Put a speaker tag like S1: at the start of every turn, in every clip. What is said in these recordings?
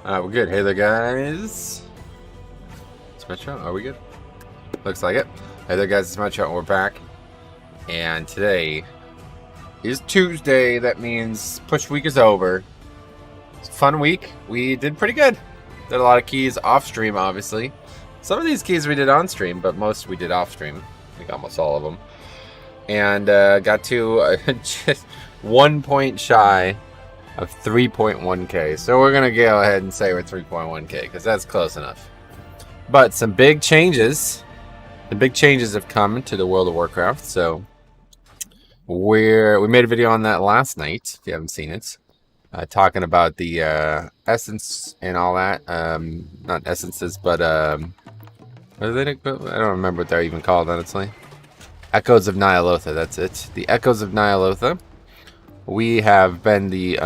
S1: We're good. Hey there, guys. It's Metro. Are we good? Looks like it. Hey there, guys. It's Metro. We're back. And today is Tuesday. That means push week is over. It's a fun week. We did pretty good. Did a lot of keys off stream, obviously. Some of these keys we did on stream, but most we did off stream. I think almost all of them. And got to just 1 point shy of 3.1k. So we're gonna go ahead and say we're 3.1k because that's close enough. But some big changes. The big changes have come to the World of Warcraft. So we made a video on that last night. If you haven't seen it, talking about the essence and all that. Not essences, but what are they? I don't remember what they're even called, honestly. Echoes of Nyalotha. That's it. The Echoes of Nyalotha. We have been the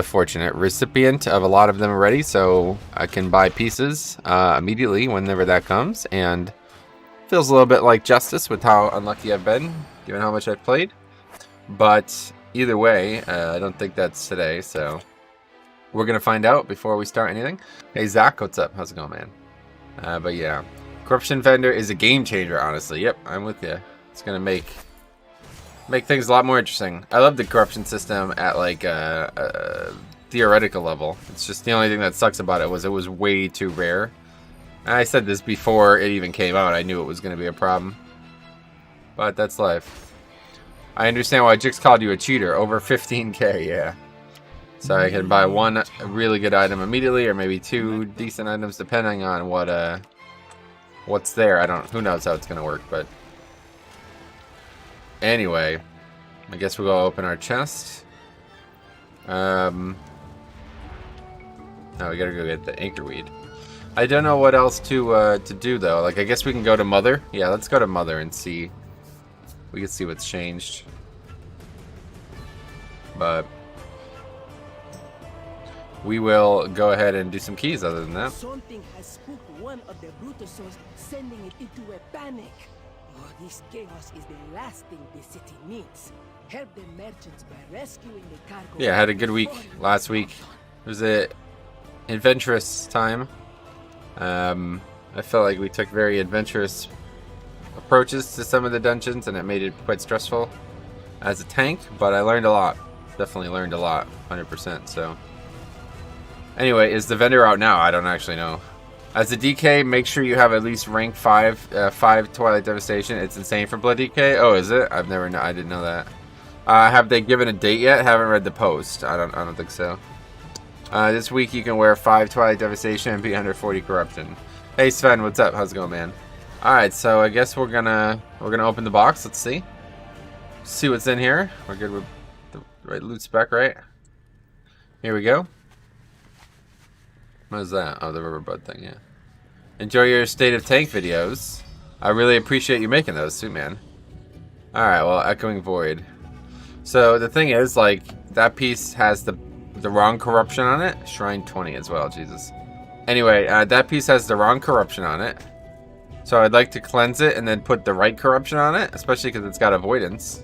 S1: fortunate recipient of a lot of them already, so I can buy pieces immediately whenever that comes, and feels a little bit like justice with how unlucky I've been, given how much I've played. But either way, I don't think that's today, so we're gonna find out before we start anything. Hey Zach, what's up? How's it going, man? But yeah, Corruption Vendor is a game changer, honestly. Yep, I'm with you. It's gonna make things a lot more interesting. I love the corruption system at like a theoretical level. It's just the only thing that sucks about it was way too rare. And I said this before it even came out. I knew it was going to be a problem. But that's life. I understand why Jix called you a cheater. Over 15k, yeah. So I can buy one really good item immediately, or maybe two decent items, depending on what's there. Who knows how it's going to work, but anyway, I guess we'll go open our chest. No, we gotta go get the anchorweed. I don't know what else to do though. Like, I guess we can go to Mother. Yeah, let's go to Mother and see. We can see what's changed. But we will go ahead and do some keys. Other than that,
S2: Something has spooked one of the Brutusos, sending it into a panic. Oh, this chaos is the last thing the city needs. Help the merchants by rescuing the cargo.
S1: yeah, I had a good week last week. It was a adventurous time. I felt like we took very adventurous approaches to some of the dungeons, and it made it quite stressful as a tank, but I learned a lot. Definitely learned a lot, 100%. So anyway, is the vendor out now? I don't actually know. As a DK, make sure you have at least rank 5 Twilight Devastation. It's insane for Blood DK. Oh, is it? I didn't know that. Have they given a date yet? Haven't read the post. I don't think so. This week you can wear 5 Twilight Devastation and be under 40 Corruption. Hey Sven, what's up? How's it going, man? All right, so I guess we're gonna open the box. Let's see what's in here. We're good with the right loot spec, right? Here we go. What is that? Oh, the rubber bud thing, yeah. Enjoy your State of Tank videos. I really appreciate you making those too, man. Alright, well, Echoing Void. So, the thing is, like, that piece has the wrong corruption on it. Shrine 20 as well, Jesus. Anyway, that piece has the wrong corruption on it. So, I'd like to cleanse it and then put the right corruption on it, especially because it's got avoidance.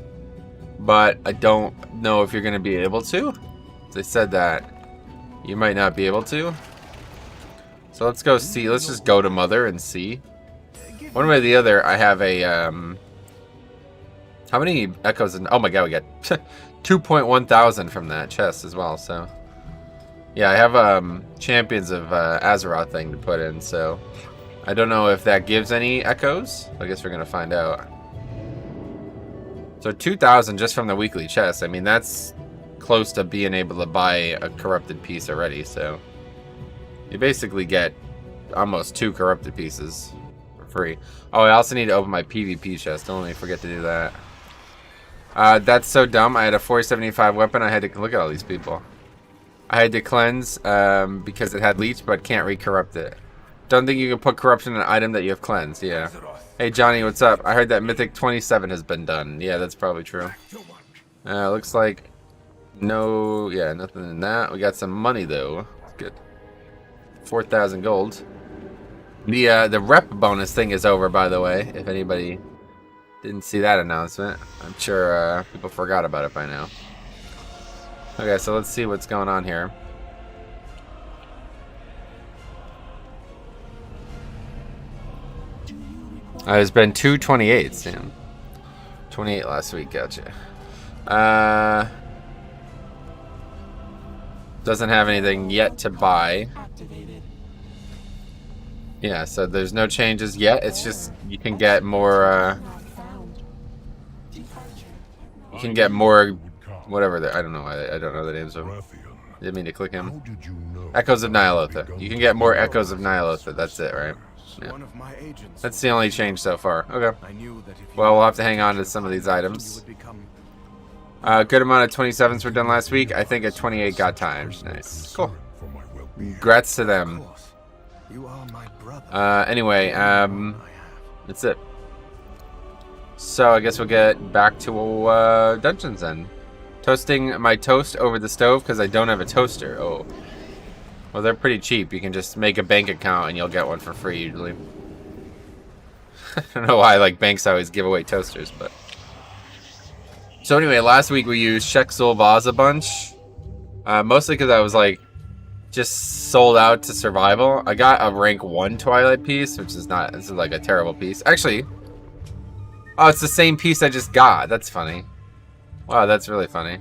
S1: But I don't know if you're going to be able to. They said that you might not be able to. So let's go see. Let's just go to Mother and see. One way or the other, I have a how many echoes? Oh my god, we got 2.1 thousand from that chest as well. So yeah, I have Champions of Azeroth thing to put in. So I don't know if that gives any echoes. I guess we're gonna find out. So 2,000 just from the weekly chest. I mean, that's close to being able to buy a corrupted piece already. So you basically get almost 2 corrupted pieces for free. Oh, I also need to open my PvP chest. Don't let me forget to do that. That's so dumb. I had a 475 weapon. I had to look at all these people. I had to cleanse because it had leech, but can't re-corrupt it. Don't think you can put corruption in an item that you have cleansed. Yeah. Hey Johnny, what's up? I heard that Mythic 27 has been done. Yeah, that's probably true. Looks like no, yeah, nothing in that. We got some money though. Good. 4,000 gold. The rep bonus thing is over, by the way. If anybody didn't see that announcement, I'm sure people forgot about it by now. Okay, so let's see what's going on here. It's been 2/28, damn. 28 last week, gotcha. Doesn't have anything yet to buy. Yeah, so there's no changes yet. It's just you can get more. You can get more. Whatever. I don't know. I don't know the names of them. Didn't mean to click him. Echoes of Nyalotha. You can get more Echoes of Nyalotha. That's it, right? Yeah. That's the only change so far. Okay. Well, we'll have to hang on to some of these items. Good amount of 27s were done last week. I think a 28 got timed. Nice. Cool. Congrats to them. Anyway, that's it. So I guess we'll get back to dungeons then. Toasting my toast over the stove because I don't have a toaster. Oh. Well, they're pretty cheap. You can just make a bank account and you'll get one for free usually. I don't know why like banks always give away toasters, but... So anyway, last week we used Shexel Vaz a bunch. Mostly because I was like just sold out to survival. I got a rank 1 Twilight piece, which is not, this is like a terrible piece. Actually, oh, it's the same piece I just got. That's funny. Wow, that's really funny.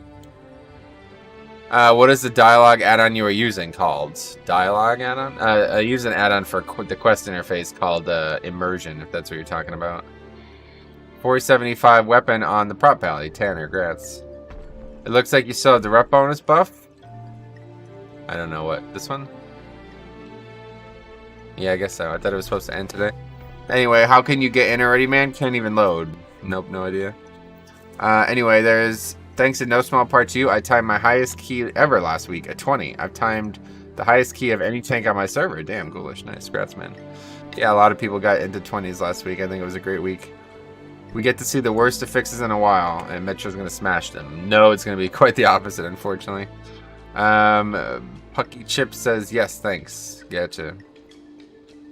S1: What is the dialogue add-on you are using called? Dialogue add-on? I use an add-on for the quest interface called Immersion, if that's what you're talking about. 475 weapon on the prop pally. Tanner, grats. It looks like you still have the rep bonus buff. I don't know what. This one? Yeah, I guess so. I thought it was supposed to end today. Anyway, how can you get in already, man? Can't even load. Nope, no idea. Anyway, there's... Thanks in no small part to you, I timed my highest key ever last week, a 20. I've timed the highest key of any tank on my server. Damn, ghoulish. Nice. Congrats, man. Yeah, a lot of people got into 20s last week. I think it was a great week. We get to see the worst of fixes in a while, and Metro's going to smash them. No, it's going to be quite the opposite, unfortunately. Pucky Chip says, yes, thanks. Gotcha.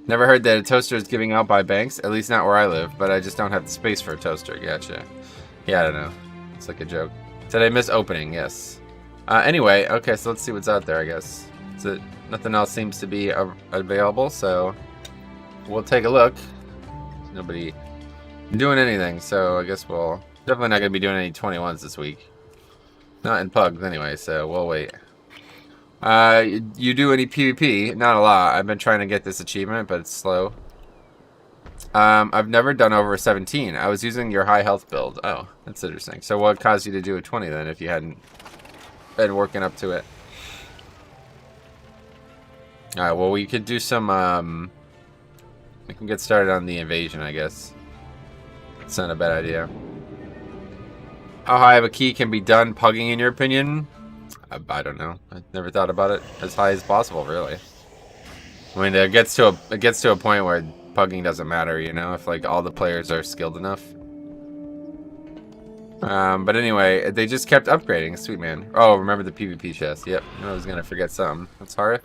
S1: Never heard that a toaster is giving out by banks, at least not where I live, but I just don't have the space for a toaster. Gotcha. Yeah, I don't know. It's like a joke. Did I miss opening? Yes. Anyway, okay, so let's see what's out there, I guess. So nothing else seems to be available, so we'll take a look. There's nobody doing anything, so I guess we'll... Definitely not going to be doing any 21s this week. Not in Pugs, anyway, so we'll wait. You do any PvP? Not a lot. I've been trying to get this achievement, but it's slow. I've never done over 17. I was using your high health build. Oh, that's interesting. So what caused you to do a 20 then if you hadn't been working up to it? Alright, well we could do some, we can get started on the invasion, I guess. It's not a bad idea. How high of a key can be done pugging in your opinion? I don't know. I never thought about it. As high as possible, really. I mean, it gets to a point where pugging doesn't matter, you know, if like all the players are skilled enough. But anyway, they just kept upgrading. Sweet man. Oh, remember the PvP chest. Yep, I was gonna forget something. That's hard.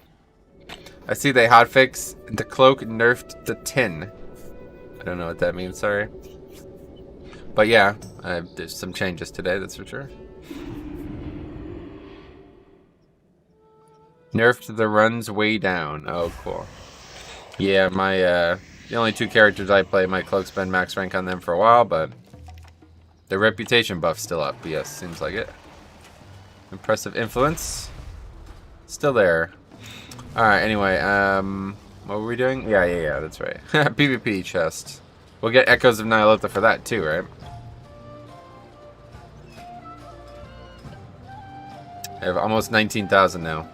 S1: I see they hotfix the cloak nerfed the tin. I don't know what that means, sorry. But yeah, there's some changes today, that's for sure. Nerfed the runs way down. Oh, cool. Yeah, my the only 2 characters I play, my cloak's been max rank on them for a while, but the reputation buff's still up. Yes, seems like it. Impressive influence. Still there. Alright, anyway, what were we doing? Yeah, that's right. PvP chest. We'll get Echoes of Nyalotha for that too, right? I have almost 19,000 now.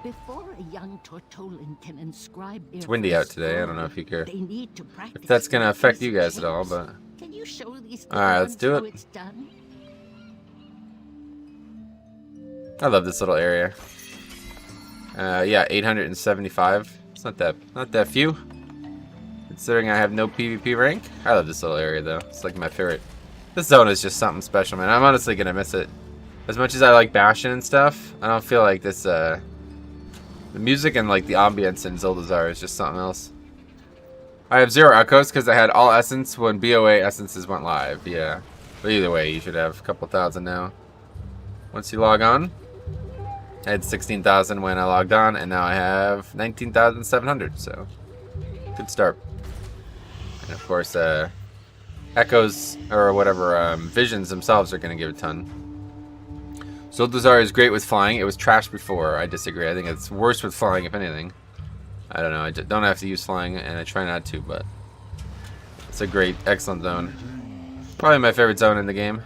S3: Before a young Tortolan can inscribe
S1: it's windy out today. I don't know if you care. If that's gonna affect you guys at all, but
S3: can you show these
S1: alright, let's do it. I love this little area. Yeah, 875. It's not that few. Considering I have no PvP rank. I love this little area though. It's like my favorite. This zone is just something special, man. I'm honestly gonna miss it. As much as I like Bastion and stuff, I don't feel like this the music and like the ambience in Zuldazar is just something else. I have 0 echoes because I had all essence when BOA essences went live. Yeah. But either way, you should have a couple thousand now. Once you log on. I had 16,000 when I logged on, and now I have 19,700, so good start. And of course, echoes or whatever visions themselves are going to give a ton. Zuldazar is great with flying. It was trash before. I disagree. I think it's worse with flying, if anything. I don't know. I don't have to use flying, and I try not to, but it's a great, excellent zone. Probably my favorite zone in the game.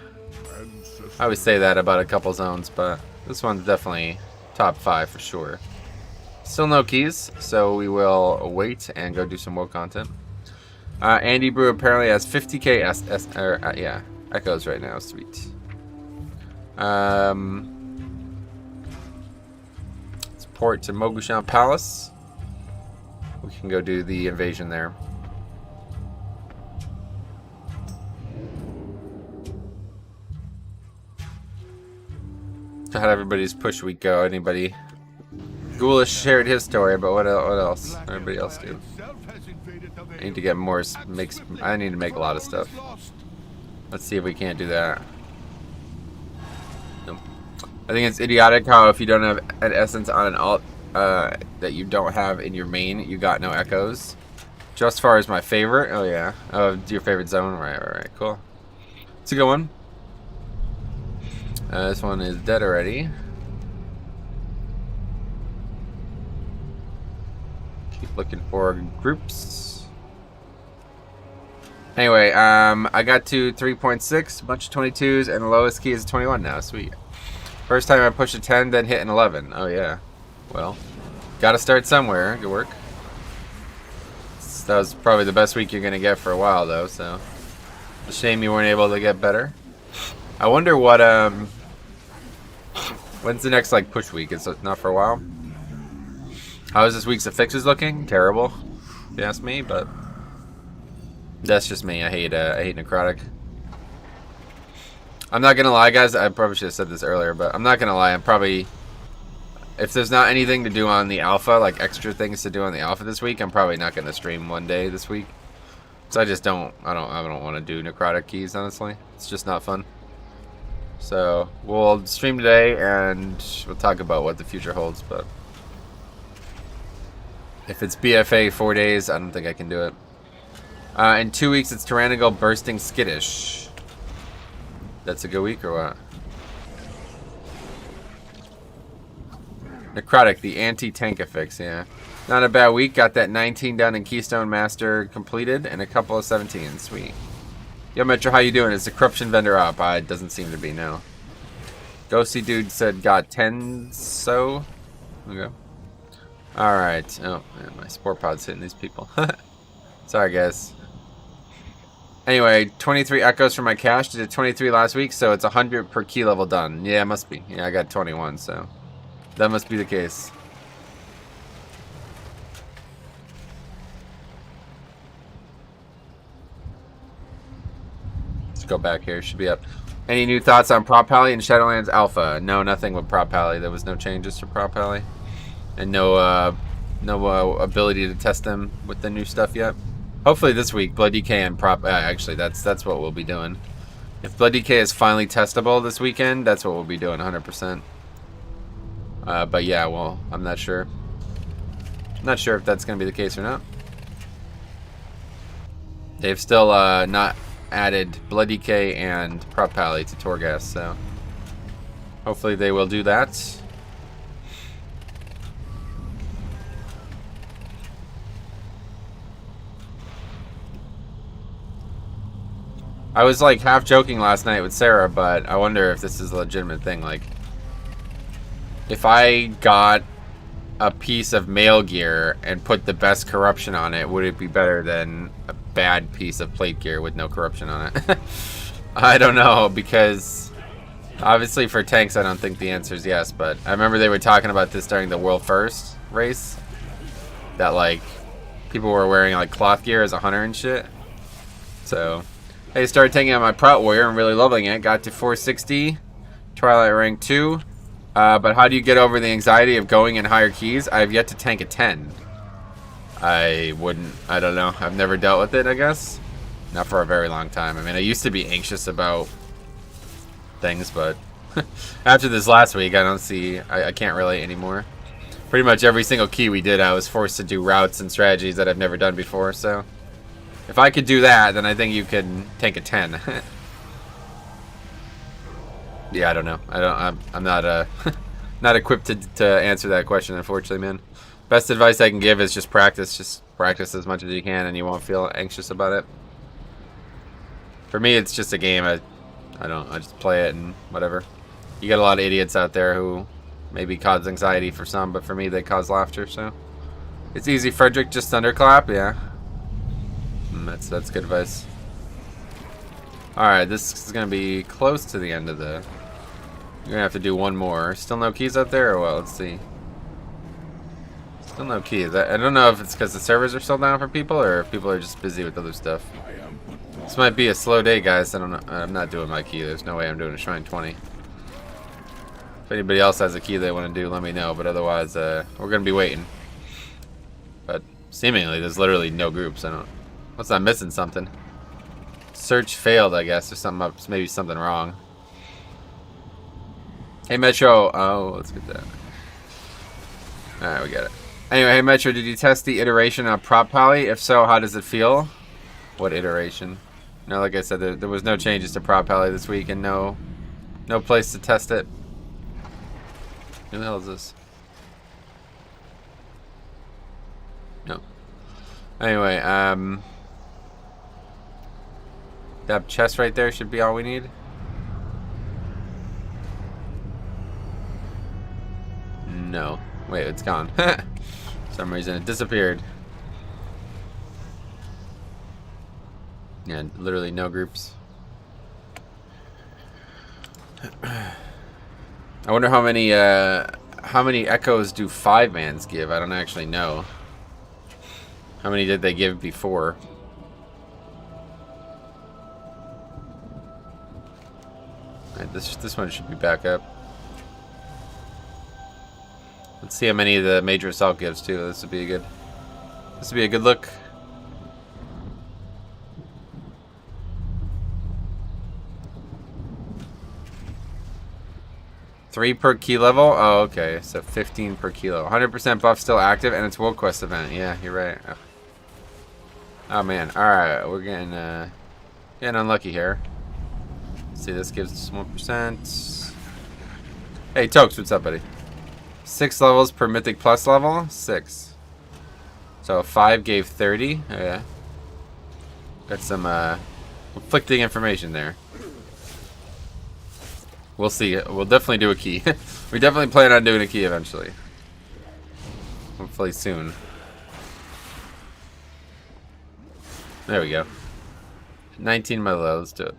S1: I always say that about a couple zones, but this one's definitely top 5 for sure. Still no keys, so we will wait and go do some world content. Andy Brew apparently has 50k yeah, echoes right now. Sweet. Let's port to Mogushan Palace. We can go do the invasion there. How'd everybody's push week go? Anybody? Ghoulish shared his story, but what else? Everybody else do. I need to get more. I need to make a lot of stuff. Let's see if we can't do that. Nope. I think it's idiotic how if you don't have an essence on an alt that you don't have in your main, you got no echoes. Just far as my favorite. Oh yeah. Oh, your favorite zone. Right. Cool. It's a good one. This one is dead already. Keep looking for groups. Anyway, I got to 3.6, a bunch of 22s, and the lowest key is 21 now. Sweet. First time I pushed a 10, then hit an 11. Oh yeah. Well, gotta start somewhere. Good work. That was probably the best week you're gonna get for a while, though. So, it's a shame you weren't able to get better. I wonder what when's the next like push week? It's not for a while. How is this week's affixes looking? Terrible, if you ask me, but that's just me. I hate necrotic. I'm not gonna lie, guys. I probably should have said this earlier, but I'm not gonna lie. I'm probably, if there's not anything to do on the alpha, like extra things to do on the alpha this week, I'm probably not gonna stream one day this week. So I don't want to do necrotic keys, honestly. It's just not fun. So we'll stream today and we'll talk about what the future holds, but if it's BFA 4 days, I don't think I can do it. In 2 weeks, it's Tyrannical Bursting Skittish. That's a good week or what? Necrotic, the anti-tank affix, yeah. Not a bad week. Got that 19 down in Keystone Master completed and a couple of 17. Sweet. Yo, Metro, how you doing? Is the corruption vendor up? It doesn't seem to be, no. Ghosty Dude said got 10 so. Okay. Alright. Oh, man, my sport pod's hitting these people. Sorry, guys. Anyway, 23 echoes for my cache. Did 23 last week, so it's 100 per key level done. Yeah, it must be. Yeah, I got 21, so that must be the case. Let's go back here. Should be up. Any new thoughts on Prop Pally and Shadowlands Alpha? No, nothing with Prop Pally. There was no changes to Prop Pally, and no ability to test them with the new stuff yet. Hopefully this week, Blood DK and Prop. Actually, that's what we'll be doing. If Blood DK is finally testable this weekend, that's what we'll be doing, 100%. But yeah, well, I'm not sure. I'm not sure if that's going to be the case or not. They've still not added Blood DK and Prop Pally to Torghast, so hopefully they will do that. I was like half joking last night with Sarah, but I wonder if this is a legitimate thing. Like, if I got a piece of mail gear and put the best corruption on it, would it be better than a bad piece of plate gear with no corruption on it? I don't know, because obviously for tanks I don't think the answer is yes, but I remember they were talking about this during the World First race, that like people were wearing like cloth gear as a hunter and shit. So I started taking out my Prout Warrior and really loving it. Got to 460, Twilight rank 2. But how do you get over the anxiety of going in higher keys? I have yet to tank a 10. I don't know. I've never dealt with it, I guess. Not for a very long time. I mean, I used to be anxious about things, but after this last week, I can't relate anymore. Pretty much every single key we did, I was forced to do routes and strategies that I've never done before, so If I could do that, then I think you could tank a 10. Yeah, I don't know. I'm not not equipped to answer that question, unfortunately, man. Best advice I can give is just practice. Just practice as much as you can, and you won't feel anxious about it. For me, it's just a game. I just play it and whatever. You get a lot of idiots out there who maybe cause anxiety for some, but for me, they cause laughter. So it's easy. Frederick, just thunderclap. Yeah, that's good advice. All right, this is gonna be close to the end of the. You're gonna have to do one more. Still no keys out there, or what? Let's see. Still no keys. I don't know if it's because the servers are still down for people, or if people are just busy with other stuff. This might be a slow day, guys. I don't know. I'm not doing my key. There's no way I'm doing a Shrine 20. If anybody else has a key they want to do, let me know. But otherwise, we're gonna be waiting. But seemingly, there's literally no groups. I don't. Unless I'm missing something. Search failed, I guess. There's something up. Maybe something wrong. Hey Metro, oh, let's get that. Alright, we got it. Anyway, hey Metro, did you test the iteration on Prop Poly? If so, how does it feel? What iteration? No, like I said, there was no changes to Prop Poly this week, and no place to test it. Who the hell is this? No. Anyway, that chest right there should be all we need. No. Wait, it's gone. For some reason it disappeared. Yeah, literally no groups. I wonder how many echoes do 5-mans give? I don't actually know. How many did they give before? Alright, this one should be back up. Let's see how many of the major assault gives too. This would be a good look. Three per key level? Oh, okay. So 15 per kilo. 100% buff still active, and it's World Quest event. Yeah, you're right. Oh man. Alright, we're getting unlucky here. Let's see, this gives us 1%. Hey, Tokes, what's up, buddy? 6 levels per Mythic Plus level? 6. So 5 gave 30. Oh, yeah. Got some conflicting information there. We'll see. We'll definitely do a key. We definitely plan on doing a key eventually. Hopefully soon. There we go. 19 Milo. Let's do it.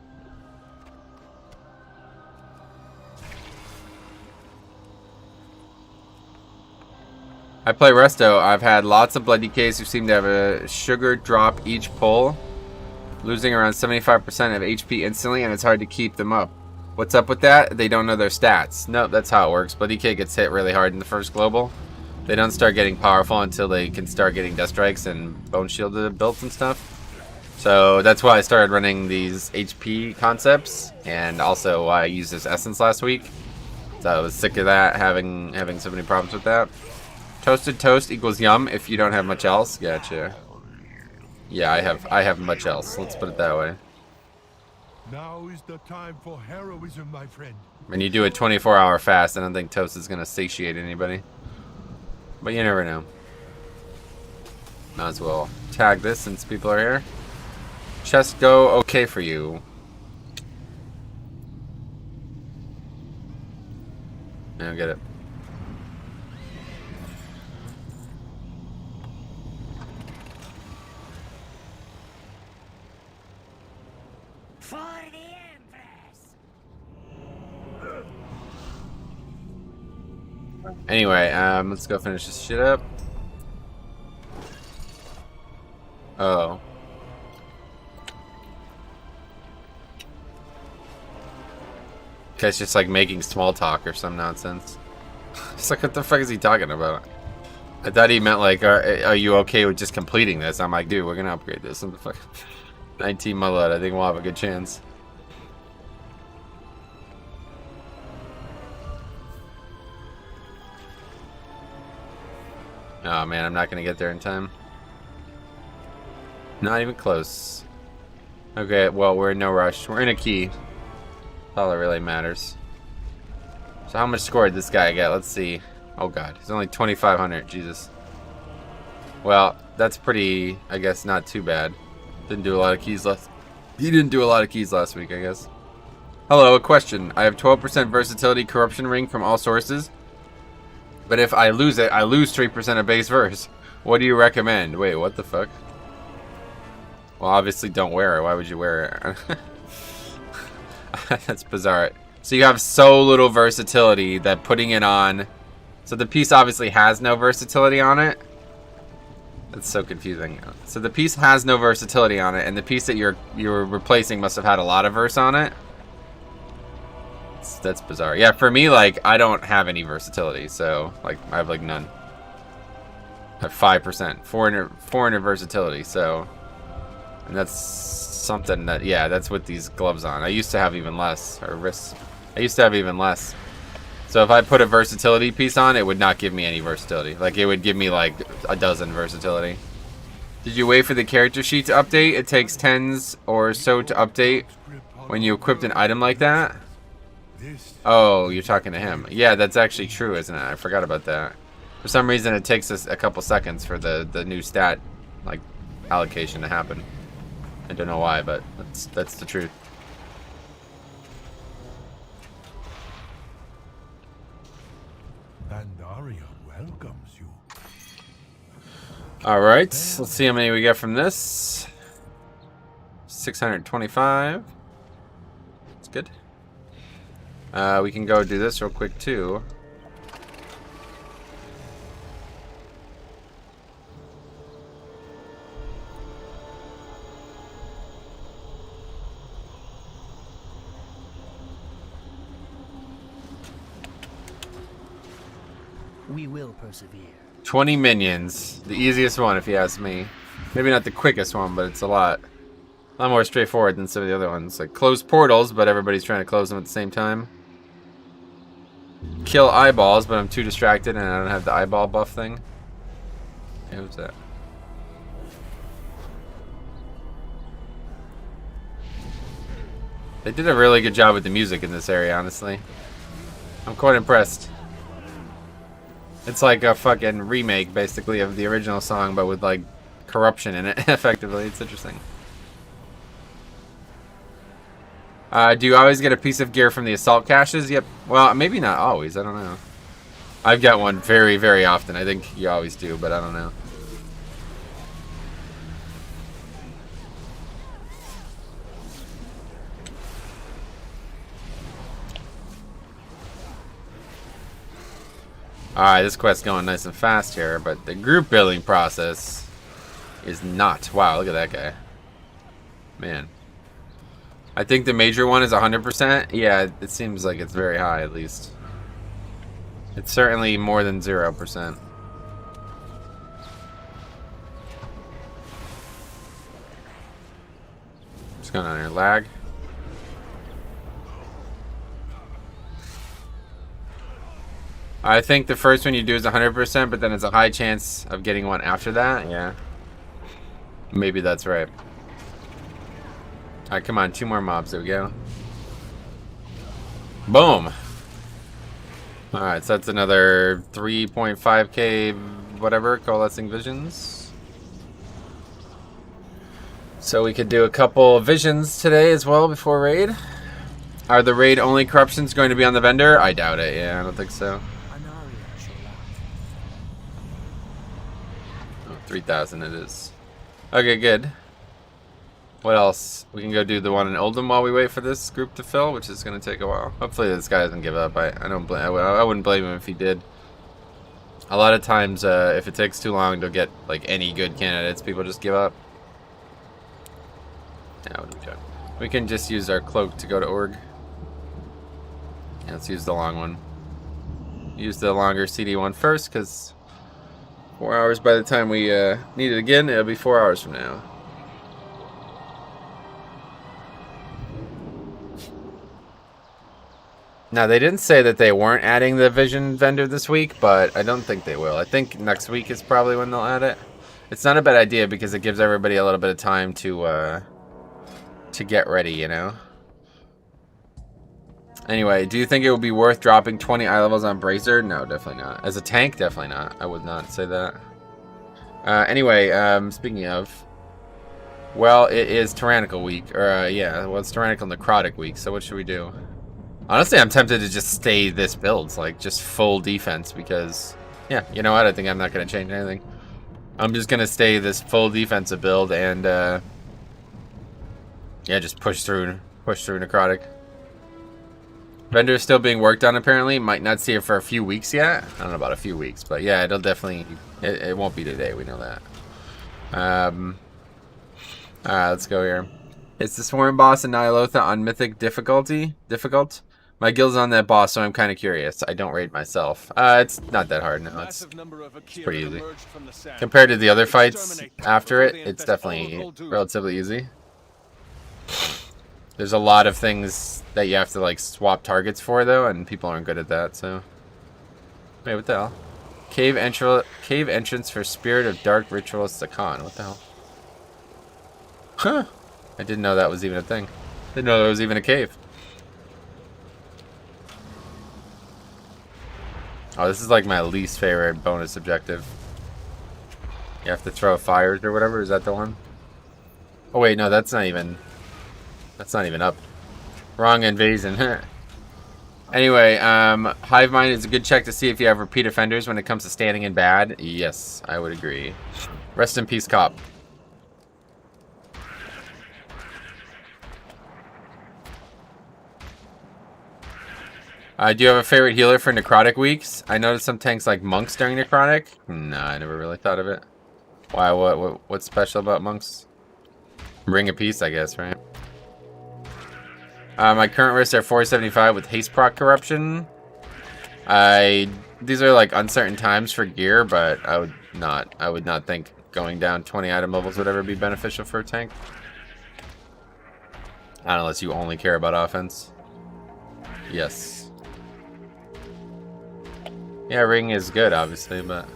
S1: I play Resto. I've had lots of blood DKs who seem to have a sugar drop each pull, losing around 75% of HP instantly, and it's hard to keep them up. What's up with that? They don't know their stats. Nope, that's how it works. Blood DK gets hit really hard in the first global. They don't start getting powerful until they can start getting Death Strikes and Bone Shielded builds and stuff. So that's why I started running these HP concepts, and also why I used this Essence last week. So I was sick of that, having so many problems with that. Toasted toast equals yum if you don't have much else. Gotcha. Yeah, I have much else. Let's put it that way.
S4: Now is the time for heroism, my friend.
S1: When you do a 24-hour fast, I don't think toast is gonna satiate anybody. But you never know. Might as well tag this since people are here. Chest go okay for you. I don't get it.
S3: For the Empress!
S1: Anyway, let's go finish this shit up. Oh. Guy's just like making small talk or some nonsense. It's like, what the fuck is he talking about? I thought he meant like, are you okay with just completing this? I'm like, dude, we're gonna upgrade this. What the fuck? 19 mullet, I think we'll have a good chance. Oh man, I'm not gonna get there in time. Not even close. Okay, well, we're in no rush. We're in a key. That's all that really matters. So how much score did this guy get? Let's see. Oh god, he's only 2,500. Jesus. Well, that's pretty, I guess, not too bad. Didn't do a lot of keys last. He didn't do a lot of keys last week, I guess. Hello, a question. I have 12% versatility corruption ring from all sources. But if I lose it, I lose 3% of base verse. What do you recommend? Wait, what the fuck? Well, obviously don't wear it. Why would you wear it? That's bizarre. So you have so little versatility that putting it on... So the piece obviously has no versatility on it. That's so confusing. So the piece has no versatility on it, and the piece that you're replacing must have had a lot of verse on it. That's bizarre. Yeah, for me, like, I don't have any versatility, so, like, I have, like, none. I have 5%. 400 versatility, so... And that's something that, yeah, that's with these gloves on. I used to have even less, or wrists. I used to have even less. So if I put a versatility piece on, it would not give me any versatility. Like, it would give me, like, a dozen versatility. Did you wait for the character sheet to update? It takes 10s or so to update when you equipped an item like that. Oh, you're talking to him. Yeah, that's actually true, isn't it? I forgot about that. For some reason, it takes us a couple seconds for the new stat, like, allocation to happen. I don't know why, but that's the truth.
S4: Pandaria welcomes you.
S1: All right, let's see how many we get from this. 625. That's good. We can go do this real quick too.
S5: We will persevere.
S1: 20 minions. The easiest one, if you ask me. Maybe not the quickest one, but it's a lot more straightforward than some of the other ones. Like, close portals, but everybody's trying to close them at the same time. Kill eyeballs, but I'm too distracted and I don't have the eyeball buff thing. Hey, who's that? They did a really good job with the music in this area, honestly. I'm quite impressed. It's like a fucking remake, basically, of the original song, but with, like, corruption in it, effectively. It's interesting. Do you always get a piece of gear from the assault caches? Yep. Well, maybe not always. I don't know. I've got one very, very often. I think you always do, but I don't know. Alright, this quest's going nice and fast here, but the group building process is not. Wow, look at that guy. Man. I think the major one is 100%. Yeah, it seems like it's very high, at least. It's certainly more than 0%. What's going on here? Lag? I think the first one you do is 100%, but then it's a high chance of getting one after that. Yeah. Maybe that's right. Alright, come on. 2 more mobs. There we go. Boom. Alright, so that's another 3.5k whatever, coalescing visions. So we could do a couple visions today as well before raid. Are the raid only corruptions going to be on the vendor? I doubt it. Yeah, I don't think so. 3,000 it is. Okay, good. What else? We can go do the one in Oldham while we wait for this group to fill, which is going to take a while. Hopefully this guy doesn't give up. I wouldn't blame him if he did. A lot of times, if it takes too long to get like any good candidates, people just give up. Yeah, what are we doing? We can just use our cloak to go to org. Yeah, let's use the long one. Use the longer CD one first, because 4 hours by the time we need it again, it'll be 4 hours from now. Now, they didn't say that they weren't adding the Vision vendor this week, but I don't think they will. I think next week is probably when they'll add it. It's not a bad idea because it gives everybody a little bit of time to get ready, you know? Anyway, do you think it would be worth dropping 20 eye levels on Bracer? No, definitely not. As a tank, definitely not. I would not say that. Anyway, speaking of... Well, it is Tyrannical week. Or, yeah, well, it's Tyrannical Necrotic week, so what should we do? Honestly, I'm tempted to just stay this build, like, just full defense, because... Yeah, you know what? I think I'm not going to change anything. I'm just going to stay this full defensive build and, yeah, just push through Necrotic. Vendor is still being worked on, apparently. Might not see it for a few weeks yet. I don't know about a few weeks, but yeah, it'll definitely... It won't be today, we know that. Alright, let's go here. Is the Swarm boss in Nyalotha on Mythic difficult? My guild's on that boss, so I'm kind of curious. I don't raid myself. It's not that hard, no. It's pretty easy. Compared to the other fights after it, it's definitely relatively easy. There's a lot of things that you have to like swap targets for though, and people aren't good at that, so. Wait, what the hell? Cave entrance for Spirit of Dark Ritualist Sakan. What the hell? Huh. I didn't know that was even a thing. Didn't know there was even a cave. Oh, this is like my least favorite bonus objective. You have to throw fires or whatever, is that the one? Oh wait, no, that's not even up. Wrong invasion. Anyway, Hive Mind is a good check to see if you have repeat offenders when it comes to standing in bad. Yes, I would agree. Rest in peace, cop. Do you have a favorite healer for Necrotic weeks? I noticed some tanks like monks during Necrotic. No, I never really thought of it. Why? What's special about monks? Ring of Peace, I guess, right? My current risks are 475 with haste proc corruption. These are like uncertain times for gear, but I would not think going down 20 item levels would ever be beneficial for a tank. Not unless you only care about offense. Yes. Yeah, ring is good, obviously, but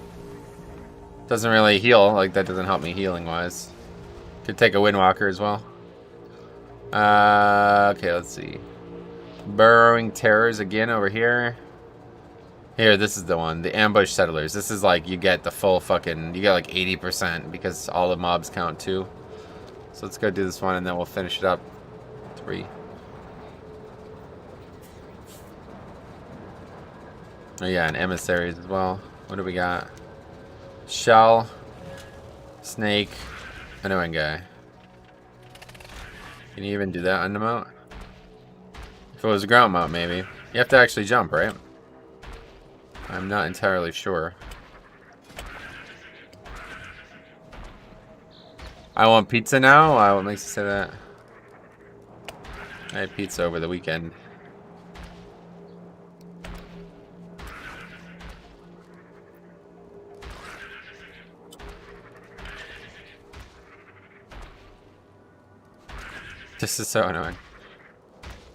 S1: doesn't really heal. Like, that doesn't help me healing wise. Could take a Windwalker as well. Okay, let's see. Burrowing Terrors again over here. Here, this is the one. The Ambush Settlers. This is like, you get the full fucking... You get like 80% because all the mobs count too. So let's go do this one and then we'll finish it up. 3. Oh yeah, and Emissaries as well. What do we got? Shell. Snake. Annoying guy. Can you even do that on the mount? If it was a ground mount, maybe. You have to actually jump, right? I'm not entirely sure. I want pizza now? What makes you say that? I had pizza over the weekend. This is so annoying.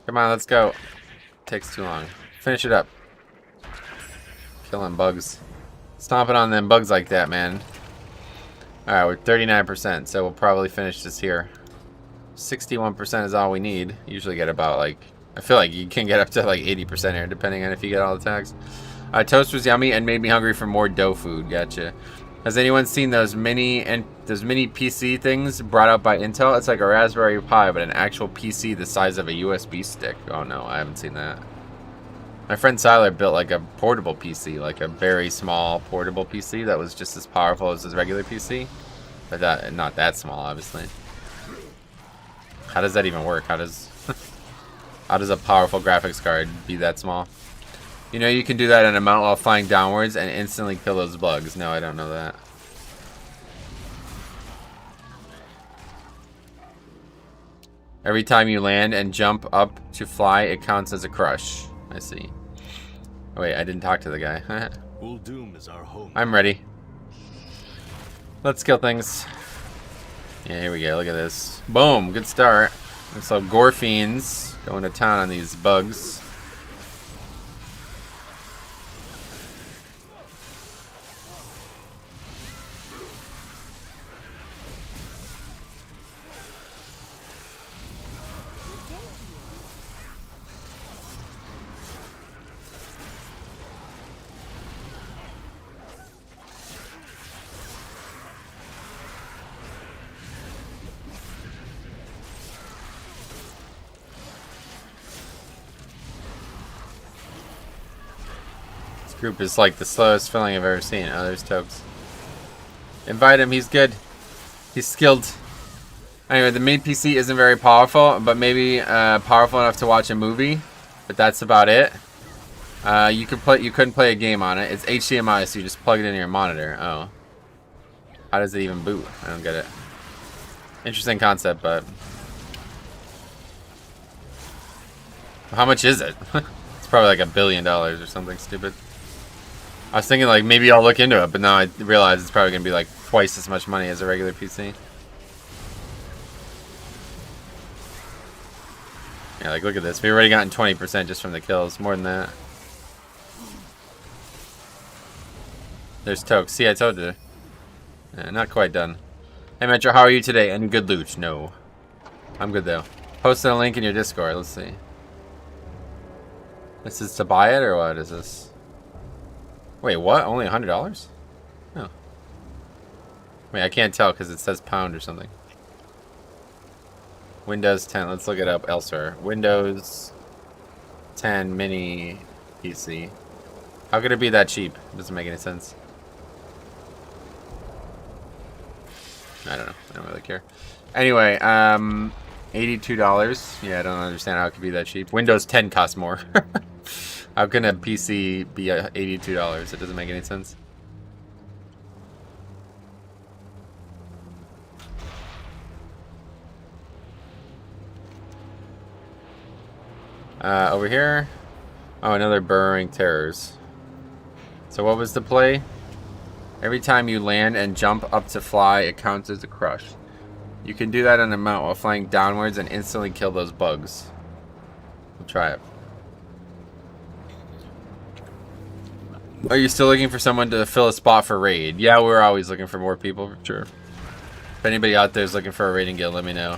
S1: Come on, let's go. Takes too long. Finish it up. Killing bugs. Stomping on them bugs like that, man. Alright, we're 39%, so we'll probably finish this here. 61% is all we need. Usually get about like... I feel like you can get up to like 80% here, depending on if you get all the tags. Toast was yummy and made me hungry for more dough food. Gotcha. Has anyone seen those mini PC things brought out by Intel? It's like a Raspberry Pi, but an actual PC the size of a USB stick. Oh no, I haven't seen that. My friend Siler built like a portable PC, like a very small portable PC that was just as powerful as his regular PC. But not that small, obviously. How does that even work? How does a powerful graphics card be that small? You know you can do that on a mount while flying downwards and instantly kill those bugs. No, I don't know that. Every time you land and jump up to fly, it counts as a crush. I see. Oh, wait, I didn't talk to the guy.
S4: Uldum is our home.
S1: I'm ready. Let's kill things. Yeah, here we go. Look at this. Boom. Good start. Looks like gore fiends going to town on these bugs. Group is like the slowest filling I've ever seen. Oh, there's Tokes. Invite him, he's good. He's skilled. Anyway, the main PC isn't very powerful, but maybe powerful enough to watch a movie. But that's about it. You couldn't play a game on it. It's HDMI, so you just plug it into your monitor. Oh. How does it even boot? I don't get it. Interesting concept, but how much is it? It's probably like $1 billion or something stupid. I was thinking like maybe I'll look into it, but now I realize it's probably gonna be like twice as much money as a regular PC. Yeah, like look at this. We've already gotten 20% just from the kills. More than that. There's Toke. See, I told you. Yeah, not quite done. Hey Metro, how are you today? Any good loot? No. I'm good though. Posted a link in your Discord. Let's see. This is to buy it or what is this? Wait, what? Only $100? Oh. Wait, I can't tell because it says pound or something. Windows 10. Let's look it up elsewhere. Windows 10 mini PC. How could it be that cheap? It doesn't make any sense. I don't know. I don't really care. Anyway, $82. Yeah, I don't understand how it could be that cheap. Windows 10 costs more. How can a PC be $82? It doesn't make any sense. Over here. Oh, another Burrowing Terrors. So what was the play? Every time you land and jump up to fly, it counts as a crush. You can do that on a mount while flying downwards and instantly kill those bugs. We'll try it. Are you still looking for someone to fill a spot for raid? Yeah, we're always looking for more people, for sure. If anybody out there is looking for a raiding guild, let me know.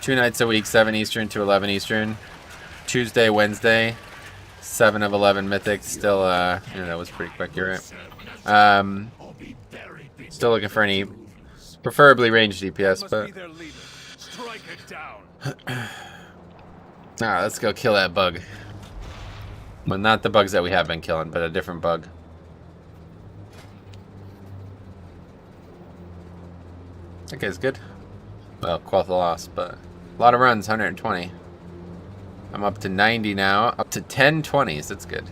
S1: 2 nights a week, 7 Eastern to 11 Eastern. Tuesday, Wednesday, 7 of 11 Mythic. Still, yeah, that was pretty quick, you're right. Still looking for any, preferably ranged DPS, but... Alright, let's go kill that bug. Well, not the bugs that we have been killing, but a different bug. That guy's good. Well, Quell the Loss, but... A lot of runs, 120. I'm up to 90 now. Up to 10 20s, that's good.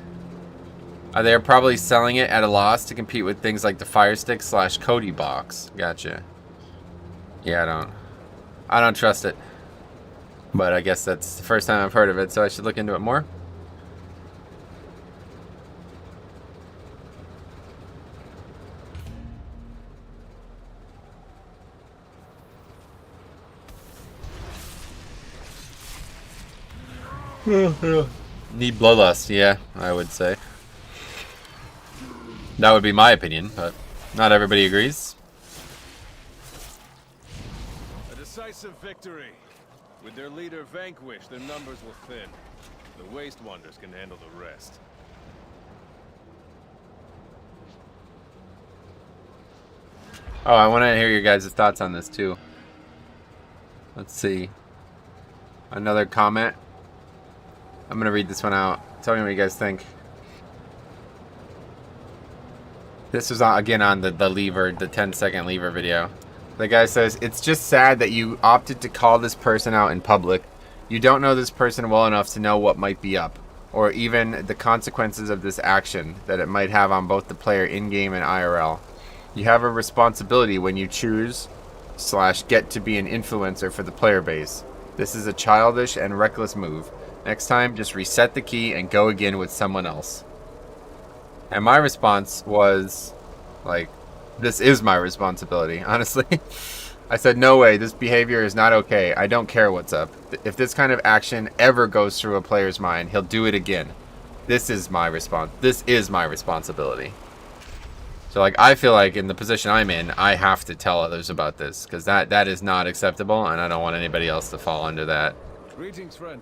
S1: They're probably selling it at a loss to compete with things like the Fire Stick / Cody box. Gotcha. Yeah, I don't trust it. But I guess that's the first time I've heard of it, so I should look into it more. Need bloodlust, yeah, I would say. That would be my opinion, but not everybody agrees.
S6: A decisive victory. With their leader vanquished, their numbers will thin. The Waste Wonders can handle the rest.
S1: Oh, I want to hear your guys' thoughts on this too. Let's see. Another comment. I'm going to read this one out. Tell me what you guys think. This was again on the lever, the 10-second lever video. The guy says, it's just sad that you opted to call this person out in public. You don't know this person well enough to know what might be up, or even the consequences of this action that it might have on both the player in-game and IRL. You have a responsibility when you choose / get to be an influencer for the player base. This is a childish and reckless move. Next time, just reset the key and go again with someone else. And my response was, like, this is my responsibility, honestly. I said, no way, this behavior is not okay. I don't care what's up. If this kind of action ever goes through a player's mind, he'll do it again. This is my responsibility. So, like, I feel like in the position I'm in, I have to tell others about this, because that is not acceptable, and I don't want anybody else to fall under that.
S6: Greetings, friend.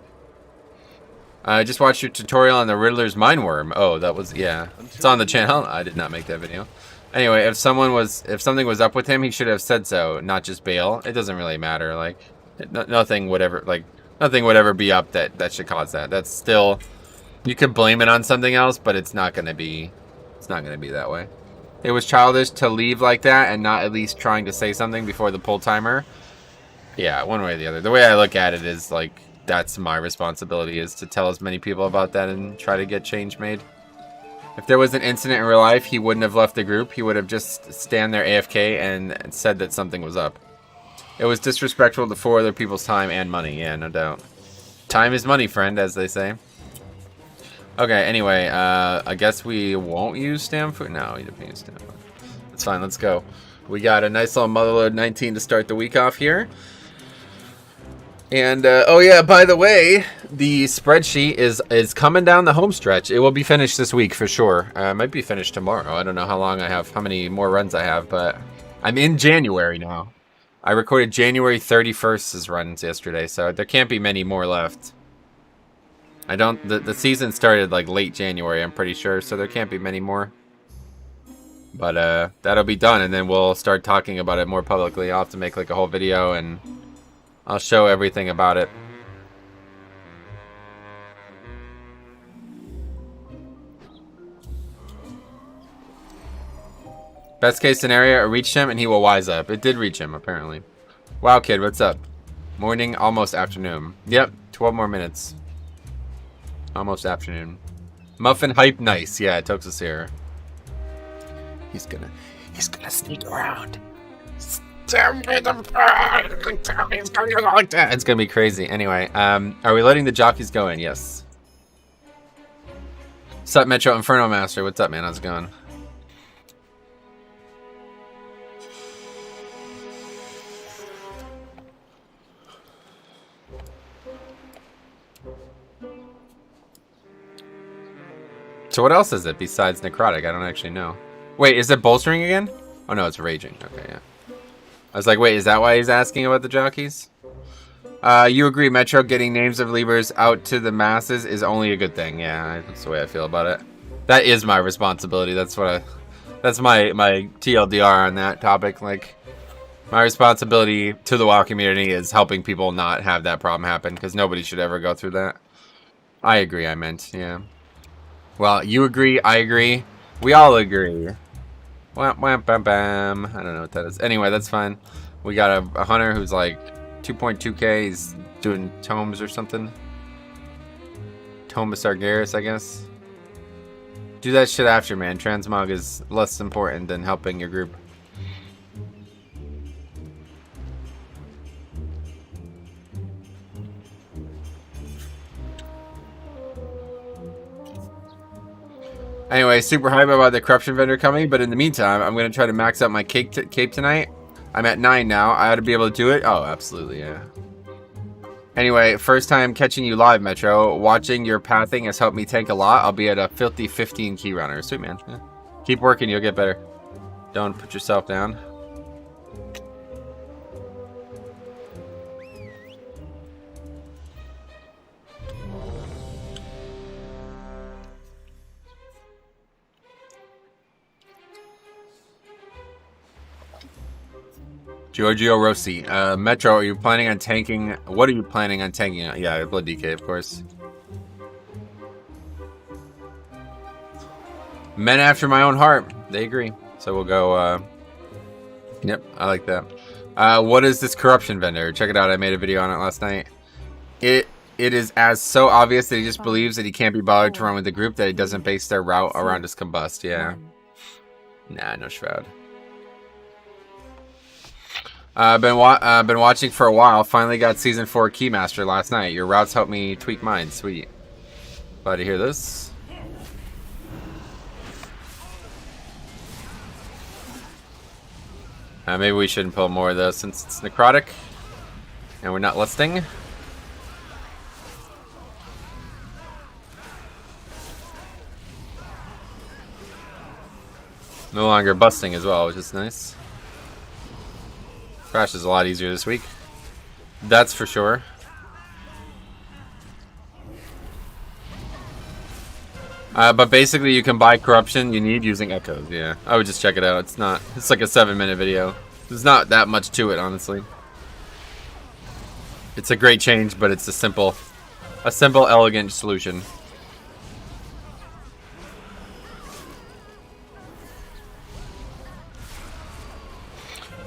S1: I just watched your tutorial on the Riddler's Mind Worm. Oh, that was, yeah. It's on the channel. I did not make that video. Anyway, if something was up with him, he should have said so, not just bail. It doesn't really matter. Like, nothing would ever be up that should cause that. That's still, you could blame it on something else, but it's not going to be It's not going to be that way. It was childish to leave like that and not at least trying to say something before the pull timer. Yeah, one way or the other. The way I look at it is like, that's my responsibility, is to tell as many people about that and try to get change made. If there was an incident in real life, he wouldn't have left the group. He would have just stand there AFK and said that something was up. It was disrespectful to 4 other people's time and money. Yeah, no doubt. Time is money, friend, as they say. Okay, anyway, I guess we won't use stam food. No, we don't use stam food. That's fine, let's go. We got a nice little Motherload 19 to start the week off here. And, oh yeah, by the way, the spreadsheet is coming down the home stretch. It will be finished this week for sure. It might be finished tomorrow. I don't know how long I have, how many more runs I have, but I'm in January now. I recorded January 31st's runs yesterday, so there can't be many more left. The season started like late January, I'm pretty sure, so there can't be many more. But, that'll be done, and then we'll start talking about it more publicly. I'll have to make like a whole video and I'll show everything about it. Best case scenario, it reached him and he will wise up. It did reach him, apparently. Wow, kid, what's up? Morning, almost afternoon. Yep, 12 more minutes. Almost afternoon. Muffin hype nice. Yeah, Toxus here. He's gonna sneak around. It's gonna be crazy. Anyway, are we letting the jockeys go in? Yes. What's up, Metro Inferno Master? What's up, man? How's it going? So what else is it besides necrotic? I don't actually know. Wait, is it bolstering again? Oh no, it's raging. Okay, yeah. I was like, wait, is that why he's asking about the jockeys? You agree, Metro, getting names of Libras out to the masses is only a good thing. Yeah, that's the way I feel about it. That is my responsibility. That's what that's my TLDR on that topic. Like, my responsibility to the WoW community is helping people not have that problem happen, because nobody should ever go through that. I agree, I meant, yeah. Well, you agree, I agree. We all agree. Wham, wham, bam, bam. I don't know what that is. Anyway, that's fine. We got a hunter who's like 2.2k. He's doing tomes or something. Tome of Sargeras, I guess. Do that shit after, man. Transmog is less important than helping your group. Anyway, super hype about the corruption vendor coming, but in the meantime, I'm going to try to max out my cape tonight. I'm at 9 now. I ought to be able to do it. Oh, absolutely, yeah. Anyway, first time catching you live, Metro. Watching your pathing has helped me tank a lot. I'll be at a filthy 15 key runner. Sweet, man. Yeah. Keep working, you'll get better. Don't put yourself down. Giorgio Rossi. Metro, are you planning on tanking? What are you planning on tanking? Yeah, Blood DK, of course. Men after my own heart. They agree. So we'll go, yep, I like that. What is this corruption vendor? Check it out. I made a video on it last night. It is as so obvious that he just believes that he can't be bothered to run with the group that he doesn't base their route around his combust. Yeah. Nah, no Shroud. Been watching for a while. Finally got season 4 Keymaster last night. Your routes helped me tweak mine. Sweet. Glad to hear this. Maybe we shouldn't pull more of those since it's necrotic and we're not listing. No longer busting as well, which is nice. Crash is a lot easier this week. That's for sure. But basically you can buy corruption you need using echoes. Yeah, I would just check it out. It's like a 7-minute video. There's not that much to it, honestly. It's a great change, but it's a simple, elegant solution.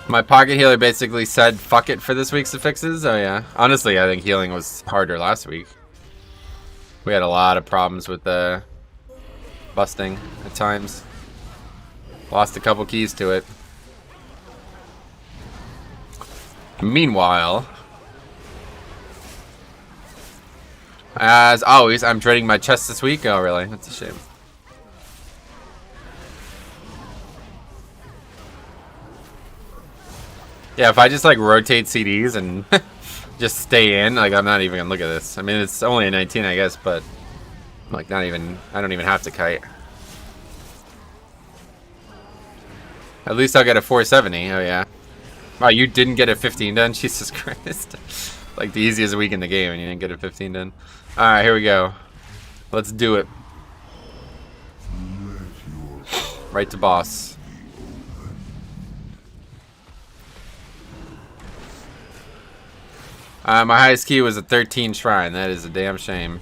S1: My pocket healer basically said fuck it for this week's fixes. Oh yeah. Honestly, I think healing was harder last week. We had a lot of problems with the busting at times. Lost a couple keys to it. Meanwhile, as always, I'm trading my chest this week. Oh really? That's a shame. Yeah, if I just like rotate CDs and just stay in, like I'm not even gonna look at this. I mean, it's only a 19, I guess, but like not even, I don't even have to kite. At least I'll get a 470. Oh yeah. Wow, you didn't get a 15 done? Jesus Christ. Like the easiest week in the game and you didn't get a 15 done. Alright, here we go. Let's do it. Right to boss. My highest key was a 13 shrine. That is a damn shame.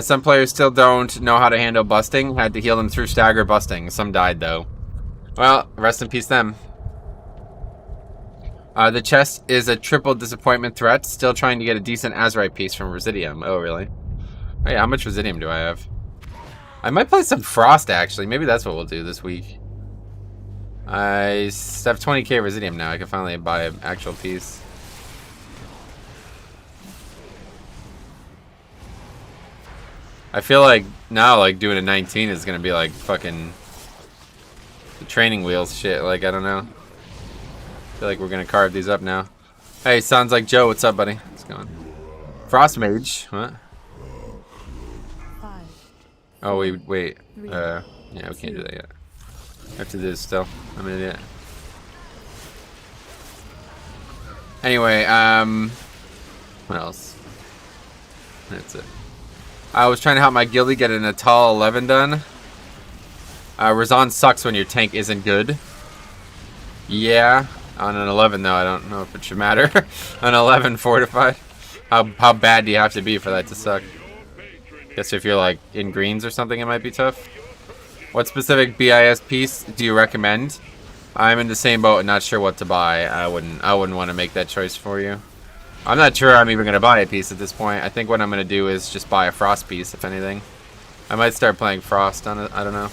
S1: Some players still don't know how to handle busting. Had to heal them through stagger busting. Some died though. Well, rest in peace them. The chest is a triple disappointment threat. Still trying to get a decent Azurite piece from Residium. Oh, really? Oh, yeah, how much Residium do I have? I might play some Frost, actually. Maybe that's what we'll do this week. I have 20k Residium now. I can finally buy an actual piece. I feel like now, like, doing a 19 is going to be like fucking the training wheels shit. Like, I don't know. I feel like we're gonna carve these up now. Hey, sounds like Joe. What's up, buddy? What's going on? Frost Mage. What? Oh, wait. Yeah, we can't do that yet. I have to do this still. I'm an idiot. Anyway, what else? That's it. I was trying to help my guildie get an Atal 11 done. Razan sucks when your tank isn't good. Yeah. On an 11 though, I don't know if it should matter. An 11 fortified. How bad do you have to be for that to suck? Guess if you're like in greens or something, it might be tough. What specific BIS piece do you recommend? I'm in the same boat and not sure what to buy. I wouldn't want to make that choice for you. I'm not sure I'm even gonna buy a piece at this point. I think what I'm gonna do is just buy a Frost piece, if anything. I might start playing Frost on it. I don't know.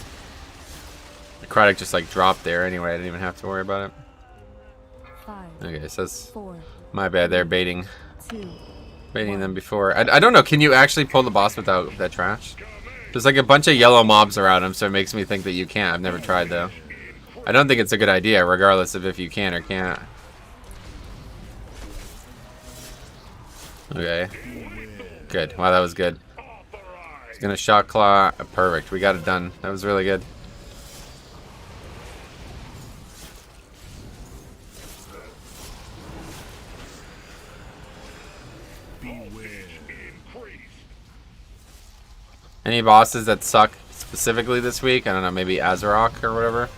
S1: The Necrotic just like dropped there anyway. I didn't even have to worry about it. Okay, so that's my bad. They're baiting them before. I don't know. Can you actually pull the boss without that trash? There's like a bunch of yellow mobs around him, so it makes me think that you can't. I've never tried though. I don't think it's a good idea, regardless of if you can or can't. Okay. Good. Wow, that was good. He's gonna shock claw. Perfect. We got it done. That was really good. Any bosses that suck specifically this week? I don't know, maybe Azarok or whatever.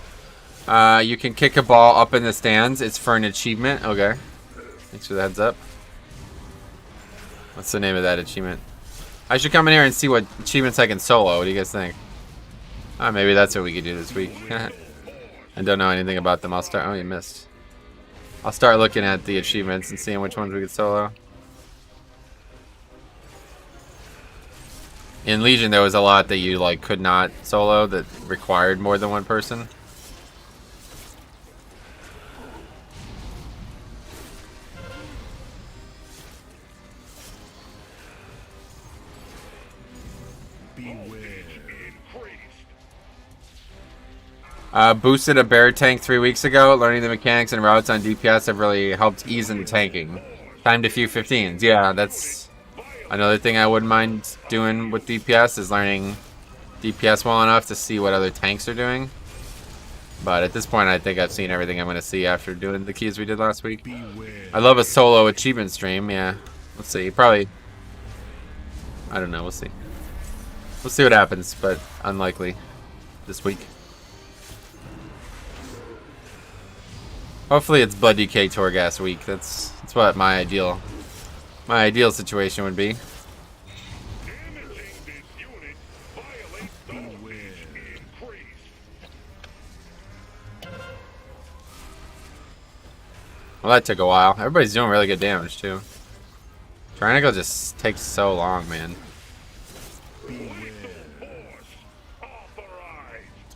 S1: You can kick a ball up in the stands. It's for an achievement. Okay. Thanks for the heads up. What's the name of that achievement? I should come in here and see what achievements I can solo. What do you guys think? Maybe that's what we could do this week. I don't know anything about them. I'll start. Oh, you missed. I'll start looking at the achievements and seeing which ones we could solo. In Legion, there was a lot that you like could not solo that required more than one person. Boosted a bear tank 3 weeks ago. Learning the mechanics and routes on DPS have really helped ease into tanking. Timed a few 15s. Yeah, that's another thing I wouldn't mind doing with DPS is learning DPS well enough to see what other tanks are doing. But at this point, I think I've seen everything I'm going to see after doing the keys we did last week. I love a solo achievement stream. Yeah, let's see. Probably. I don't know. We'll see. We'll see what happens, but unlikely this week. Hopefully it's Blood DK Torghast week. That's what my ideal situation would be. Well, that took a while. Everybody's doing really good damage too. Tyrannical just takes so long, man. It's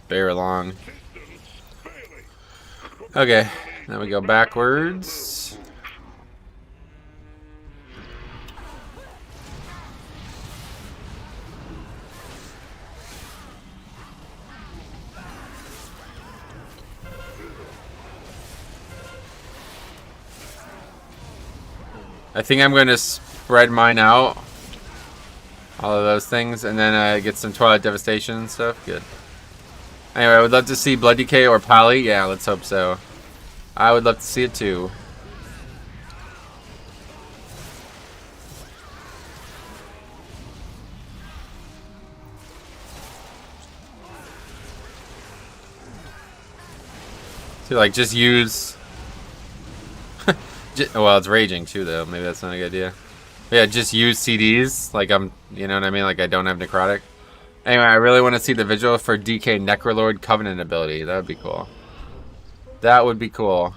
S1: very long. Okay, now we go backwards. I think I'm going to spread mine out. All of those things. And then get some Twilight Devastation and stuff. Good. Anyway, I would love to see Blood Decay or Pally. Yeah, let's hope so. I would love to see it too. So, like, just use... well, it's raging too, though. Maybe that's not a good idea. But yeah, just use CDs. Like, you know what I mean? Like, I don't have Necrotic. Anyway, I really want to see the visual for DK Necrolord Covenant ability. That would be cool. That would be cool.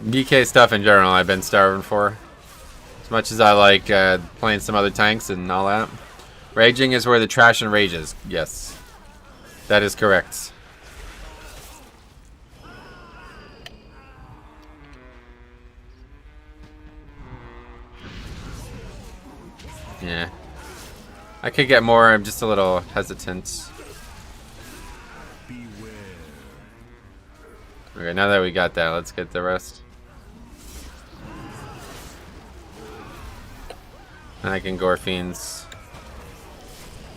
S1: DK stuff in general I've been starving for. As much as I like playing some other tanks and all that. Raging is where the trash and rages. Yes. That is correct. Yeah. I could get more, I'm just a little hesitant. Okay, now that we got that, let's get the rest. And I can gore fiends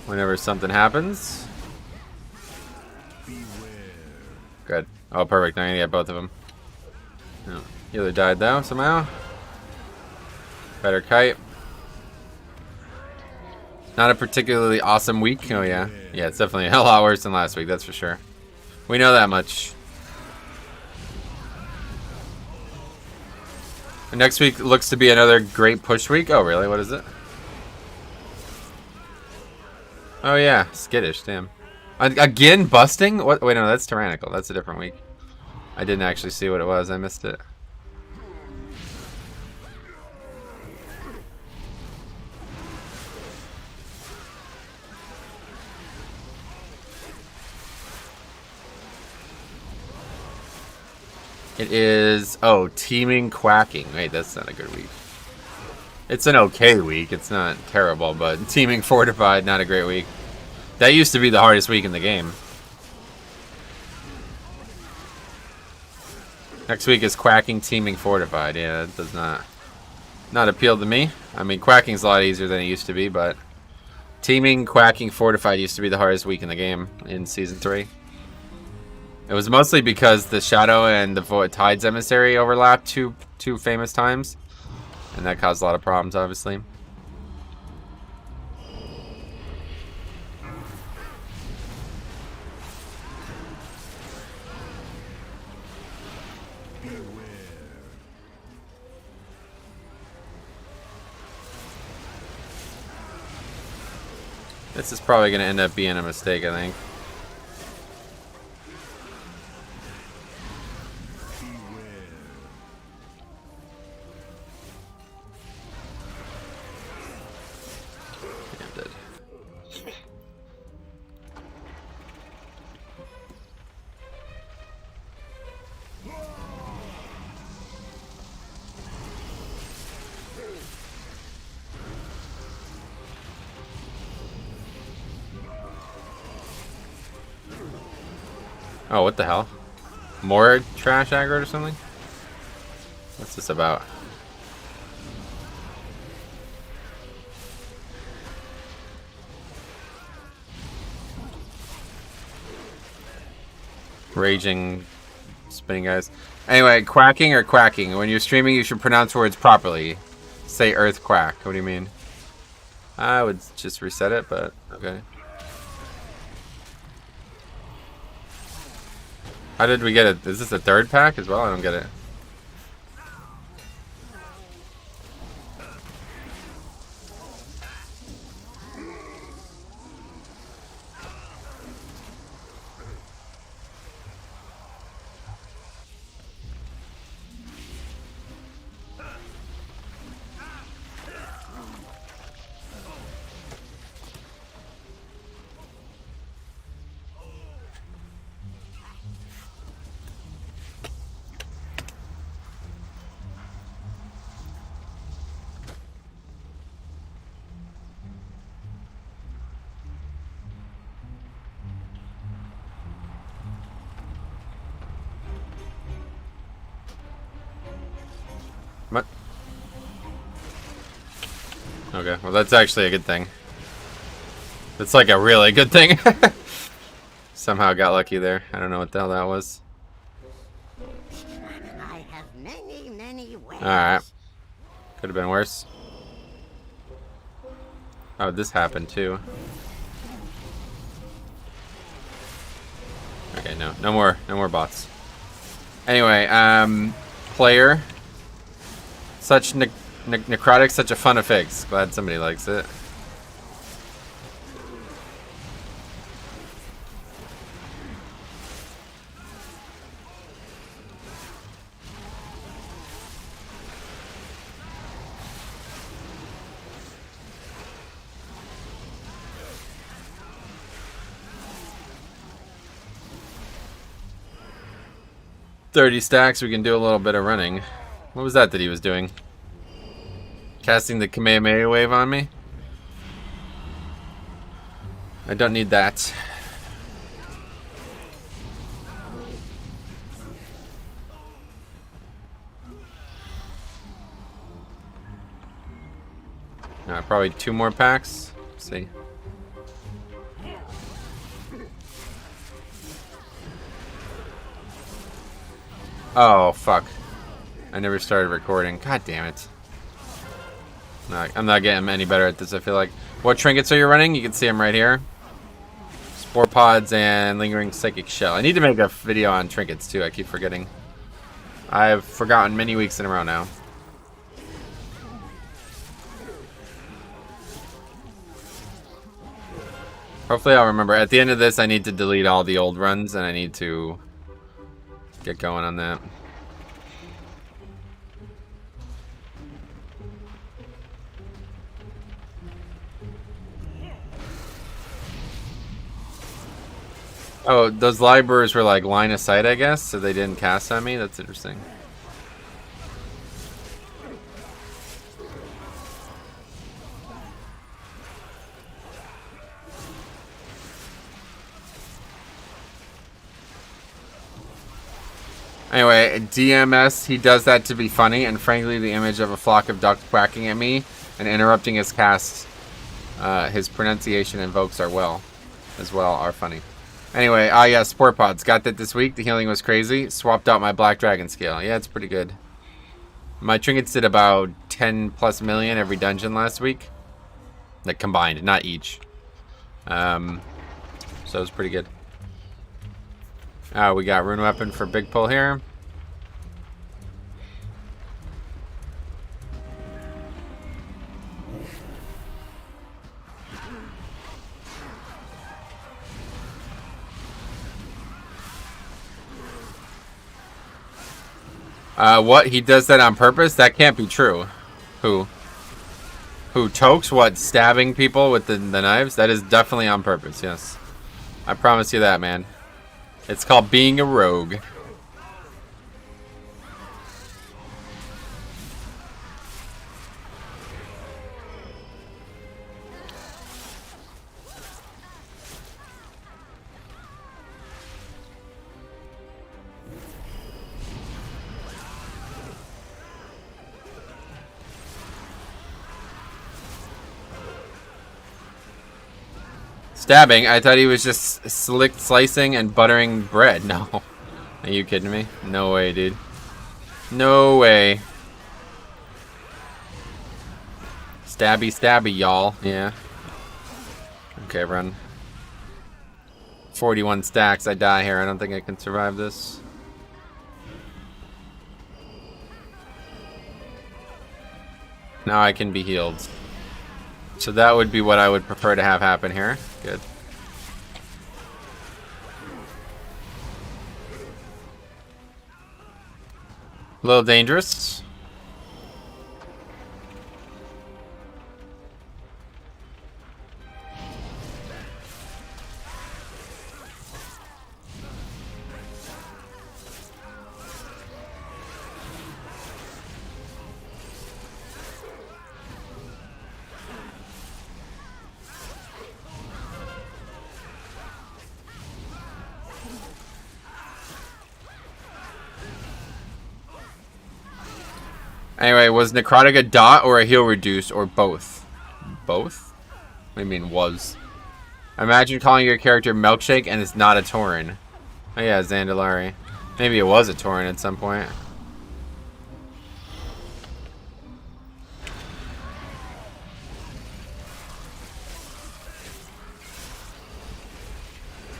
S1: whenever something happens. Good. Oh, perfect. Now I'm gonna get both of them. No. Healer died though, somehow. Better kite. Not a particularly awesome week. Oh, yeah. Yeah, it's definitely a lot worse than last week, that's for sure. We know that much. And next week looks to be another great push week. Oh, really? What is it? Oh, yeah. Skittish, damn. Again, busting? What? Wait, no, that's Tyrannical. That's a different week. I didn't actually see what it was. I missed it. It is... Oh, Teeming Quacking. Wait, that's not a good week. It's an okay week. It's not terrible, but Teeming Fortified, not a great week. That used to be the hardest week in the game. Next week is Quacking, Teeming Fortified. Yeah, that does not appeal to me. I mean, Quacking's a lot easier than it used to be, but Teeming, Quacking, Fortified used to be the hardest week in the game in Season 3. It was mostly because the Shadow and the Tides Emissary overlapped two famous times. And that caused a lot of problems, obviously. This is probably going to end up being a mistake, I think. Oh, what the hell? More trash aggro or something? What's this about? Raging, spinning guys. Anyway, quacking or quacking? When you're streaming, you should pronounce words properly. Say earth quack. What do you mean? I would just reset it, but okay. How did we get it? Is this a third pack as well? I don't get it. What? Okay, well that's actually a good thing. It's like a really good thing. Somehow got lucky there. I don't know what the hell that was.
S3: I have many ways.
S1: Alright. Could have been worse. Oh, this happened too. Okay, no more bots. Anyway, player. Such necrotic, such a fun affix. Glad somebody likes it. $30 stacks, we can do a little bit of running. What was that he was doing? Casting the Kamehameha wave on me? I don't need that. Probably 2 more packs. Let's see. Oh, fuck. I never started recording. God damn it. No, I'm not getting any better at this, I feel like. What trinkets are you running? You can see them right here. Spore pods and lingering psychic shell. I need to make a video on trinkets too. I keep forgetting. I've forgotten many weeks in a row now. Hopefully I'll remember. At the end of this, I need to delete all the old runs, and I need to get going on that. Oh, those libraries were like line of sight, I guess, so they didn't cast on me? That's interesting. Anyway, DMS, he does that to be funny, and frankly, the image of a flock of ducks quacking at me and interrupting his cast, his pronunciation and invokes are funny. Anyway, yeah, Spore Pods. Got that this week. The healing was crazy. Swapped out my Black Dragon scale. Yeah, it's pretty good. My trinkets did about 10+ million every dungeon last week. Like, combined, not each. So it was pretty good. We got Rune Weapon for Big Pull here. What? He does that on purpose? That can't be true. Who? Who? Tokes? What? Stabbing people with the knives? That is definitely on purpose, yes. I promise you that, man. It's called being a rogue. Stabbing? I thought he was just slicing and buttering bread. No. Are you kidding me? No way, dude. No way. Stabby, stabby, y'all. Yeah. Okay, run. 41 stacks. I die here. I don't think I can survive this. Now I can be healed. So that would be what I would prefer to have happen here. Good. A little dangerous. Anyway, was necrotic a dot or a heal reduce or both? Both? What do you mean was? Imagine calling your character Milkshake and it's not a Tauren. Oh yeah, Zandalari. Maybe it was a Tauren at some point.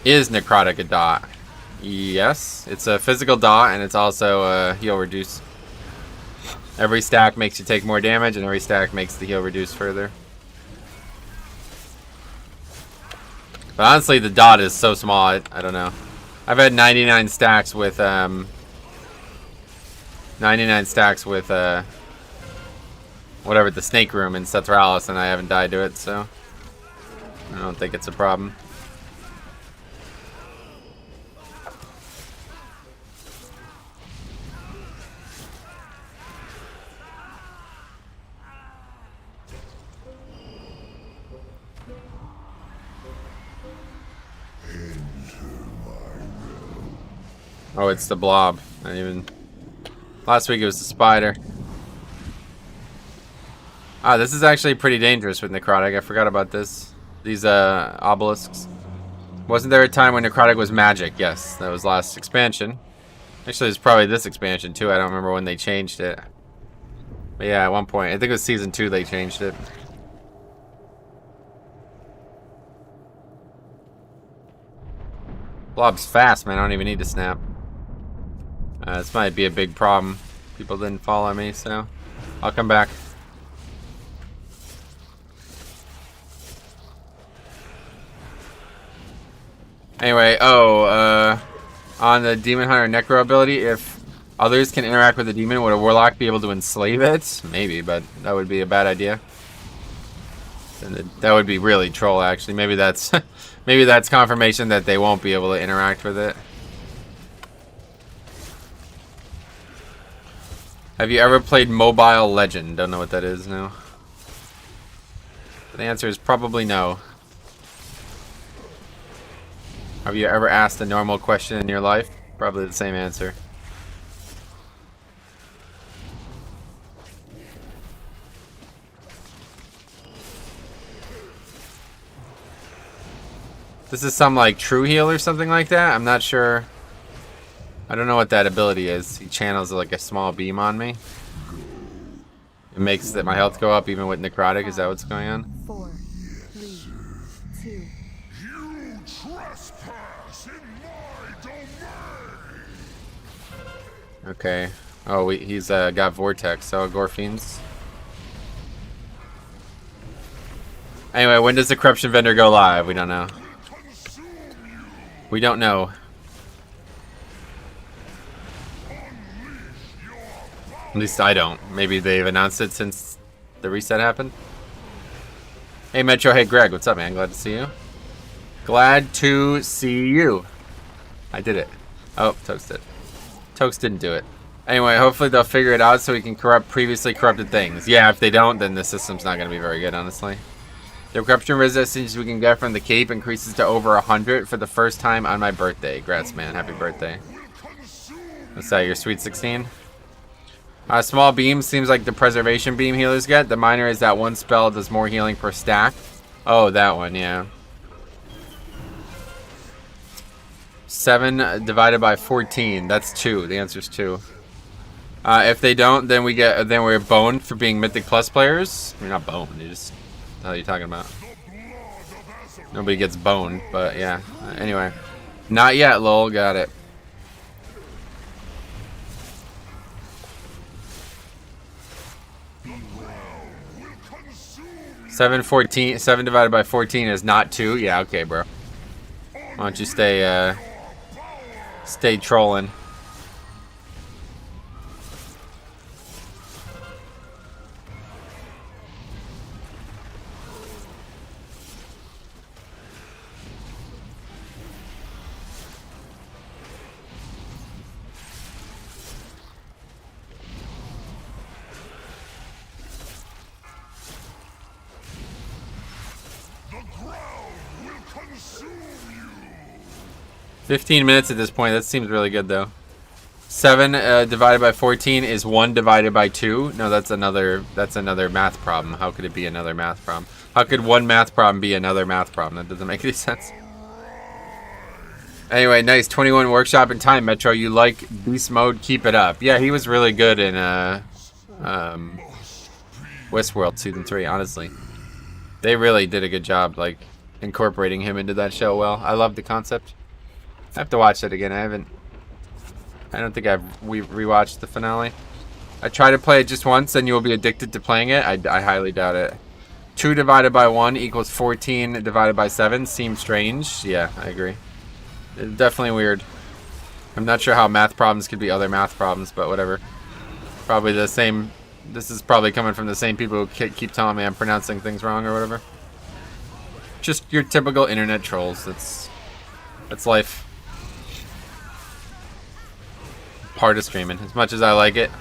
S1: Is necrotic a dot? Yes, it's a physical dot and it's also a heal reduce. Every stack makes you take more damage, and every stack makes the heal reduce further. But honestly, the dot is so small, I don't know. I've had 99 stacks with, 99 stacks with, whatever, the snake room in Sethralis, and I haven't died to it, so I don't think it's a problem. Oh, it's the blob. Not even. Last week it was the spider. Ah, this is actually pretty dangerous with necrotic. I forgot about this. These obelisks. Wasn't there a time when necrotic was magic? Yes, that was last expansion. Actually, it's probably this expansion too. I don't remember when they changed it. But yeah, at one point, I think it was season 2 they changed it. Blob's fast, man. I don't even need to snap. This might be a big problem. People didn't follow me, so I'll come back. Anyway, on the Demon Hunter Necro ability, if others can interact with the demon, would a Warlock be able to enslave it? Maybe, but that would be a bad idea. And that would be really troll, actually. Maybe that's maybe that's confirmation that they won't be able to interact with it. Have you ever played Mobile Legend? Don't know what that is, no. The answer is probably no. Have you ever asked a normal question in your life? Probably the same answer. This is some like true heal or something like that? I'm not sure. I don't know what that ability is. He channels like a small beam on me. It makes that my health go up even with necrotic. Is that what's going on?
S2: 4, 3, 2.
S4: You trespass in my domain!
S1: Okay. Oh, he's got Vortex, so Gorfiends. Anyway, when does the Corruption Vendor go live? We don't know. We don't know. At least I don't. Maybe they've announced it since the reset happened. Hey Metro, hey Greg, what's up, man? Glad to see you. Glad to see you. I did it. Oh, Toast did. Toast didn't do it. Anyway, hopefully they'll figure it out so we can corrupt previously corrupted things. Yeah, if they don't, then the system's not going to be very good, honestly. The corruption resistance we can get from the cape increases to over 100 for the first time on my birthday. Grats, man. Happy birthday. What's that, your sweet 16? Small beam seems like the preservation beam healers get. The minor is that one spell does more healing per stack. Oh, that one, yeah. 7 divided by 14. That's 2. The answer's 2. If they don't, then we're boned for being Mythic Plus players. You're not boned. You just... What the hell are you talking about? Nobody gets boned, but yeah. Anyway. Not yet, lol. Got it. Seven divided by 14 is not 2. Yeah, okay, bro. Why don't you stay trolling?
S4: The ground will consume you.
S1: 15 minutes at this point. That seems really good, though. 7 divided by 14 is 1 divided by 2. No, that's another math problem. How could it be another math problem? How could one math problem be another math problem? That doesn't make any sense. Anyway, nice. 21 workshop in time, Metro. You like beast mode? Keep it up. Yeah, he was really good in Westworld Season 3, honestly. They really did a good job, like, incorporating him into that show well. I love the concept. I have to watch that again. I don't think I've rewatched the finale. I try to play it just once and you will be addicted to playing it. I highly doubt it. 2 divided by 1 equals 14 divided by 7. Seems strange. Yeah, I agree. It's definitely weird. I'm not sure how math problems could be other math problems, but whatever. Probably the same. This is probably coming from the same people who keep telling me I'm pronouncing things wrong or whatever. Just your typical internet trolls. That's life. Part of streaming, as much as I like it.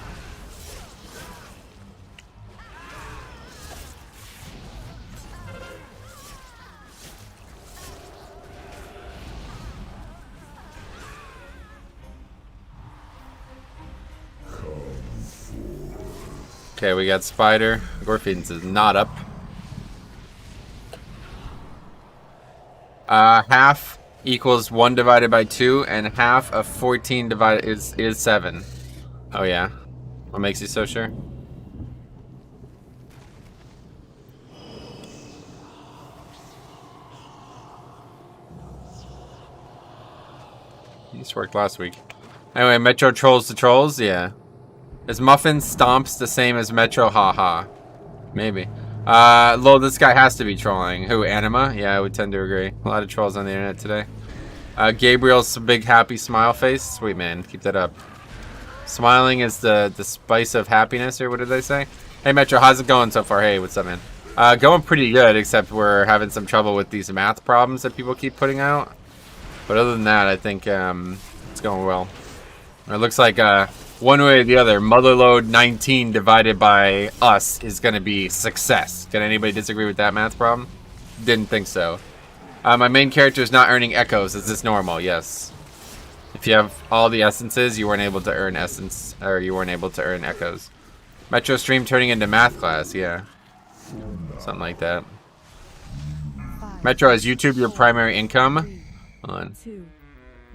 S1: Okay, we got Spider. Gorfeedens is not up. Half equals 1 divided by 2, and half of 14 divided is 7. Oh yeah. What makes you so sure? This worked last week. Anyway, Metro trolls the trolls? Yeah. Is Muffin Stomps the same as Metro? Haha. Maybe. Lol, this guy has to be trolling. Who, Anima? Yeah, I would tend to agree. A lot of trolls on the internet today. Gabriel's big happy smile face. Sweet man, keep that up. Smiling is the spice of happiness, or what did they say? Hey Metro, how's it going so far? Hey, what's up, man? Going pretty good, except we're having some trouble with these math problems that people keep putting out. But other than that, I think it's going well. It looks like one way or the other, Motherload 19 divided by us is going to be success. Can anybody disagree with that math problem? Didn't think so. My main character is not earning echoes. Is this normal? Yes. If you have all the essences, you weren't able to earn essence, or you weren't able to earn echoes. Metro stream turning into math class, yeah. Something like that. Metro, is YouTube your primary income? Hold on.
S7: 2,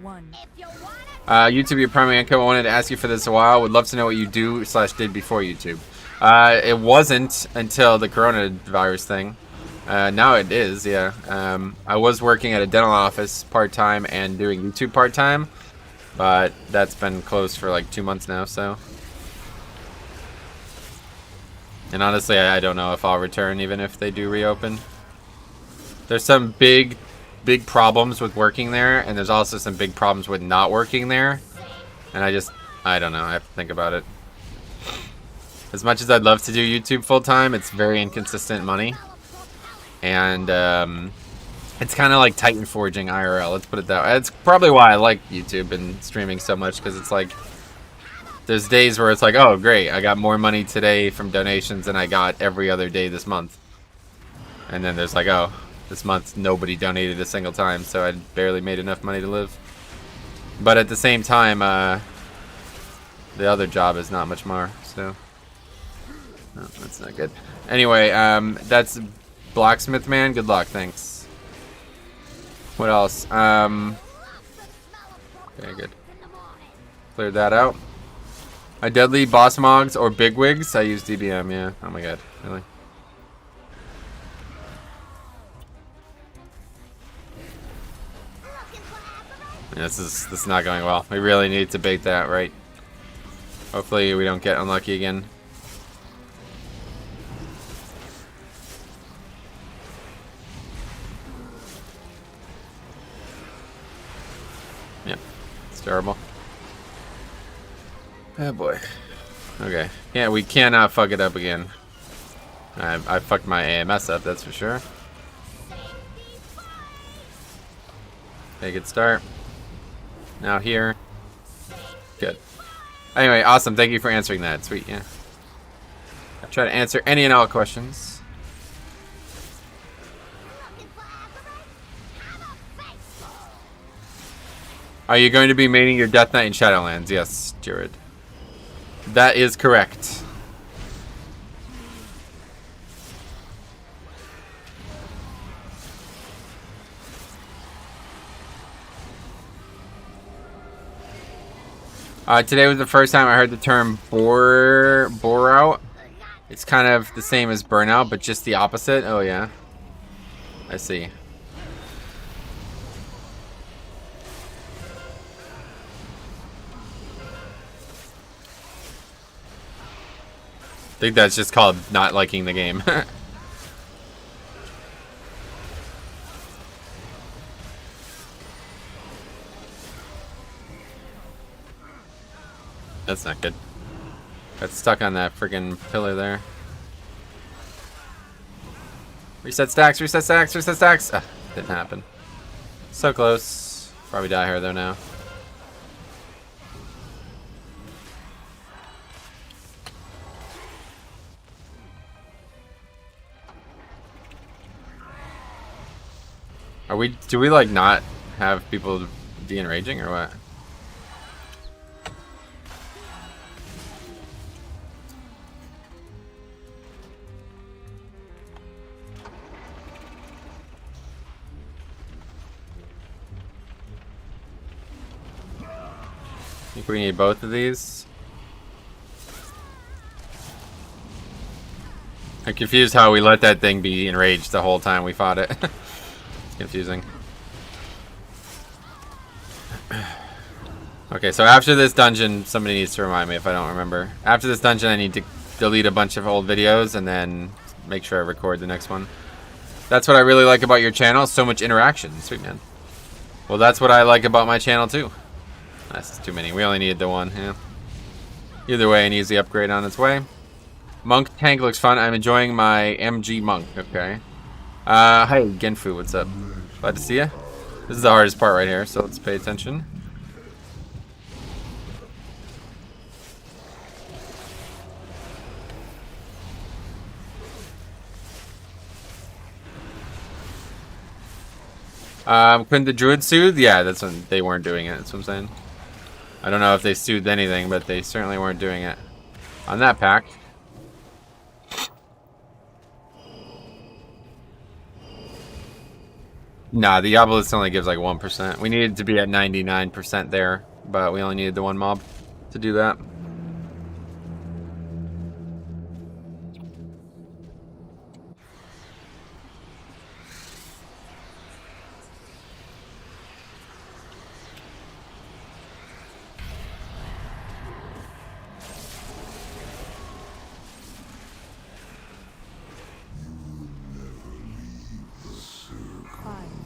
S7: 1.
S1: YouTube your primary income. I wanted to ask you for this a while. Would love to know what you do / did before YouTube. It wasn't until the coronavirus thing. Now it is, yeah. I was working at a dental office part-time and doing YouTube part-time, but that's been closed for like 2 months now, so. And honestly, I don't know if I'll return even if they do reopen. There's some big problems with working there, and there's also some big problems with not working there. And I don't know, I have to think about it. As much as I'd love to do YouTube full-time, it's very inconsistent money. And it's kind of like Titan forging IRL, let's put it that way. It's probably why I like YouTube and streaming so much, because it's like, there's days where it's like, oh great, I got more money today from donations than I got every other day this month. And then there's like, oh, this month nobody donated a single time, so I barely made enough money to live. But at the same time, the other job is not much more, so no, that's not good. Anyway, that's Blacksmith Man. Good luck, thanks. What else? Okay, good. Cleared that out. My deadly boss mogs or bigwigs. I use DBM. Yeah. Oh my god. Really. Yeah, this is not going well. We really need to bait that right. Hopefully we don't get unlucky again. Yep. It's terrible. Oh boy. Okay. Yeah, we cannot fuck it up again. I fucked my AMS up, that's for sure. Okay, good start. Now here. Good. Anyway, awesome. Thank you for answering that. Sweet, yeah. I try to answer any and all questions. Are you going to be mating your Death Knight in Shadowlands? Yes, Jared. That is correct. Today was the first time I heard the term bore out. It's kind of the same as burnout, but just the opposite. Oh yeah, I see. I think that's just called not liking the game. That's not good. Got stuck on that freaking pillar there. Reset stacks, reset stacks, reset stacks. Ah, didn't happen. So close. Probably die here though now. Do we like not have people de-enraging or what? I think we need both of these. I'm confused how we let that thing be enraged the whole time we fought it. It's confusing. Okay, so after this dungeon, somebody needs to remind me if I don't remember. After this dungeon, I need to delete a bunch of old videos and then make sure I record the next one. That's what I really like about your channel. So much interaction. Sweet, man. Well, that's what I like about my channel, too. That's too many. We only needed the one, yeah. Either way, an easy upgrade on its way. Monk tank looks fun. I'm enjoying my MG Monk, okay. Hi, Genfu, what's up? Glad to see ya. This is the hardest part right here, so let's pay attention. Couldn't the druid soothe? Yeah, that's when they weren't doing it, that's what I'm saying. I don't know if they soothed anything, but they certainly weren't doing it. On that pack. Nah, the obelisk only gives like 1%. We needed to be at 99% there, but we only needed the one mob to do that.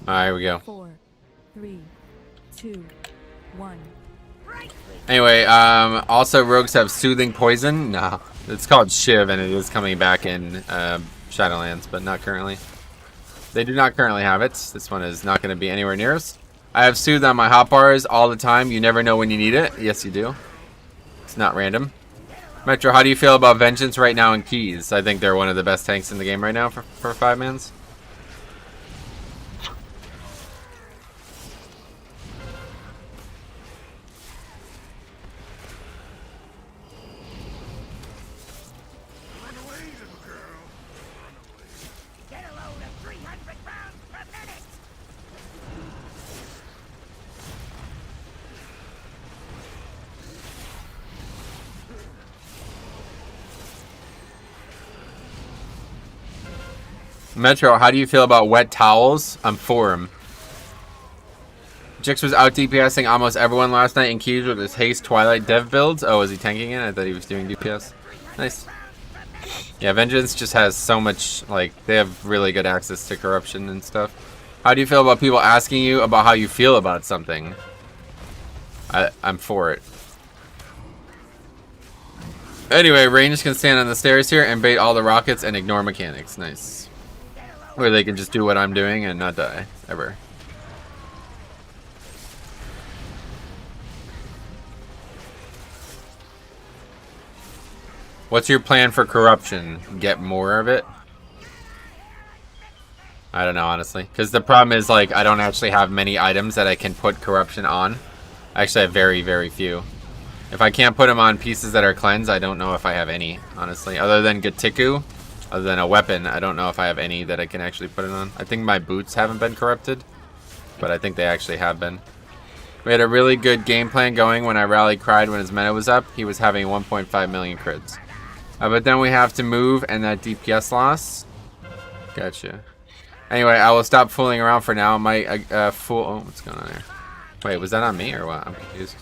S1: Alright, here we go.
S7: 4, 3, 2, 1.
S1: Anyway, also rogues have soothing poison. No, it's called Shiv, and it is coming back in Shadowlands, but not currently. They do not currently have it. This one is not going to be anywhere near us. I have soothe on my hotbars all the time. You never know when you need it. Yes, you do. It's not random. Metro, how do you feel about Vengeance right now in Keys? I think they're one of the best tanks in the game right now for 5-mans. Metro, how do you feel about wet towels? I'm for him. Jix was out DPSing almost everyone last night in queues with his Haste Twilight dev builds. Oh, is he tanking it? I thought he was doing DPS. Nice. Yeah, Vengeance just has so much, like, they have really good access to corruption and stuff. How do you feel about people asking you about how you feel about something? I'm for it. Anyway, Rangers can stand on the stairs here and bait all the rockets and ignore mechanics. Nice. Where they can just do what I'm doing and not die. Ever. What's your plan for corruption? Get more of it? I don't know, honestly. Because the problem is, like, I don't actually have many items that I can put corruption on. I actually have very, very few. If I can't put them on pieces that are cleansed, I don't know if I have any, honestly. Other than Gatiku, other than a weapon, I don't know if I have any that I can actually put it on. I think my boots haven't been corrupted, but I think they actually have been. We had a really good game plan going when I rally cried when his meta was up. He was having 1.5 million crits. But then we have to move and that DPS loss. Gotcha. Anyway, I will stop fooling around for now. My fool. Oh, what's going on there? Wait, was that on me or what? I'm confused.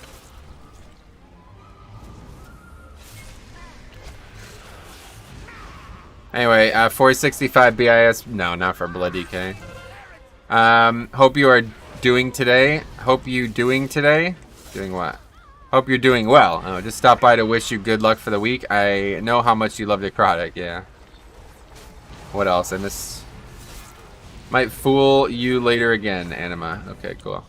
S1: Anyway, 465 BIS. No, not for Blood DK. Hope you are doing today. Hope you doing today. Doing what? Hope you're doing well. Oh, just stop by to wish you good luck for the week. I know how much you love the product. Yeah. What else? I miss. Might fool you later again, Anima. Okay, cool.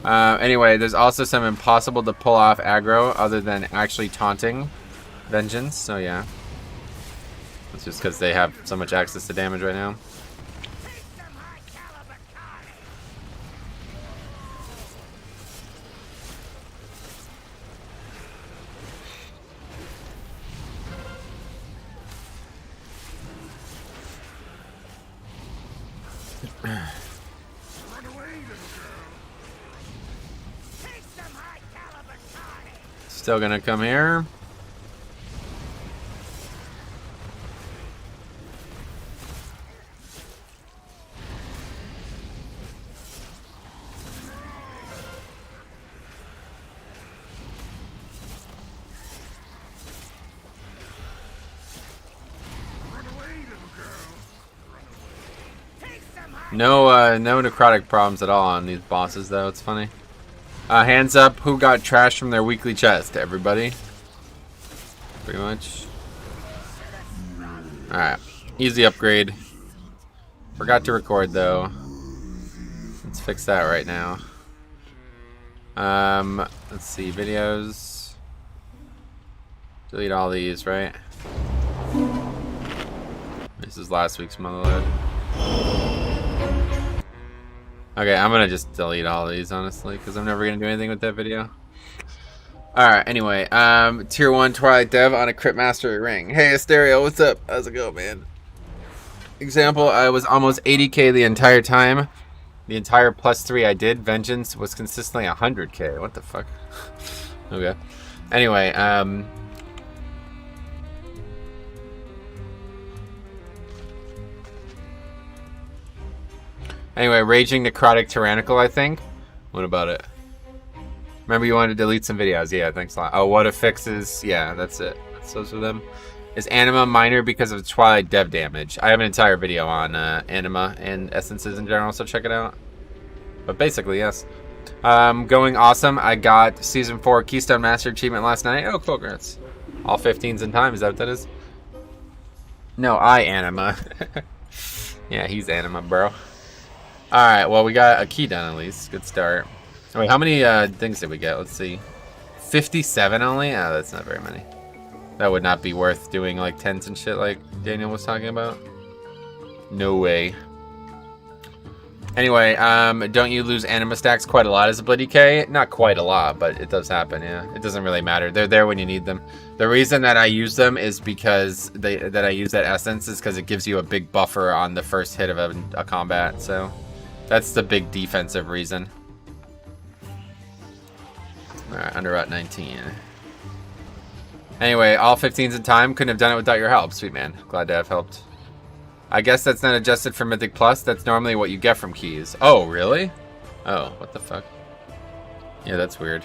S1: Anyway, there's also some impossible to pull off aggro other than actually taunting Vengeance. So yeah. It's just because they have so much access to damage right now. Still gonna come here. No, no necrotic problems at all on these bosses, though. It's funny. Hands up, who got trashed from their weekly chest? Everybody. Pretty much. Alright. Easy upgrade. Forgot to record, though. Let's fix that right now. Let's see. Videos. Delete all these, right? This is last week's motherload. Okay, I'm gonna just delete all these, honestly, because I'm never gonna do anything with that video. Alright, anyway, tier 1 Twilight Dev on a Crit Mastery ring. Hey, Asterio, what's up? How's it go, man? Example, I was almost 80k the entire time. The entire +3 I did, Vengeance, was consistently 100k. What the fuck? Okay. Anyway, Anyway, Raging Necrotic Tyrannical, I think. What about it? Remember you wanted to delete some videos. Yeah, thanks a lot. Oh, what a fixes. Yeah, that's it. That's those of them. Is Anima minor because of Twilight dev damage? I have an entire video on Anima and essences in general, so check it out. But basically, yes. Going awesome. I got Season 4 Keystone Master Achievement last night. Oh, congrats. All 15s in time. Is that what that is? No, Anima. Yeah, he's Anima, bro. Alright, well, we got a key done at least. Good start. Wait, how many things did we get? Let's see. 57 only? Oh, that's not very many. That would not be worth doing like 10s and shit like Daniel was talking about. No way. Anyway, don't you lose anima stacks quite a lot as a Bloody K? Not quite a lot, but it does happen, yeah. It doesn't really matter. They're there when you need them. The reason that I use them is because I use that essence is because it gives you a big buffer on the first hit of a combat, so that's the big defensive reason. Alright, under Route 19. Anyway, all 15s in time. Couldn't have done it without your help. Sweet man. Glad to have helped. I guess that's not adjusted for Mythic Plus. That's normally what you get from keys. Oh, really? Oh, what the fuck? Yeah, that's weird.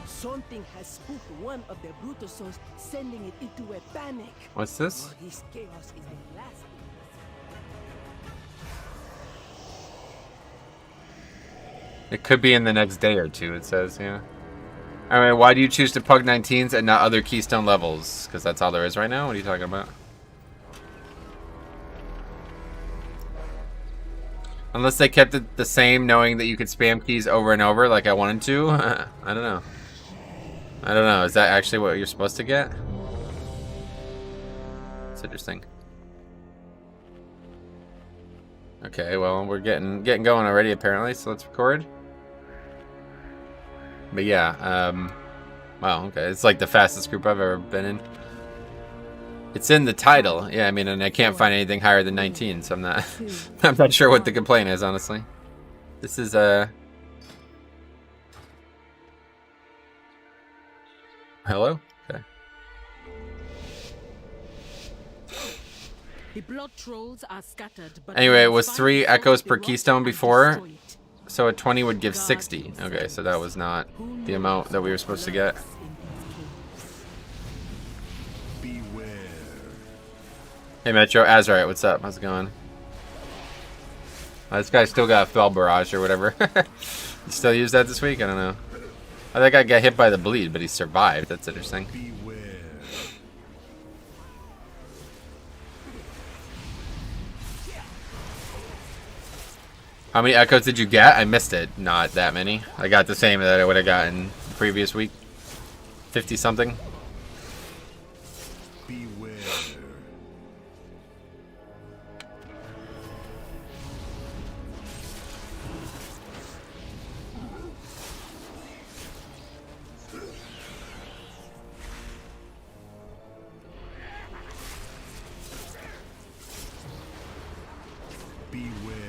S2: Something has spooked one of the Brutusos, sending it into a panic.
S1: What's this?
S2: Oh, this chaos is the last thing.
S1: It could be in the next day or two, it says, yeah. Alright, why do you choose to pug 19s and not other Keystone levels? Because that's all there is right now? What are you talking about? Unless they kept it the same, knowing that you could spam keys over and over like I wanted to. I don't know. I don't know. Is that actually what you're supposed to get? It's interesting. Okay, well, we're getting going already apparently, so let's record. But yeah, wow, okay. It's like the fastest group I've ever been in. It's in the title. Yeah, I mean, and I can't find anything higher than 19, so I'm not I'm not sure what the complaint is, honestly. This is hello? Okay.
S3: The blood trolls are scattered, but
S1: Anyway, it was 3 echoes per keystone before, so a 20 would give 60. Okay, so that was not the amount that we were supposed to get.
S4: Beware.
S1: Hey Metro, Azrite, what's up? How's it going? This guy still got Fell Barrage or whatever. You still use that this week? I don't know. I think I got hit by the bleed, but he survived. That's interesting.
S4: Beware.
S1: How many echoes did you get? I missed it. Not that many. I got the same that I would have gotten the previous week. 50 something.
S4: Beware. Beware.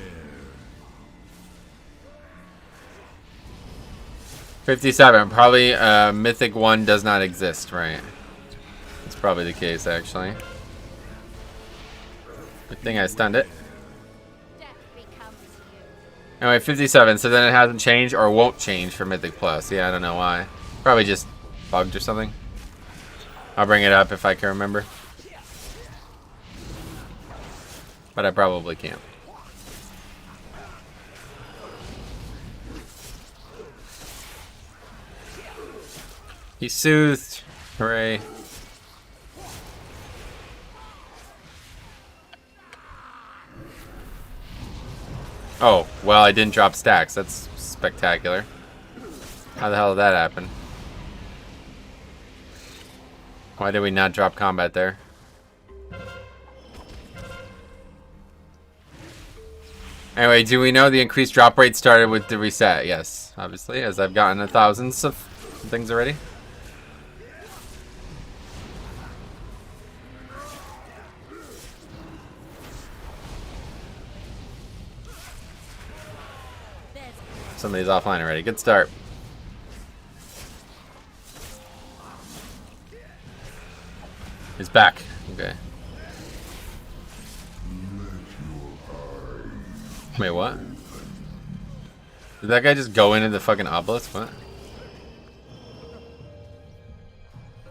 S1: 57. Probably Mythic 1 does not exist, right? That's probably the case, actually. Good thing I stunned it. Anyway, 57. So then it hasn't changed or won't change for Mythic Plus. Yeah, I don't know why. Probably just bugged or something. I'll bring it up if I can remember. But I probably can't. He's soothed. Hooray. Oh, well, I didn't drop stacks. That's spectacular. How the hell did that happen? Why did we not drop combat there? Anyway, do we know the increased drop rate started with the reset? Yes, obviously, as I've gotten thousands of things already. Somebody's offline already. Good start. He's back. Okay. Wait, what? Did that guy just go into the fucking obelisk? What?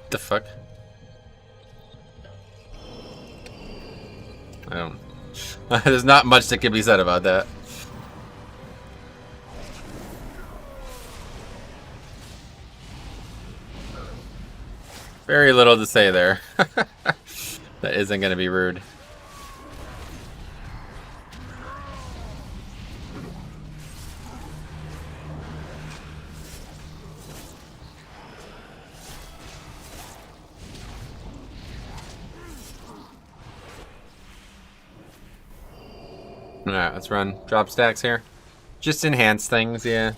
S1: The fuck? I don't... There's not much that can be said about that. Very little to say there. That isn't going to be rude. Alright, let's run drop stacks here. Just enhance things, yeah.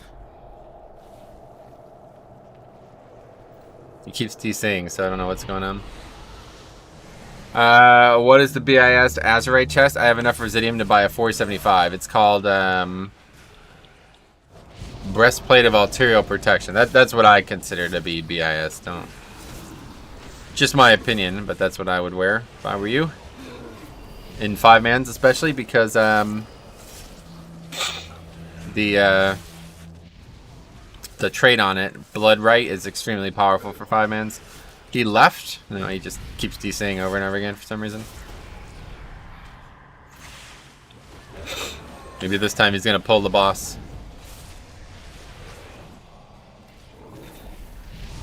S1: He keeps TCing, so I don't know what's going on. What is the BIS Azurite chest? I have enough Residium to buy a 475. It's called Breastplate of Arterial Protection. That's what I consider to be BIS. Don't Just my opinion, but that's what I would wear if I were you. In 5-mans especially, because the trait on it, Blood Right, is extremely powerful for 5-mans. He left. No, he just keeps DCing over and over again for some reason. Maybe this time he's gonna pull the boss.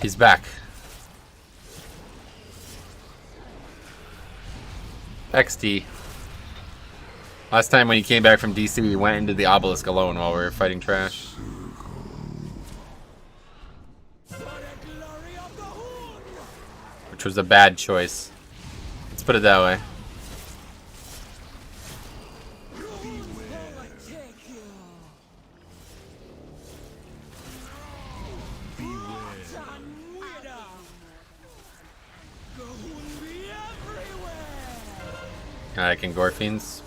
S1: He's back. XT. Last time when he came back from DC, we went into the obelisk alone while we were fighting trash. Which was a bad choice. Let's put it that way. I can gore fiends.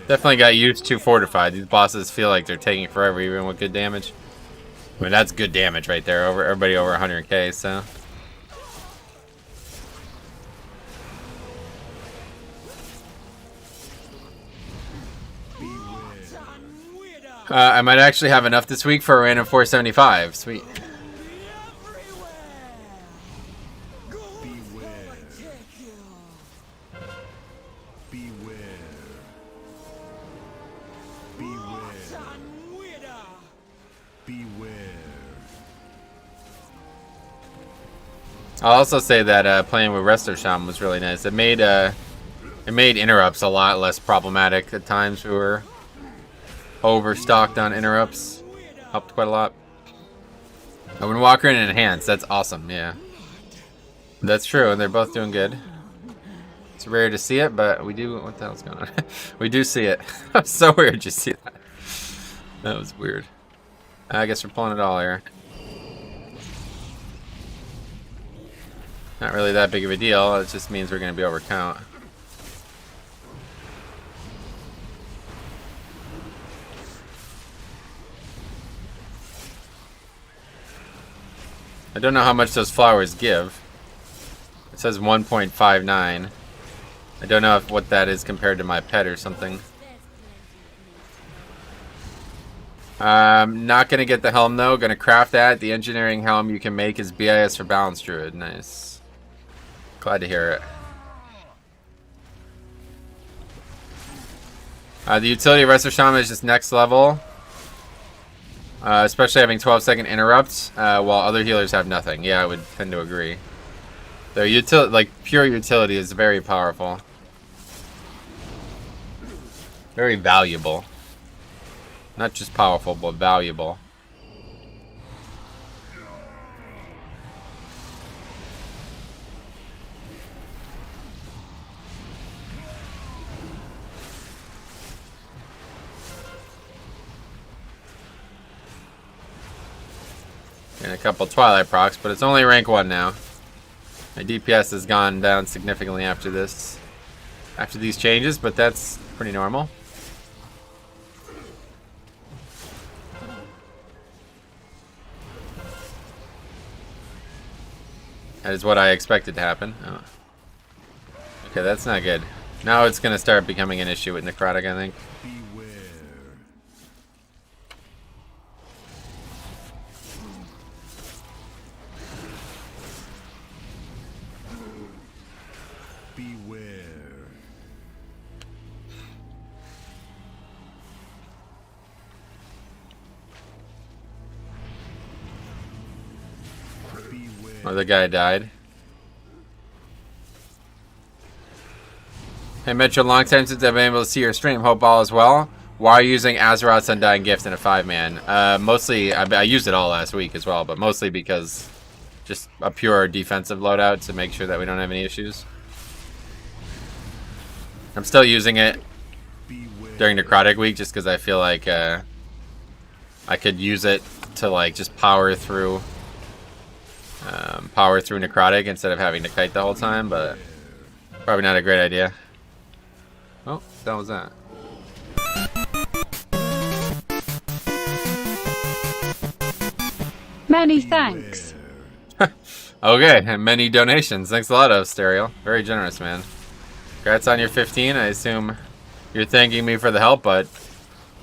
S1: Definitely got used to fortified. These bosses feel like they're taking forever, even with good damage. I mean, that's good damage right there. Over everybody over 100k. So. I might actually have enough this week for a random 475. Sweet. I'll also say that playing with Resto Shaman was really nice. It made interrupts a lot less problematic at times. We were overstocked on interrupts. Helped quite a lot. Oh, when Walker and Enhance, that's awesome, yeah. That's true, and they're both doing good. It's rare to see it, but we do. What the hell's going on? We do see it. So weird to see that. That was weird. I guess we're pulling it all here. Not really that big of a deal. It just means we're going to be over count. I don't know how much those flowers give. It says 1.59. I don't know what that is compared to my pet or something. Not going to get the helm though. Going to craft that. The engineering helm you can make is BIS for Balance Druid. Nice. Glad to hear it. The utility of Resto Shaman is just next level. Especially having 12-second interrupts, while other healers have nothing. Yeah, I would tend to agree. Their pure utility is very powerful. Very valuable. Not just powerful, but valuable. And a couple Twilight procs, but it's only rank 1 now. My DPS has gone down significantly after this, after these changes, but that's pretty normal. That is what I expected to happen. Oh. Okay, that's not good. Now it's going to start becoming an issue with Necrotic, I think. Oh, the guy died. Hey Metro, long time since I've been able to see your stream. Hope all is well. Why are you using Azeroth's Undying Gift in a 5-man? Mostly, I used it all last week as well, but mostly because just a pure defensive loadout to make sure that we don't have any issues. I'm still using it during Necrotic Week, just because I feel like I could use it to like just power through Necrotic instead of having to kite the whole time, but probably not a great idea. Oh, that was that.
S8: Many thanks.
S1: Okay, and many donations. Thanks a lot, Stereo. Very generous, man. Congrats on your 15. I assume you're thanking me for the help, but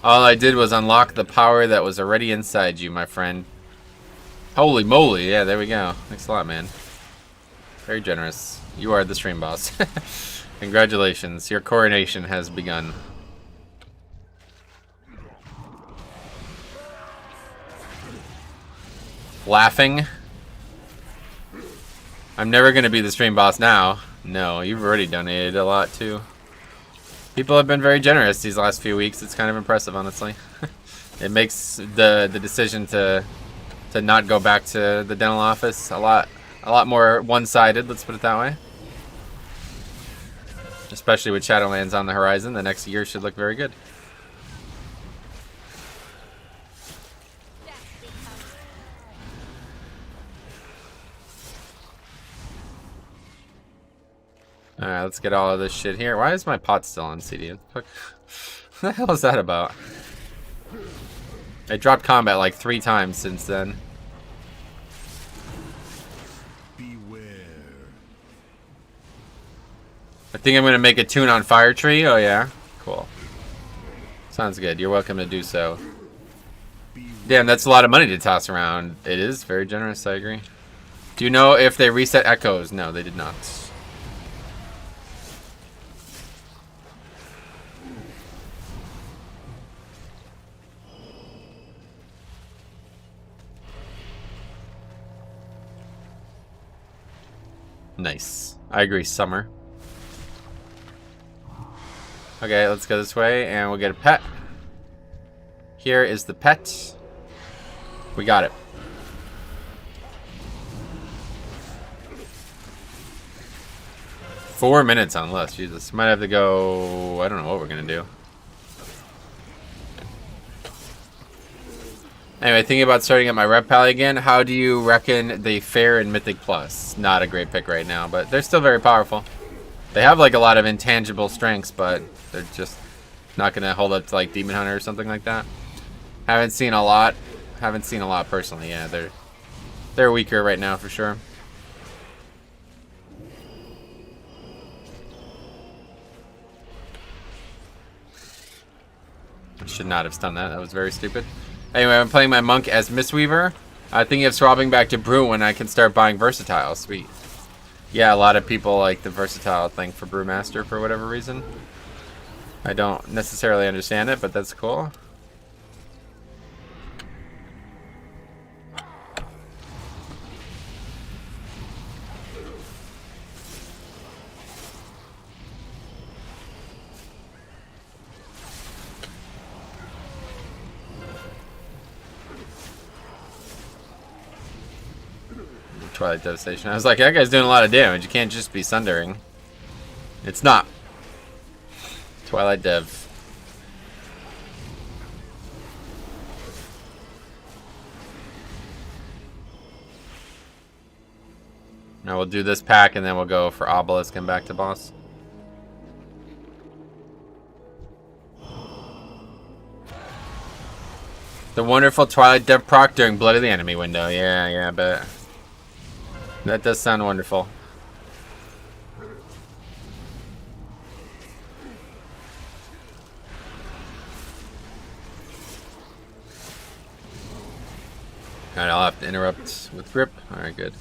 S1: all I did was unlock the power that was already inside you, my friend. Holy moly. Yeah, there we go. Thanks a lot, man. Very generous. You are the stream boss. Congratulations. Your coronation has begun. Laughing. I'm never going to be the stream boss now. No, you've already donated a lot too. People have been very generous these last few weeks. It's kind of impressive, honestly. It makes the decision to not go back to the dental office a lot more one-sided, let's put it that way. Especially with Shadowlands on the horizon, the next year should look very good. Alright, let's get all of this shit here. Why is my pot still on CD? What the hell is that about? I dropped combat like 3 times since then.
S4: Beware.
S1: I think I'm going to make a tune on Fire Tree. Oh, yeah. Cool. Sounds good. You're welcome to do so. Damn, that's a lot of money to toss around. It is very generous, I agree. Do you know if they reset echoes? No, they did not. Nice. I agree, summer. Okay, let's go this way and we'll get a pet. Here is the pet. We got it. Four minutes on less. Jesus. Might have to go. I don't know what we're going to do. Anyway, thinking about starting at my rep pally again. How do you reckon they fare in Mythic Plus? Not a great pick right now, but they're still very powerful. They have like a lot of intangible strengths, but they're just not going to hold up to like Demon Hunter or something like that. Haven't seen a lot. Haven't seen a lot personally. Yeah, they're weaker right now for sure. I should not have stunned that. That was very stupid. Anyway, I'm playing my monk as Mistweaver. Thinking of swapping back to Brew when I can start buying Versatile. Sweet. Yeah, a lot of people like the Versatile thing for Brewmaster for whatever reason. I don't necessarily understand it, but that's cool. Twilight Devastation. I was like, that guy's doing a lot of damage. You can't just be sundering. It's not. Twilight Dev. Now we'll do this pack and then we'll go for Obelisk and back to boss. The wonderful Twilight Dev proc during Blood of the Enemy window. Yeah, but that does sound wonderful. Alright, I'll have to interrupt with Grip. Alright, good.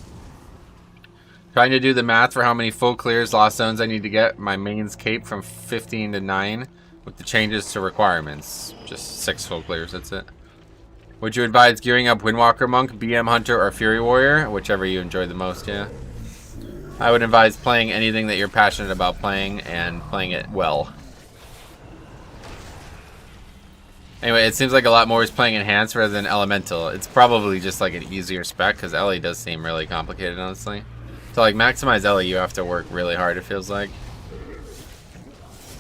S1: Trying to do the math for how many full clears, lost zones I need to get my main's cape from 15 to 9 with the changes to requirements. Just 6 full clears, that's it. Would you advise gearing up Windwalker Monk, BM Hunter, or Fury Warrior? Whichever you enjoy the most, yeah. I would advise playing anything that you're passionate about playing and playing it well. Anyway, it seems like a lot more is playing Enhanced rather than Elemental. It's probably just like an easier spec because Ellie does seem really complicated, honestly. To like maximize Ellie, you have to work really hard, it feels like.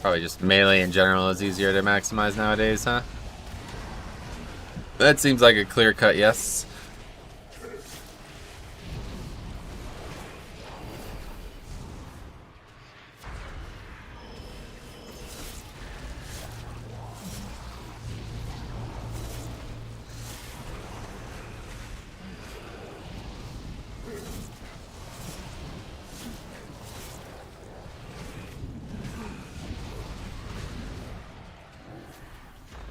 S1: Probably just melee in general is easier to maximize nowadays, huh? That seems like a clear cut yes.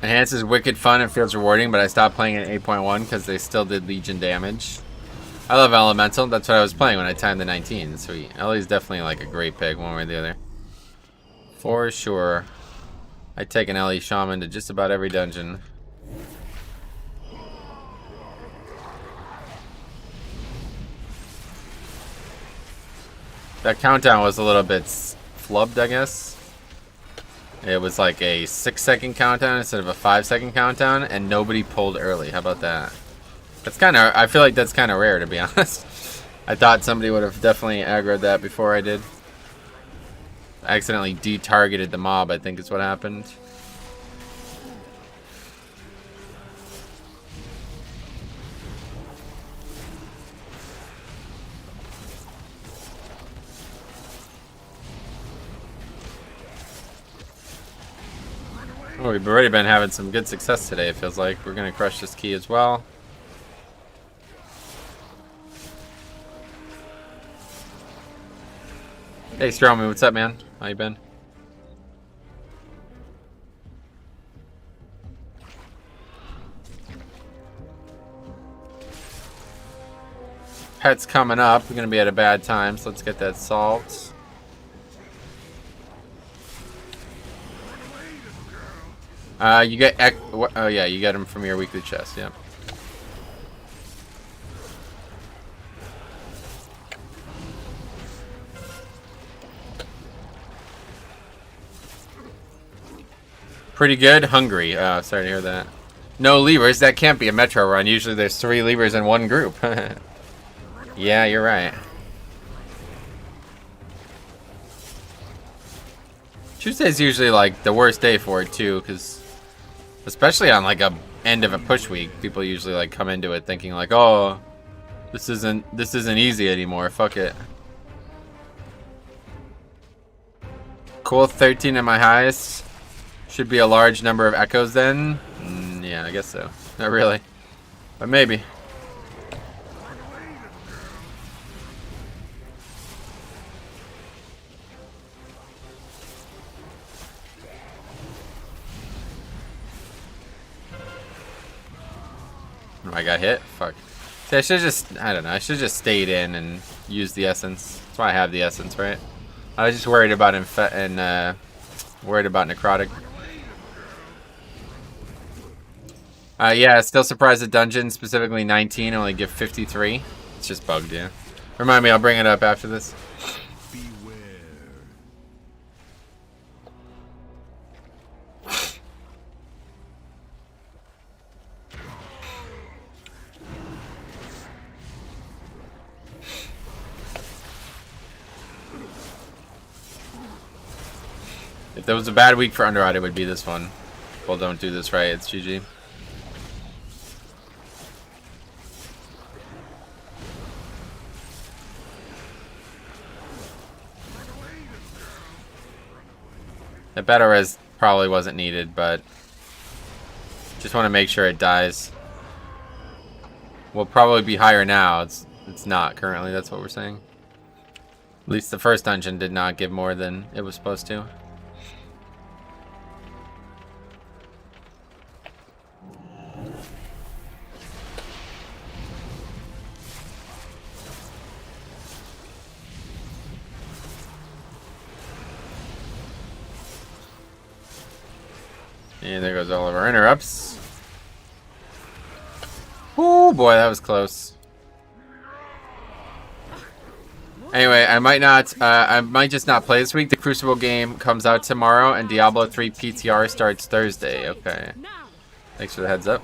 S1: Enhance is wicked fun and feels rewarding, but I stopped playing at 8.1 because they still did Legion damage. I love Elemental. That's what I was playing when I timed the 19. Sweet. Ellie's definitely like a great pick one way or the other. For sure. I'd take an Ellie Shaman to just about every dungeon. That countdown was a little bit flubbed, I guess. It was like a 6-second countdown instead of a 5-second countdown, and nobody pulled early. How about that? That's kind of, I feel like that's kind of rare, to be honest. I thought somebody would have definitely aggroed that before I did. I accidentally de-targeted the mob, I think is what happened. Well, we've already been having some good success today, it feels like. We're going to crush this key as well. Hey, Stromy, what's up, man? How you been? Pet's coming up. We're going to be at a bad time, so let's get that solved. You get oh yeah, you get them from your weekly chest. Yep. Pretty good. Hungry. Sorry to hear that. No levers. That can't be a metro run. Usually there's 3 levers in one group. Yeah, you're right. Tuesday's usually like the worst day for it too, because especially on like a end of a push week, people usually like come into it thinking like, oh, this isn't easy anymore. Fuck it. Cool. 13 at my highest. Should be a large number of echoes then. Yeah, I guess so. Not really, but maybe. Oh, I got hit? Fuck. See, I should've just, I don't know, I should've just stayed in and used the essence. That's why I have the essence, right? I was just worried about worried about necrotic. Yeah, still surprised the dungeon, specifically 19, only give 53. It's just bugged, yeah. Remind me, I'll bring it up after this.
S4: Beware.
S1: If there was a bad week for Underride, it would be this one. Well, don't do this right, it's GG. The battle res probably wasn't needed, but just want to make sure it dies. Will probably be higher now. It's not currently. That's what we're saying. At least the first dungeon did not give more than it was supposed to. And there goes all of our interrupts. Oh boy, that was close. Anyway, I might just not play this week. The Crucible game comes out tomorrow, and Diablo 3 PTR starts Thursday. Okay. Thanks for the heads up.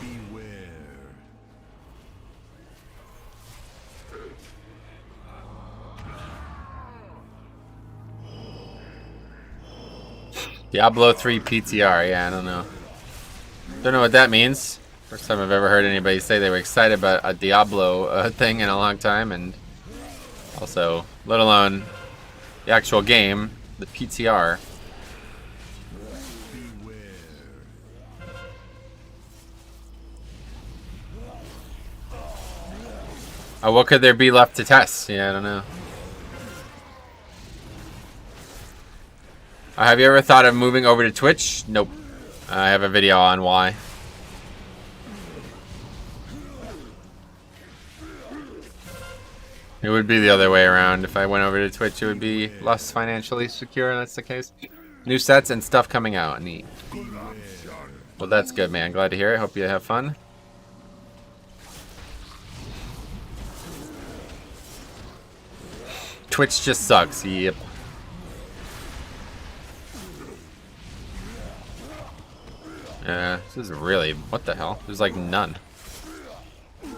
S4: Beware.
S1: Diablo 3 PTR. Yeah, I don't know. Don't know what that means. First time I've ever heard anybody say they were excited about a Diablo thing in a long time, and also, let alone the actual game, the PTR. What could there be left to test? Yeah, I don't know. Have you ever thought of moving over to Twitch? Nope. I have a video on why. It would be the other way around. If I went over to Twitch, it would be less financially secure, and that's the case. New sets and stuff coming out. Neat. Well, that's good, man. Glad to hear it. Hope you have fun. Twitch just sucks. Yep. Yeah, this is really... What the hell? There's like none.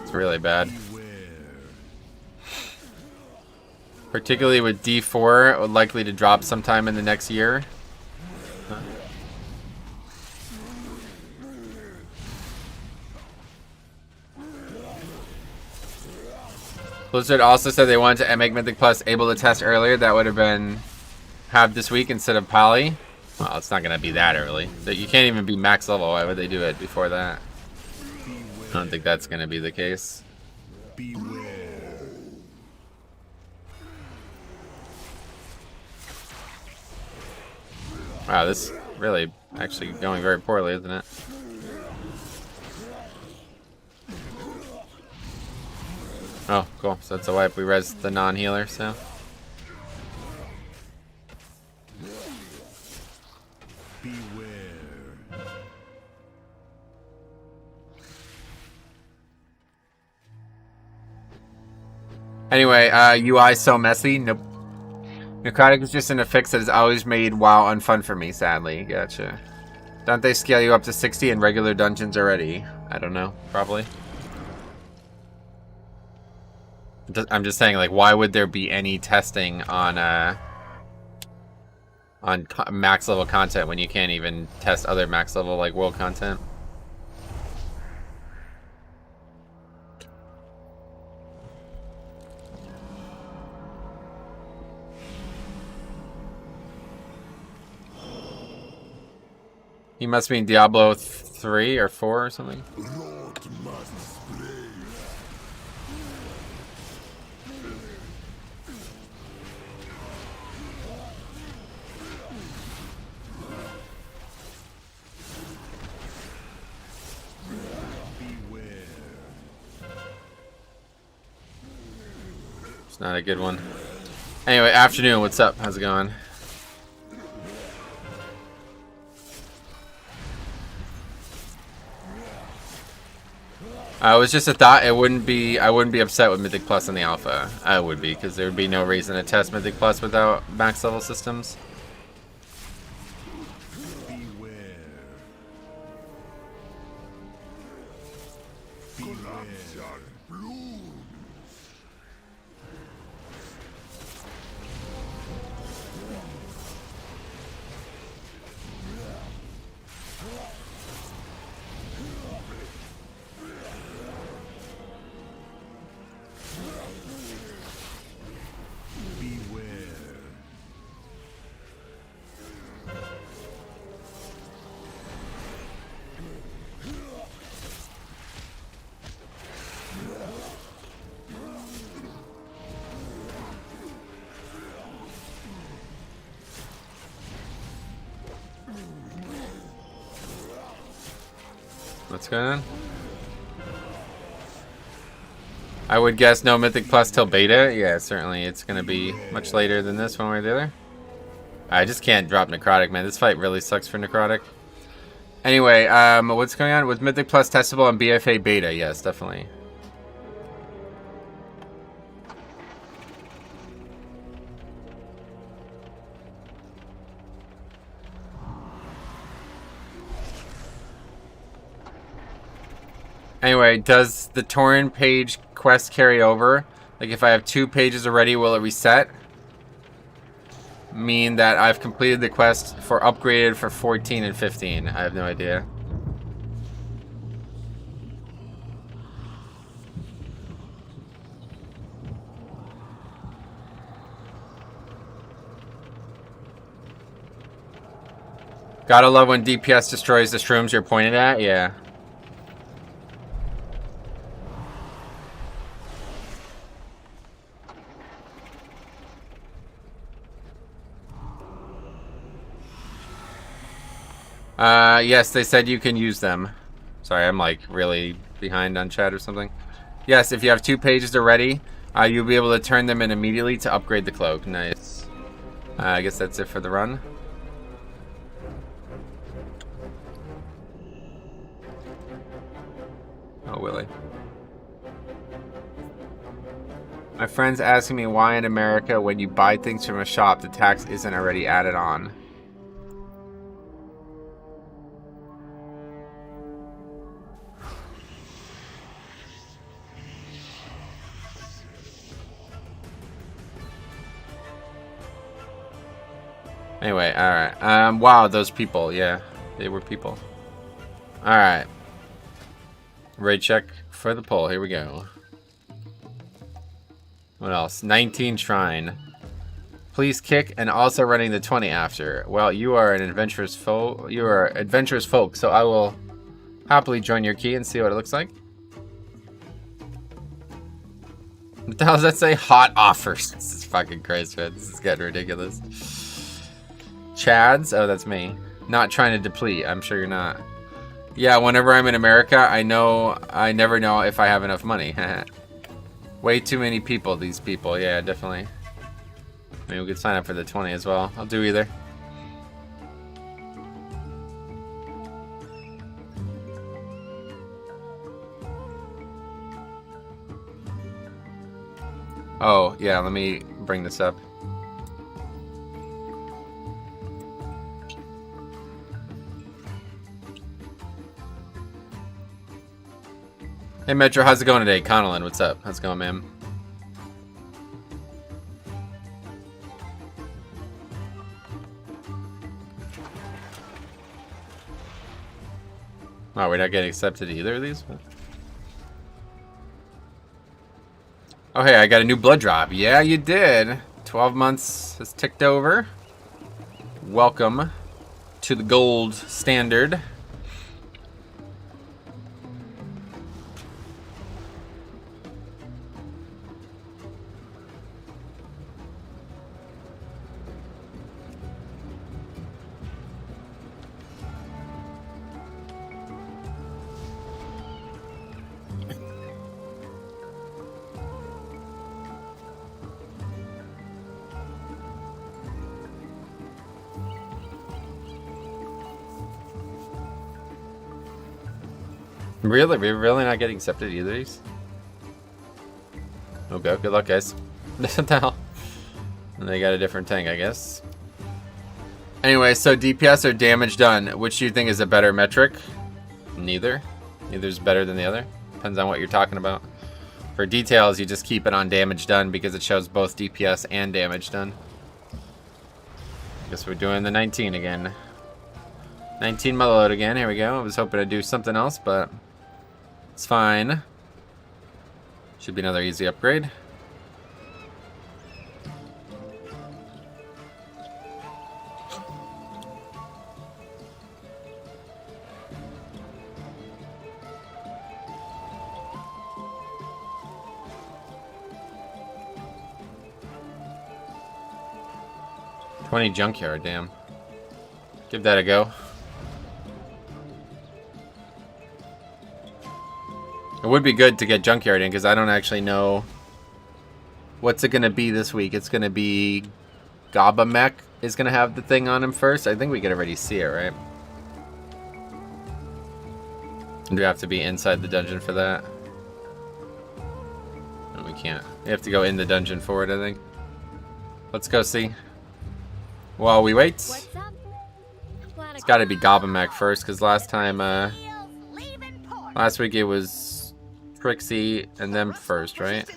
S1: It's really bad. Particularly with D4, likely to drop sometime in the next year. Huh? Blizzard also said they wanted to make Mythic Plus able to test earlier. That would have been have this week instead of Poly. Well, it's not going to be that early. You can't even be max level. Why would they do it before that? I don't think that's going to be the case. Wow, this is really actually going very poorly, isn't it? Oh, cool. So that's a wipe. We res the non-healer, so. Anyway, UI so messy. Nope. Necrotic is just in a fix that has always made WoW unfun for me, sadly. Gotcha. Don't they scale you up to 60 in regular dungeons already? I don't know. Probably. I'm just saying, like, why would there be any testing on max level content when you can't even test other max level, like, world content? You must mean Diablo 3 or 4 or something? It's not a good one. Anyway, afternoon, what's up? How's it going? It was just a thought. I wouldn't be upset with Mythic Plus in the alpha. I would be, because there would be no reason to test Mythic Plus without max level systems. What's going on? I would guess no Mythic Plus till beta. Yeah, certainly it's going to be much later than this, one way or the other. I just can't drop Necrotic, man. This fight really sucks for Necrotic. Anyway, what's going on? Was Mythic Plus testable on BFA beta? Yes, definitely. Anyway, does the Tauren page quest carry over? Like, if I have 2 pages already, will it reset? mean that I've completed the quest for upgraded for 14 and 15? I have no idea. Gotta love when DPS destroys the shrooms you're pointing at, yeah. Yes, they said you can use them. Sorry, I'm like really behind on chat or something. Yes, if you have 2 pages already, you'll be able to turn them in immediately to upgrade the cloak. Nice. I guess that's it for the run. Oh, Willie. My friend's asking me why in America, when you buy things from a shop, the tax isn't already added on. Anyway, alright. Wow, those people, yeah. They were people. Alright. Raid check for the poll. Here we go. What else? 19 shrine. Please kick and also running the 20 after. Well, you are an adventurous folk. You are adventurous folk, so I will happily join your key and see what it looks like. What the hell does that say? Hot offers. This is fucking crazy, man. This is getting ridiculous. Chads? Oh, that's me. Not trying to deplete. I'm sure you're not. Yeah, whenever I'm in America, I never know if I have enough money. Way too many people, these people. Yeah, definitely. Maybe we could sign up for the 20 as well. I'll do either. Oh, yeah, let me bring this up. Hey Metro, how's it going today? Connellan, what's up? How's it going, man? Wow, we're not getting accepted to either of these? Oh hey, I got a new blood drop. Yeah, you did. 12 months has ticked over. Welcome to the gold standard. Really? We're really not getting accepted either of these? Okay, good luck, guys. What the hell? And they got a different tank, I guess. Anyway, so DPS or damage done. Which do you think is a better metric? Neither. Neither's better than the other. Depends on what you're talking about. For details, you just keep it on damage done because it shows both DPS and damage done. Guess we're doing the 19 again. 19 mother load again. Here we go. I was hoping to do something else, but it's fine. Should be another easy upgrade. $20 junkyard, damn. Give that a go. It would be good to get junkyard in because I don't actually know what's it going to be this week. It's going to be Gabamech is going to have the thing on him first. I think we can already see it, right? Do we have to be inside the dungeon for that? No, we can't. We have to go in the dungeon for it, I think. Let's go see. While we wait. It's got to be Gabamech first because last time, last week it was Trixie and them first, right?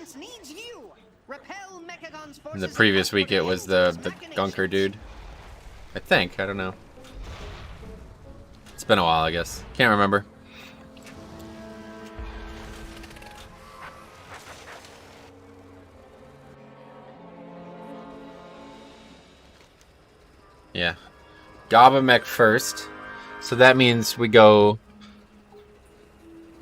S1: In the previous week, it was the Gunker dude. I think. I don't know. It's been a while, I guess. Can't remember. Yeah. Gabamec first. So that means we go...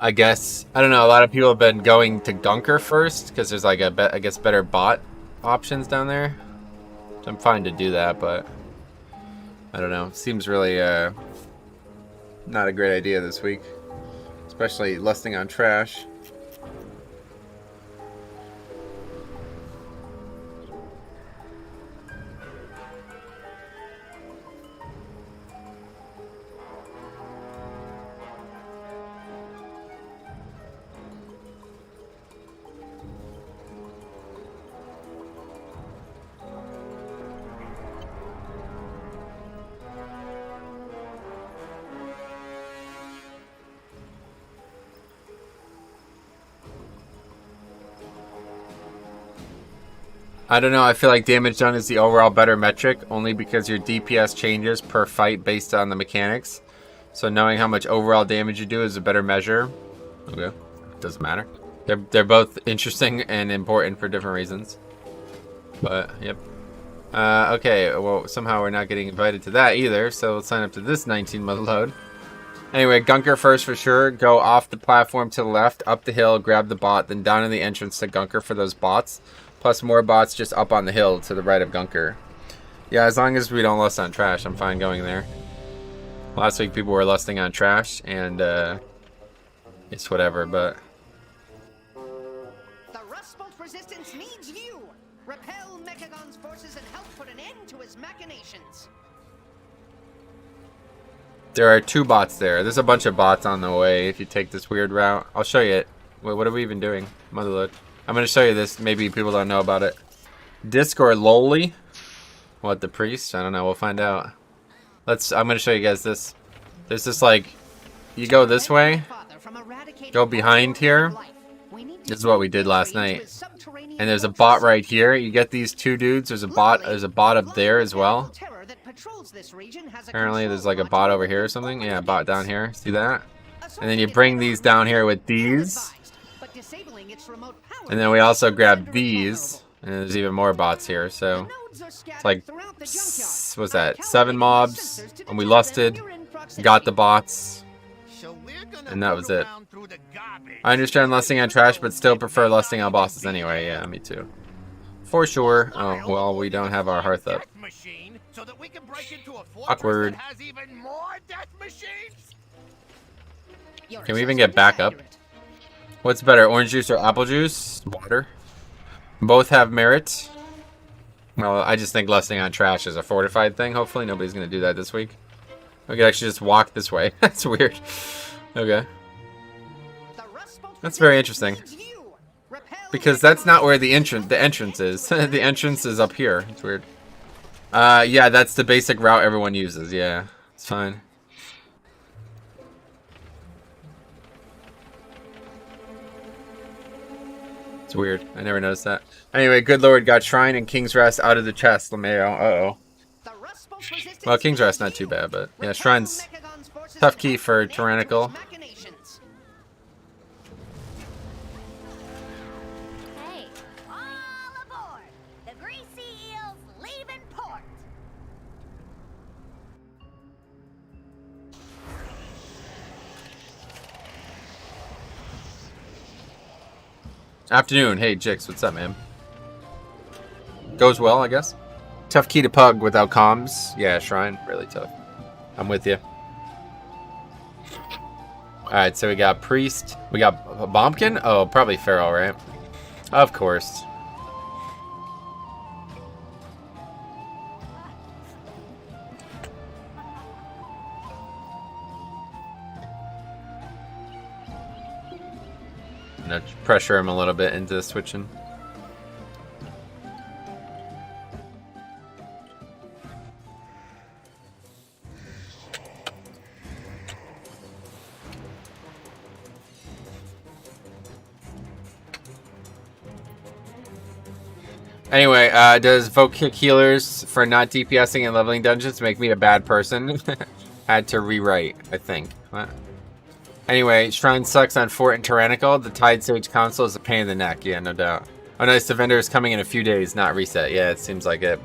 S1: I guess... I don't know. A lot of people have been going to Gunker first. Because there's like I guess better bot options down there. So I'm fine to do that, but... I don't know. Seems really not a great idea this week. Especially lusting on trash. I don't know, I feel like damage done is the overall better metric, only because your DPS changes per fight based on the mechanics. So knowing how much overall damage you do is a better measure. Okay, doesn't matter. They're both interesting and important for different reasons. But, yep. Okay, well, somehow we're not getting invited to that either, so let's sign up to this 19-month load. Anyway, Gunker first for sure. Go off the platform to the left, up the hill, grab the bot, then down in the entrance to Gunker for those bots. Plus more bots just up on the hill to the right of Gunker. Yeah, as long as we don't lust on trash, I'm fine going there. Last week people were lusting on trash, and it's whatever, but...
S8: The Rust Bolt resistance needs you! Repel Mechagon's forces and help put an end to his machinations.
S1: There are 2 bots there. There's a bunch of bots on the way if you take this weird route. I'll show you it. Wait, what are we even doing? Motherload. I'm going to show you this. Maybe people don't know about it. Disc or Loli? What, the priest? I don't know. We'll find out. I'm going to show you guys this. There's this, like, you go this way. Go behind here. This is what we did last night. And there's a bot right here. You get these 2 dudes. There's a bot up there as well. Apparently there's like a bot over here or something. Yeah, a bot down here. See that? And then you bring these down here with these. And then we also grab these. And there's even more bots here. So it's like, what's that? 7 mobs. And we lusted. Got the bots. And that was it. I understand lusting on trash, but still prefer lusting on bosses anyway. Yeah, me too. For sure. Oh, well, we don't have our hearth up. Awkward. Can we even get back up? What's better, orange juice or apple juice? Water. Both have merit. Well, I just think lusting on trash is a fortified thing. Hopefully nobody's going to do that this week. We could actually just walk this way. That's weird. Okay. That's very interesting. Because that's not where the entrance is. The entrance is up here. It's weird. Yeah, that's the basic route everyone uses. Yeah, it's fine. It's weird. I never noticed that. Anyway, good lord, got Shrine and King's Rest out of the chest, Lameo. Uh-oh. Well, King's Rest not too bad, but yeah, Shrine's tough key for Tyrannical.
S9: Hey, all aboard! The greasy eel's leaving port!
S1: Afternoon. Hey, Jix, what's up, man? Goes well, I guess. Tough key to pug without comms. Yeah, Shrine, really tough. I'm with you. Alright, so we got Priest. We got a Bombkin? Oh, probably Pharaoh, right? Of course. I'm gonna pressure him a little bit into switching. Anyway, does vote kick healers for not DPSing and leveling dungeons make me a bad person? Had to rewrite, I think. What? Anyway, Shrine sucks on Fort and Tyrannical. The Tide Sage console is a pain in the neck. Yeah, no doubt. Oh, nice. The vendor is coming in a few days, not reset. Yeah, it seems like it.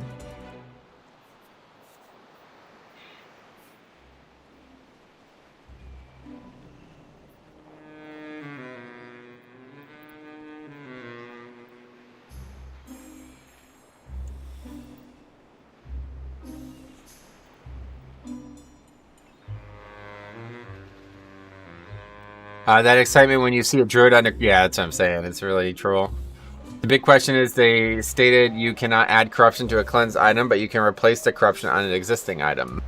S1: That excitement when you see a druid under... Yeah, that's what I'm saying. It's really troll. The big question is they stated you cannot add corruption to a cleansed item, but you can replace the corruption on an existing item.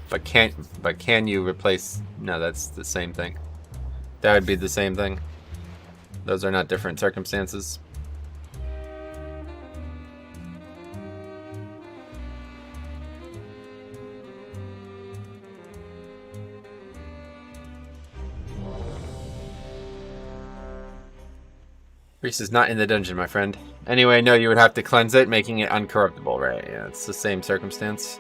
S1: But can you replace... No, that's the same thing. That would be the same thing. Those are not different circumstances. Priest is not in the dungeon, my friend. Anyway, no, you would have to cleanse it, making it uncorruptible, right? Yeah, it's the same circumstance.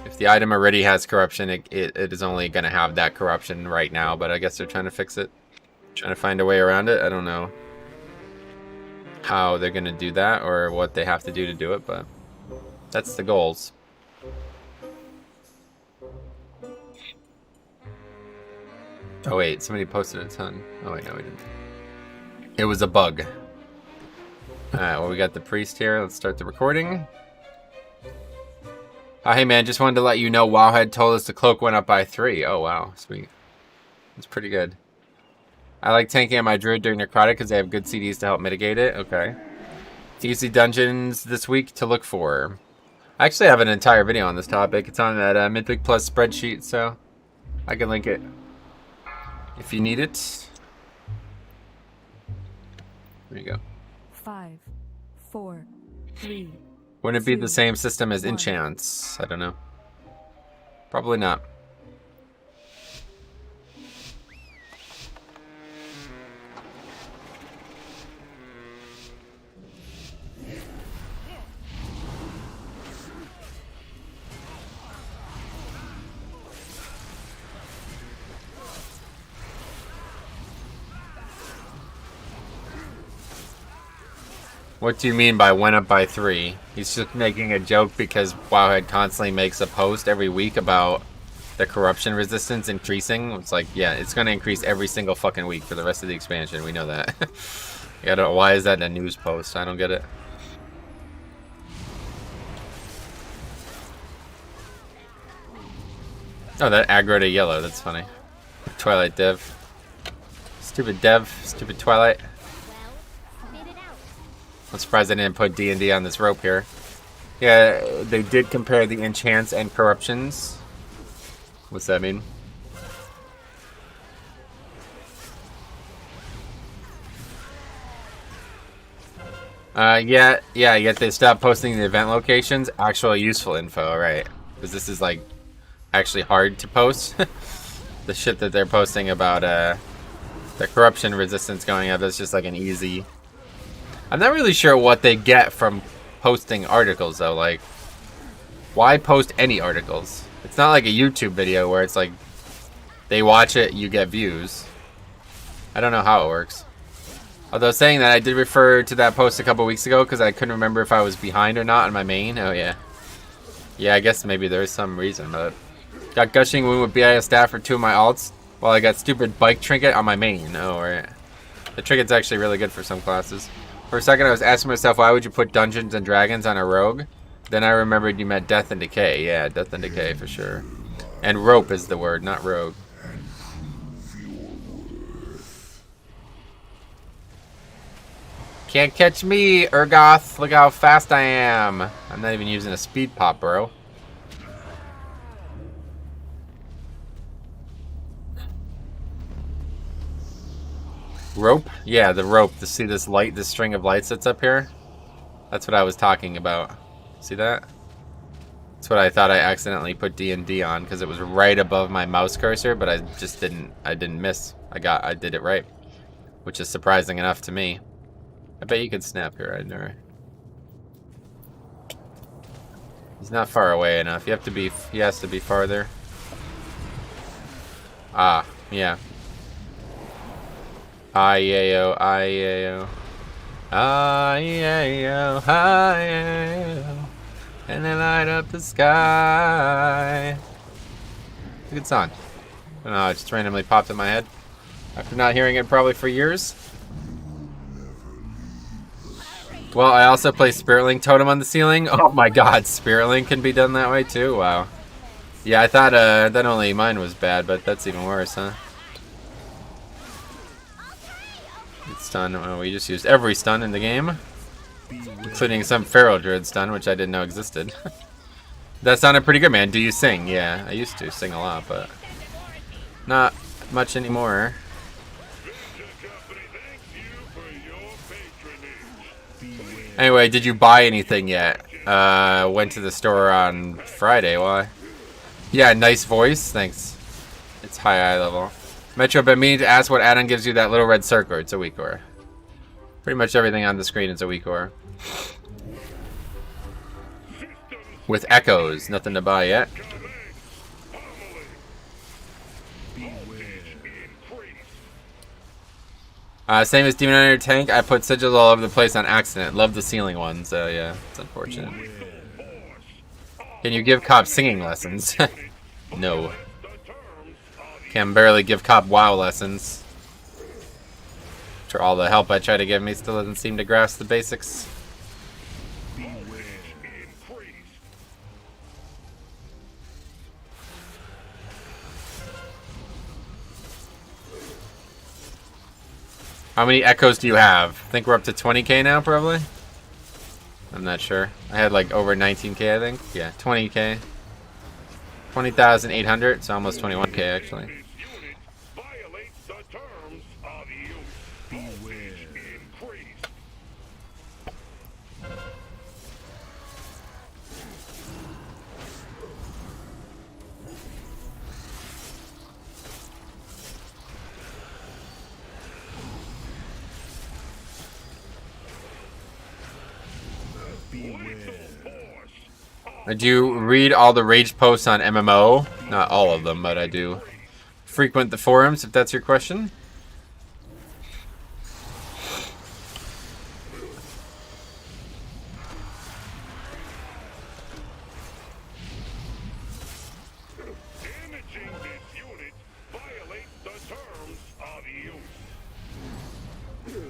S1: If the item already has corruption, it is only going to have that corruption right now, but I guess they're trying to fix it. Trying to find a way around it. I don't know how they're going to do that or what they have to do to do it, but that's the goals. Oh wait, somebody posted a ton. Oh wait, no, we didn't. It was a bug. Alright, well, we got the priest here. Let's start the recording. Hey man, just wanted to let you know Wowhead told us the cloak went up by 3. Oh wow, sweet. That's pretty good. I like tanking on my druid during necrotic because they have good CDs to help mitigate it. Okay. Easy dungeons this week to look for. I actually have an entire video on this topic. It's on that Mythic Plus spreadsheet, so I can link it if you need it. There you go.
S7: 5, 4, 3.
S1: Wouldn't it be the same system as enchants? I don't know. Probably not. What do you mean by went up by 3? He's just making a joke because Wowhead constantly makes a post every week about the corruption resistance increasing. It's like, yeah, it's going to increase every single fucking week for the rest of the expansion. We know that. Yeah, why is that a news post? I don't get it. Oh, that aggroed a yellow. That's funny. Twilight dev. Stupid dev. Stupid Twilight. I'm surprised I didn't put D&D on this rope here. Yeah, they did compare the enchants and corruptions. What's that mean? Yeah, yet they stopped posting the event locations. Actual useful info, right? Because this is like actually hard to post. The shit that they're posting about the corruption resistance going up, that's just like an easy... I'm not really sure what they get from posting articles though. Like, why post any articles? It's not like a YouTube video where it's like they watch it, you get views. I don't know how it works. Although saying that, I did refer to that post a couple weeks ago because I couldn't remember if I was behind or not on my main. Oh yeah. Yeah, I guess maybe there's some reason, but got gushing wound with BIS staff for 2 of my alts while I got stupid bike trinket on my main. Oh right. The trinket's actually really good for some classes. For a second, I was asking myself, why would you put Dungeons and Dragons on a rogue? Then I remembered you meant Death and Decay. Yeah, Death and Decay for sure. And rope is the word, not rogue. Can't catch me, Urgoth. Look how fast I am. I'm not even using a speed pop, bro. Rope? Yeah, the rope. To see this light, this string of lights that's up here? That's what I was talking about. See that? That's what I thought I accidentally put D&D on because it was right above my mouse cursor, but I just didn't miss. I did it right. Which is surprising enough to me. I bet you could snap here. I never. He's not far away enough. You have to be. He has to be farther. Ah, yeah. I-E-A-O, I-E-A-O. I-E-A-O, I-E-A-O. And they light up the sky. It's a good song. I don't know, it just randomly popped in my head. After not hearing it probably for years. Well, I also play Spirit Link Totem on the ceiling. Oh my god, Spirit Link can be done that way too? Wow. Yeah, I thought that only mine was bad, but that's even worse, huh? Stun. Oh, we just used every stun in the game. Including some Feral Druid stun, which I didn't know existed. That sounded pretty good, man. Do you sing? Yeah, I used to sing a lot, but not much anymore. Anyway, did you buy anything yet? Went to the store on Friday. Why? Yeah, nice voice. Thanks. It's high eye level. Metro, been meaning to ask what add-on gives you that little red circle. It's a weak ore. Pretty much everything on the screen is a weak ore. With echoes. Nothing to buy yet. Same as Demon Hunter Tank, I put sigils all over the place on accident. Love the ceiling ones, so yeah, it's unfortunate. Can you give Cop singing lessons? No. Can barely give Cop WoW lessons. For all the help I try to give him, he still doesn't seem to grasp the basics. How many echoes do you have? I think we're up to 20k now, probably? I'm not sure. I had like over 19k, I think. Yeah, 20k. 20,800, so almost 21k, actually. Do you read all the rage posts on MMO? Not all of them, but I do frequent the forums, if that's your question.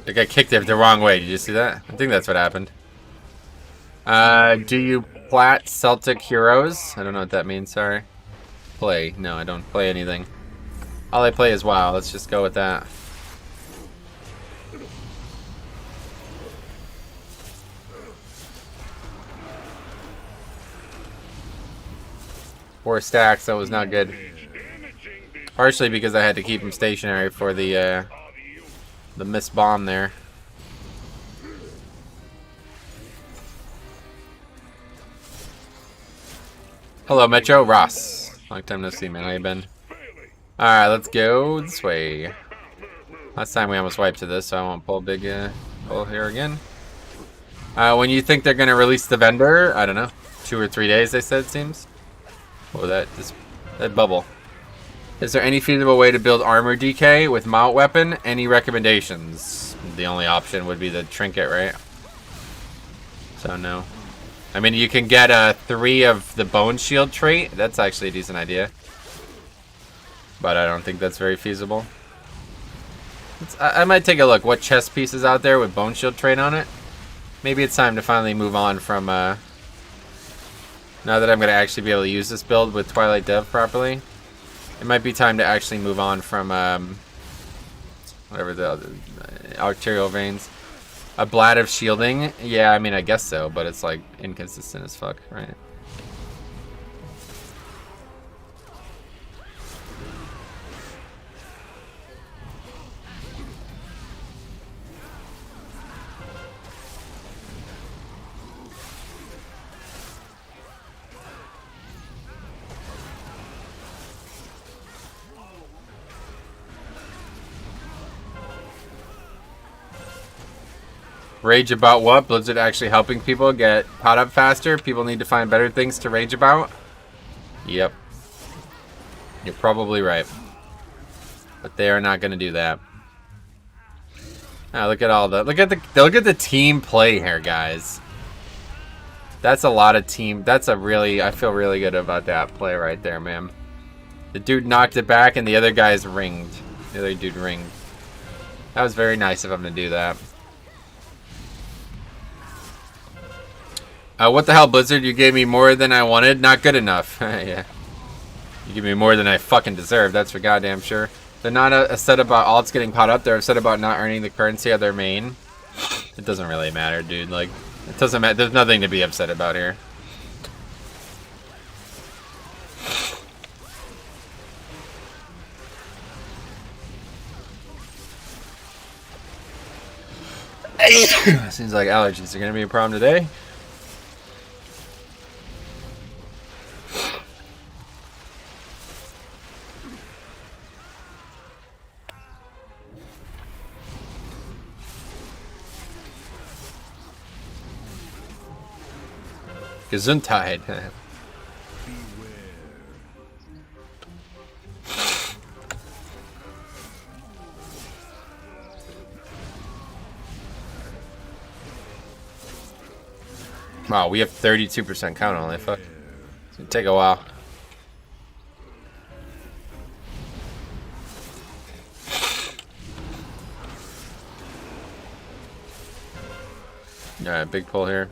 S1: I got kicked it the wrong way. Did you see that? I think that's what happened. Do you plat Celtic Heroes? I don't know what that means, sorry. Play. No, I don't play anything. All I play is WoW. Let's just go with that. Four stacks, that was not good. Partially because I had to keep him stationary for the missed bomb there. Hello, Metro. Ross. Long time no see, man. How you been? Alright, let's go this way. Last time we almost wiped to this, so I won't pull a big pull here again. When you think they're going to release the vendor, I don't know. 2 or 3 days, they said, it seems. Oh, that bubble. Is there any feasible way to build armor DK with mount weapon? Any recommendations? The only option would be the trinket, right? So, no. I mean, you can get 3 of the bone shield trait. That's actually a decent idea. But I don't think that's very feasible. I might take a look. What chest pieces out there with bone shield trait on it? Maybe it's time to finally move on from... now that I'm going to actually be able to use this build with Twilight Dev properly. It might be time to actually move on from... whatever the other... arterial veins. A Blad of Shielding? Yeah, I mean, I guess so, but it's like inconsistent as fuck, right? Rage about what? Blizzard actually helping people get caught up faster? People need to find better things to rage about? Yep. You're probably right. But they are not going to do that. Ah, look at all the look at the team play here, guys. That's a lot of team. That's a really, I feel really good about that play right there, man. The dude knocked it back and the other guy's ringed. The other dude ringed. That was very nice of him to do that. What the hell, Blizzard? You gave me more than I wanted? Not good enough. Yeah. You give me more than I fucking deserve. That's for goddamn sure. They're not upset about alts getting caught up. They're upset about not earning the currency of their main. It doesn't really matter, dude. Like, it doesn't matter. There's nothing to be upset about here. Seems like allergies are gonna be a problem today. Gesundheit. Wow, we have 32% count only. Fuck. It's gonna take a while. Alright, big pull here.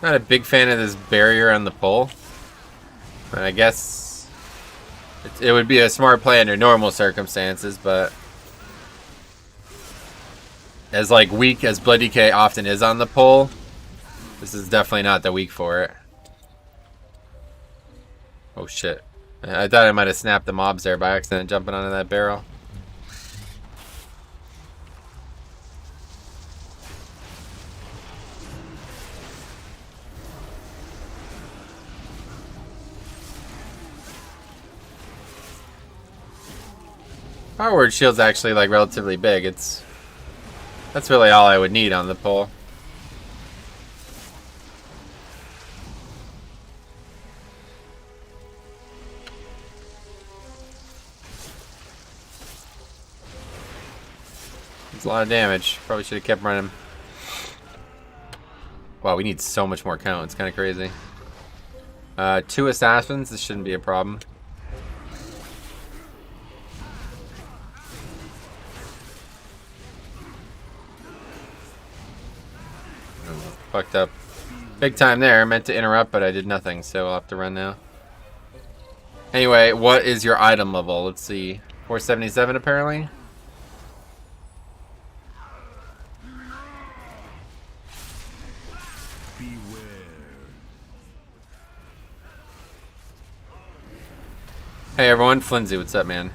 S1: Not a big fan of this barrier on the pull. But I guess it would be a smart play under normal circumstances, but as like weak as Blood DK often is on the pull, this is definitely not the week for it. Oh shit. I thought I might have snapped the mobs there by accident jumping onto that barrel. Power word shield's actually like relatively big. That's really all I would need on the pull. It's a lot of damage. Probably should have kept running. Wow, we need so much more count. It's kind of crazy. 2 assassins. This shouldn't be a problem. Fucked up. Big time there. Meant to interrupt, but I did nothing, so I'll have to run now. Anyway, what is your item level? Let's see. 477 apparently. Hey everyone, Flinzy, what's up, man?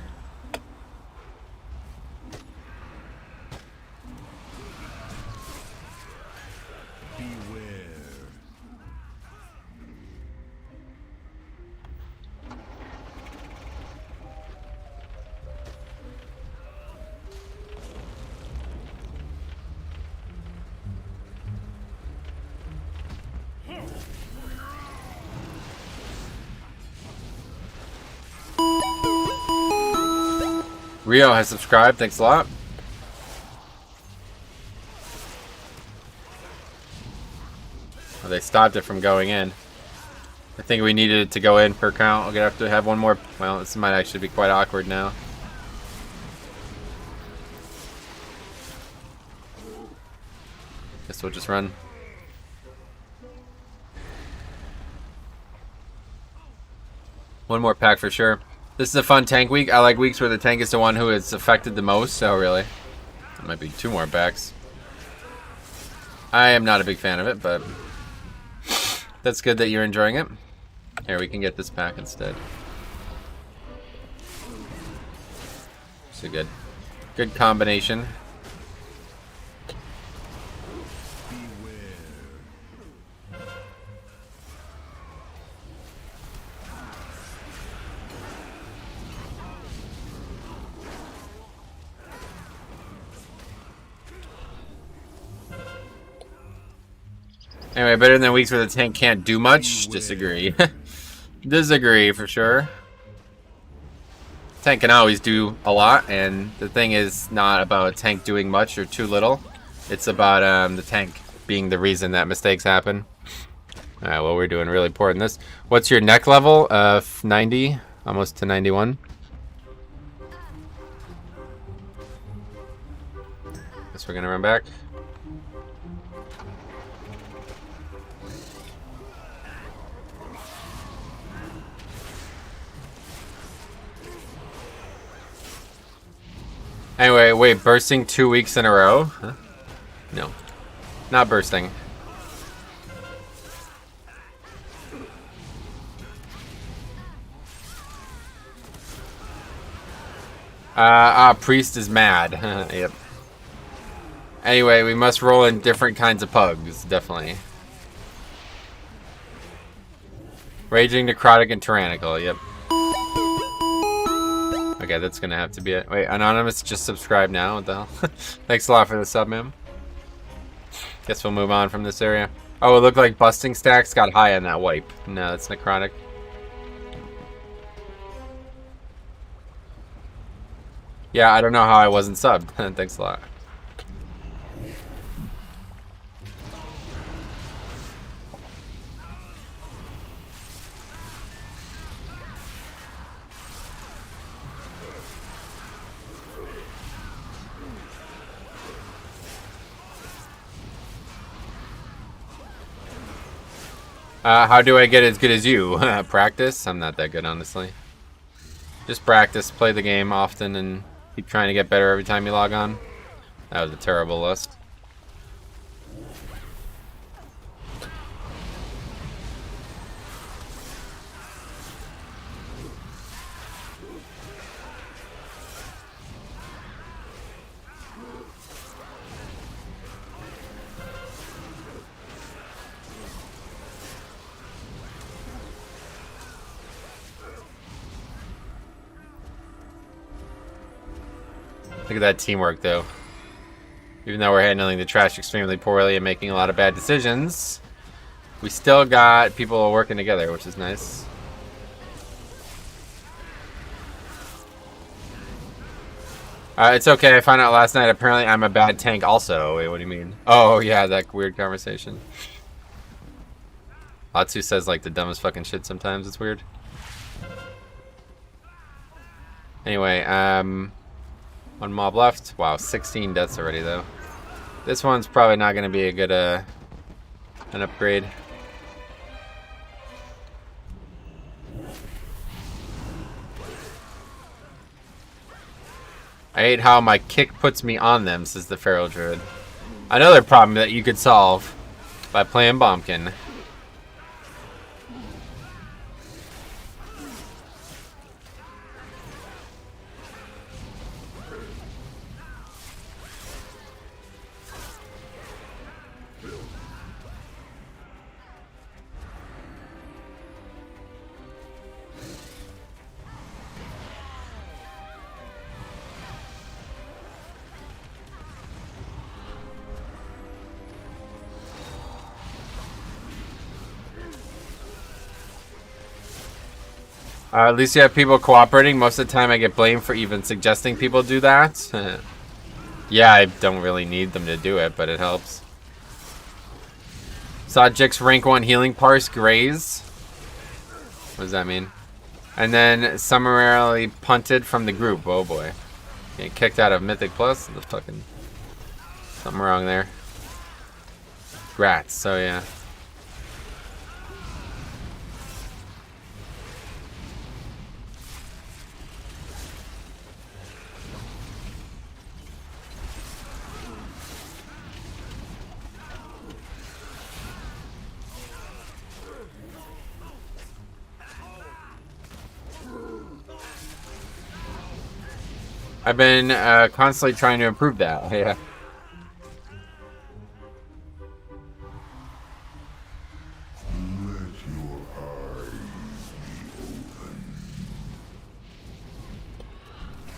S1: Rio has subscribed, thanks a lot. Oh, they stopped it from going in. I think we needed it to go in per count. We're gonna have to have one more. Well, this might actually be quite awkward now. Guess we'll just run. One more pack for sure. This is a fun tank week. I like weeks where the tank is the one who is affected the most. So really, there might be 2 more packs. I am not a big fan of it, but that's good that you're enjoying it. Here, we can get this pack instead. So good. Good combination. Anyway, better than weeks where the tank can't do much? Disagree. Disagree for sure. Tank can always do a lot, and the thing is not about a tank doing much or too little. It's about the tank being the reason that mistakes happen. Alright, well, we're doing really poor in this. What's your neck level? 90, almost to 91. Guess we're gonna run back. Anyway, wait, bursting 2 weeks in a row? Huh? No, not bursting. Priest is mad. Yep. Anyway, we must roll in different kinds of pugs, definitely. Raging, necrotic, and tyrannical, yep. Okay, that's gonna have to be it. Wait, Anonymous just subscribed now, what the hell? Thanks a lot for the sub, man. Guess we'll move on from this area. Oh, it looked like busting stacks got high on that wipe. No, that's necrotic. Yeah, I don't know how I wasn't subbed. Thanks a lot. How do I get as good as you? Practice? I'm not that good, honestly. Just practice, play the game often, and keep trying to get better every time you log on. That was a terrible list. Look at that teamwork, though. Even though we're handling the trash extremely poorly and making a lot of bad decisions, we still got people working together, which is nice. It's okay, I found out last night, apparently I'm a bad tank also. Wait, what do you mean? Oh, yeah, that weird conversation. Atsu says, like, the dumbest fucking shit sometimes. It's weird. Anyway, one mob left. Wow, 16 deaths already, though. This one's probably not going to be a good, an upgrade. I hate how my kick puts me on them, says the Feral Druid. Another problem that you could solve by playing Bombkin. At least you have people cooperating. Most of the time I get blamed for even suggesting people do that. Yeah, I don't really need them to do it, but it helps. Saw Jix rank 1 healing parse graze. What does that mean? And then summarily punted from the group. Oh boy. Getting kicked out of Mythic Plus. The fucking... something wrong there. Grats, so yeah. I've been constantly trying to improve that. Yeah.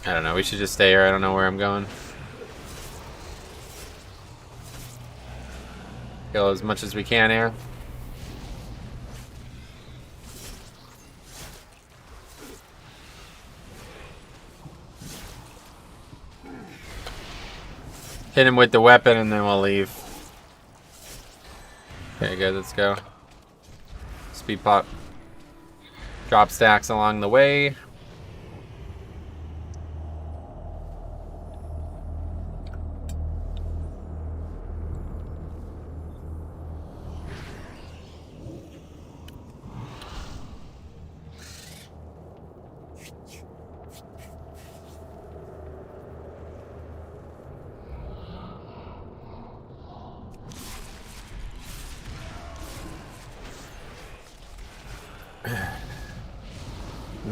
S1: I don't know. We should just stay here. I don't know where I'm going. Kill as much as we can here. Hit him with the weapon and then we'll leave. Okay, good, let's go. Speed pop. Drop stacks along the way.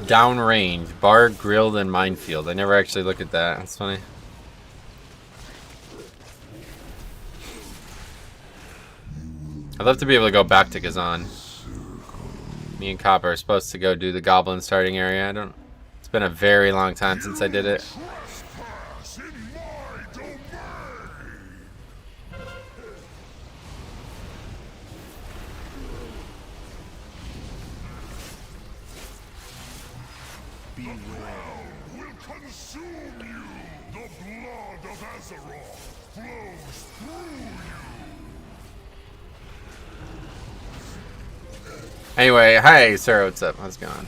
S1: Downrange, bar, grilled, and minefield. I never actually look at that. That's funny. I'd love to be able to go back to Kazan. Me and Copper are supposed to go do the goblin starting area. I don't. It's been a very long time since I did it. Anyway, hi, sir. What's up? How's it going?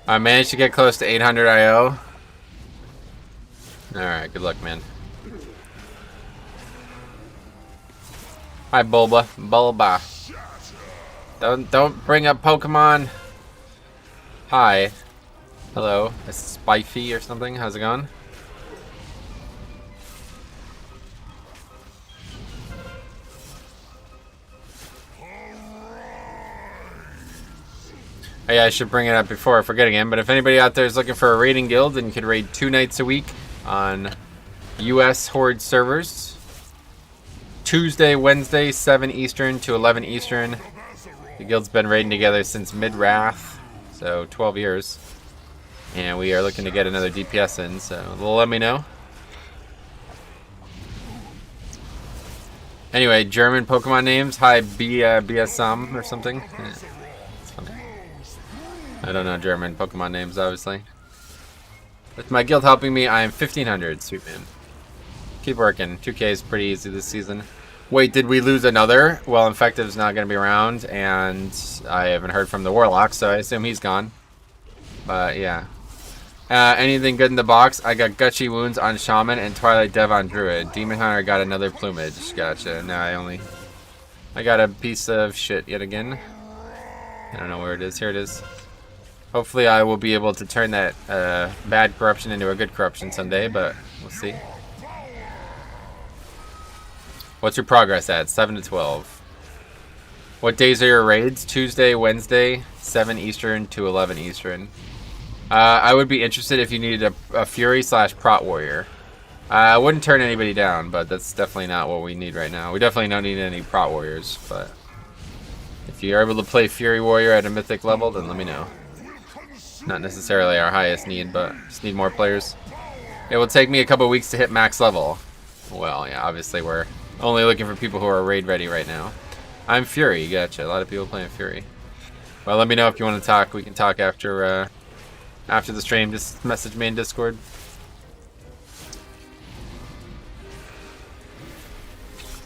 S1: I managed to get close to 800 IO. Alright, good luck, man. Hi, Bulba. Bulba. Don't bring up Pokemon. Hi. Hello. A Spifey or something. How's it going? Oh, yeah, I should bring it up before I forget again, but if anybody out there is looking for a raiding guild and could raid 2 nights a week on US Horde servers, Tuesday, Wednesday, 7 Eastern to 11 Eastern. The guild's been raiding together since mid-Wrath, so 12 years. And we are looking to get another DPS in, so let me know. Anyway, German Pokemon names. Hi, BSM or something. Yeah, it's funny. I don't know German Pokemon names, obviously. With my guild helping me, I am 1500. Sweet man. Keep working. 2K is pretty easy this season. Wait, did we lose another? Well, Infective's not going to be around, and I haven't heard from the Warlock, so I assume he's gone. But, yeah. Anything good in the box? I got Gutchy Wounds on Shaman and Twilight Dev on Druid. Demon Hunter got another plumage. Gotcha. Now I got a piece of shit yet again. I don't know where it is. Here it is. Hopefully I will be able to turn that bad corruption into a good corruption someday, but we'll see. What's your progress at? 7 to 12. What days are your raids? Tuesday, Wednesday, 7 Eastern to 11 Eastern. I would be interested if you needed a Fury / Prot Warrior. I wouldn't turn anybody down, but that's definitely not what we need right now. We definitely don't need any Prot Warriors, but if you're able to play Fury Warrior at a Mythic level, then let me know. Not necessarily our highest need, but just need more players. It will take me a couple weeks to hit max level. Well, yeah, obviously we're only looking for people who are raid ready right now. I'm Fury, gotcha. A lot of people playing Fury. Well, let me know if you want to talk. We can talk after the stream. Just message me in Discord.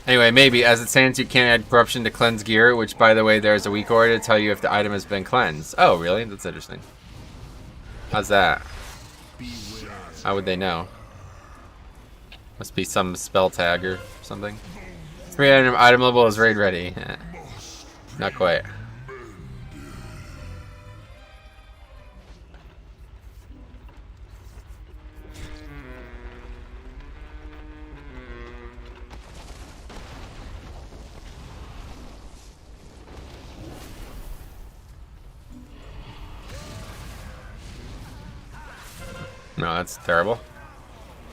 S1: Anyway, maybe. As it stands, you can't add corruption to cleanse gear, which, by the way, there's a weak order to tell you if the item has been cleansed. Oh, really? That's interesting. How's that? How would they know? Must be some spell tag or something. 3 item level is raid ready. Eh, not quite. No, that's terrible.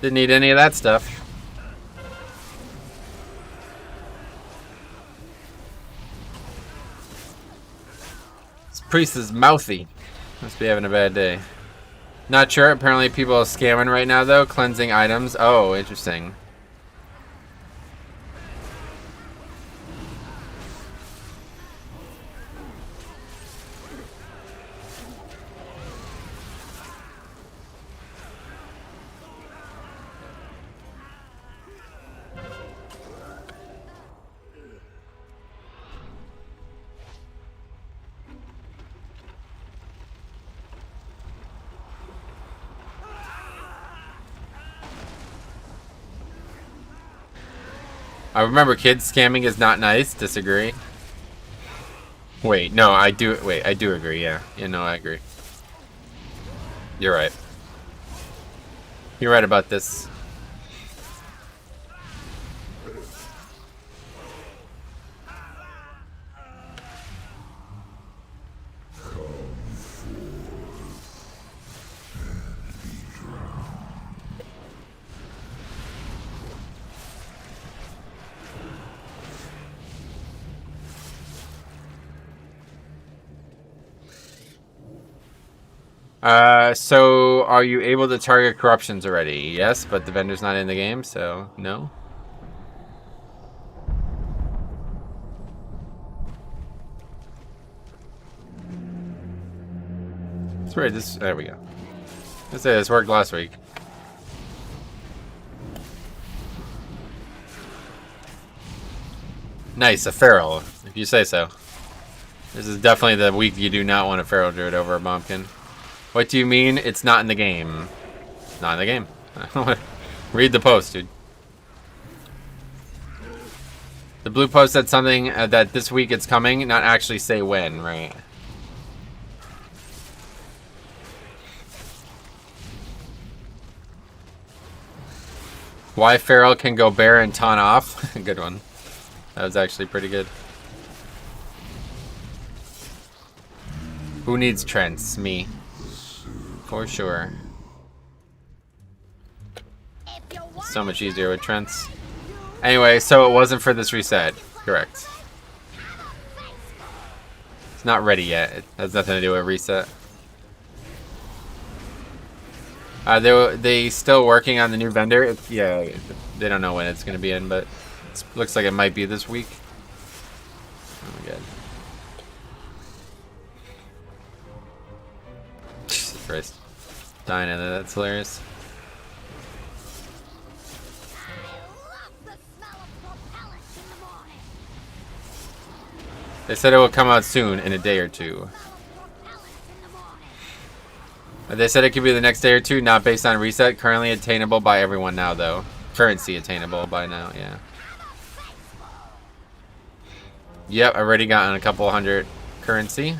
S1: Didn't need any of that stuff. This priest is mouthy. Must be having a bad day. Not sure. Apparently people are scamming right now, though. Cleansing items. Oh, interesting. I remember kids scamming is not nice. Disagree. Wait, no, I do. Wait, I do agree. Yeah, no, I agree. You're right. You're right about this. So are you able to target corruptions already? Yes, but the vendor's not in the game, so no. That's right, there we go. Let's say this worked last week. Nice, a feral, if you say so. This is definitely the week you do not want a feral druid over a bumpkin. What do you mean it's not in the game? Not in the game. Read the post, dude. The blue post said something that this week it's coming, not actually say when, right? Why feral can go bear and taunt off? Good one. That was actually pretty good. Who needs trends? Me. For sure. So much easier with Trents. Anyway, so it wasn't for this reset. Correct. It's not ready yet. It has nothing to do with reset. They still working on the new vendor. Yeah, they don't know when it's going to be in, but it looks like it might be this week. Oh my god. Jesus Christ. Dying in there, that's hilarious. They said it will come out soon, in a day or two. They said it could be the next day or two, not based on reset. Currently attainable by everyone now, though. Currency attainable by now, yeah. Yep, already gotten a couple hundred currency.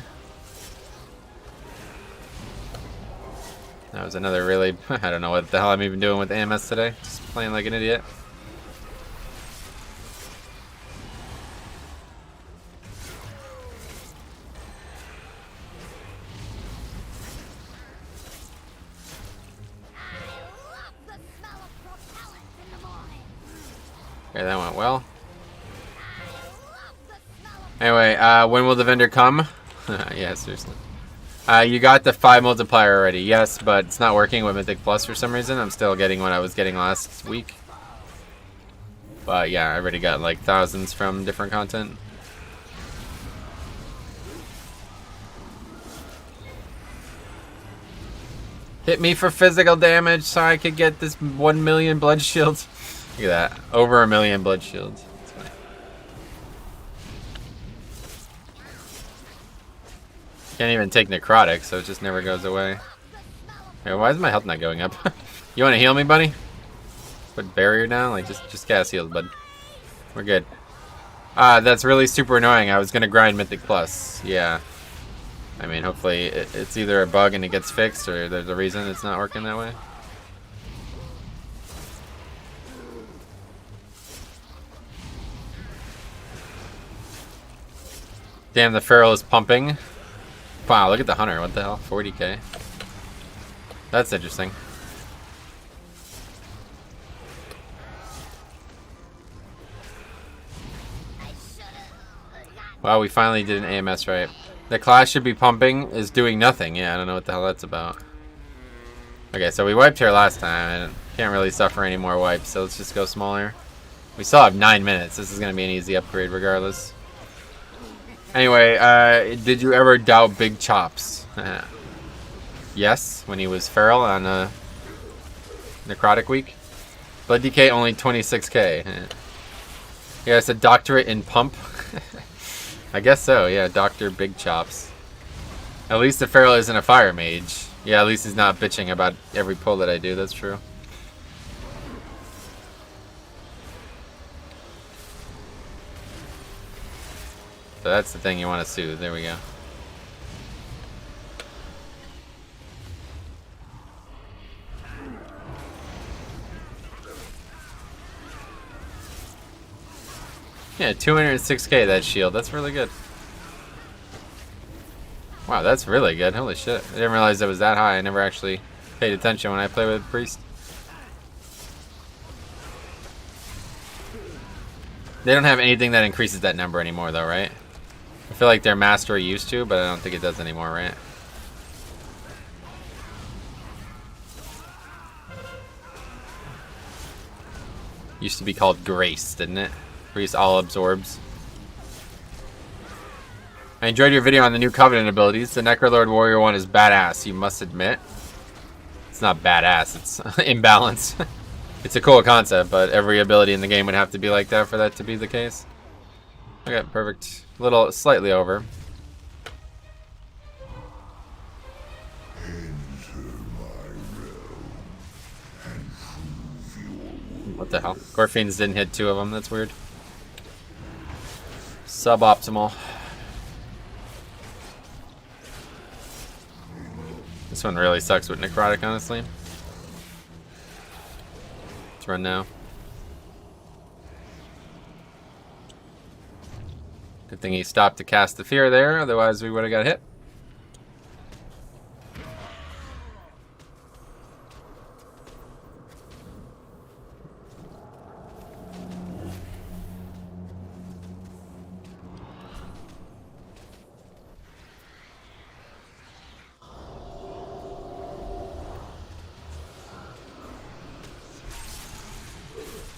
S1: That was another really... I don't know what the hell I'm even doing with AMS today. Just playing like an idiot. Okay, that went well. Anyway, when will the vendor come? Yeah, seriously. You got the 5 multiplier already. Yes, but it's not working with Mythic Plus for some reason. I'm still getting what I was getting last week. But yeah, I already got like thousands from different content. Hit me for physical damage so I could get this 1 million blood shields. Look at that. Over 1 million blood shields. That's funny. Can't even take necrotic, so it just never goes away. Hey, why is my health not going up? You want to heal me, buddy? Put barrier down? Like, just cast heals, bud. We're good. That's really super annoying. I was going to grind Mythic Plus. Yeah. I mean, hopefully it's either a bug and it gets fixed, or there's a reason it's not working that way. Damn, the feral is pumping. Wow, look at the hunter. What the hell? 40k. That's interesting. Wow, we finally did an AMS right. The class should be pumping is doing nothing. Yeah, I don't know what the hell that's about. Okay, so we wiped here last time, and can't really suffer any more wipes, so let's just go smaller. We still have 9 minutes. This is going to be an easy upgrade regardless. Anyway, did you ever doubt Big Chops? Yes, when he was feral on Necrotic Week. Blood DK only 26k. Yeah, it's a doctorate in pump. I guess so, yeah, Dr. Big Chops. At least the feral isn't a fire mage. Yeah, at least he's not bitching about every pull that I do, that's true. So that's the thing you want to soothe. There we go. Yeah, 206k that shield. That's really good. Wow, that's really good. Holy shit. I didn't realize it was that high. I never actually paid attention when I played with Priest. They don't have anything that increases that number anymore though, right? I feel like their mastery used to, but I don't think it does anymore, right? Used to be called Grace, didn't it? Grace all absorbs. I enjoyed your video on the new Covenant abilities. The Necrolord Warrior one is badass, you must admit. It's not badass, it's imbalanced. It's a cool concept, but every ability in the game would have to be like that for that to be the case. Okay, perfect. A little, slightly over. What the hell? Gorfiends didn't hit 2 of them, that's weird. Suboptimal. This one really sucks with Necrotic, honestly. Let's run now. Good thing he stopped to cast the fear there, otherwise we would have got hit.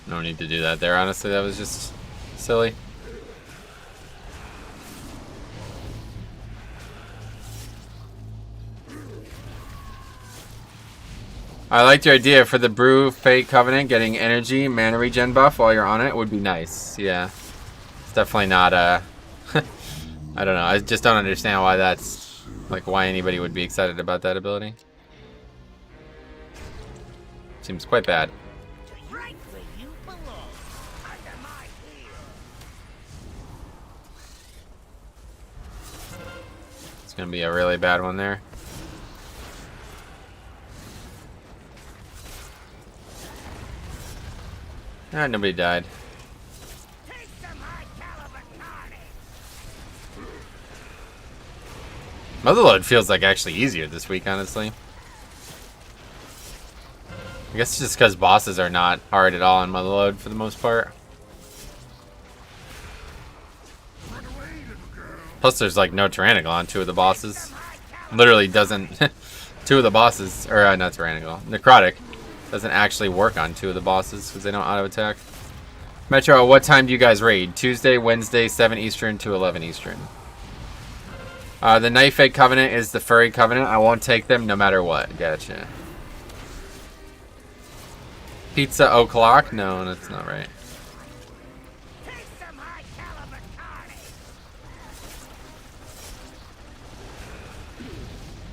S1: No need to do that there, honestly, that was just silly. I liked your idea for the Brew Fate Covenant. Getting energy, mana regen buff while you're on it would be nice. Yeah. It's definitely not I don't know. I just don't understand why that's... like, why anybody would be excited about that ability. Seems quite bad. It's gonna be a really bad one there. Ah, nobody died. Motherload feels like actually easier this week, honestly. I guess it's just because bosses are not hard at all on Motherload for the most part. Plus there's like no Tyrannical on 2 of the bosses. Literally doesn't... 2 of the bosses, or not Tyrannical, Necrotic doesn't actually work on 2 of the bosses because they don't auto attack. Metro, what time do you guys raid? Tuesday, Wednesday, 7 Eastern to 11 Eastern. The Knife Egg Covenant is the Furry Covenant. I won't take them no matter what. Gotcha. Pizza o'clock? No, that's not right.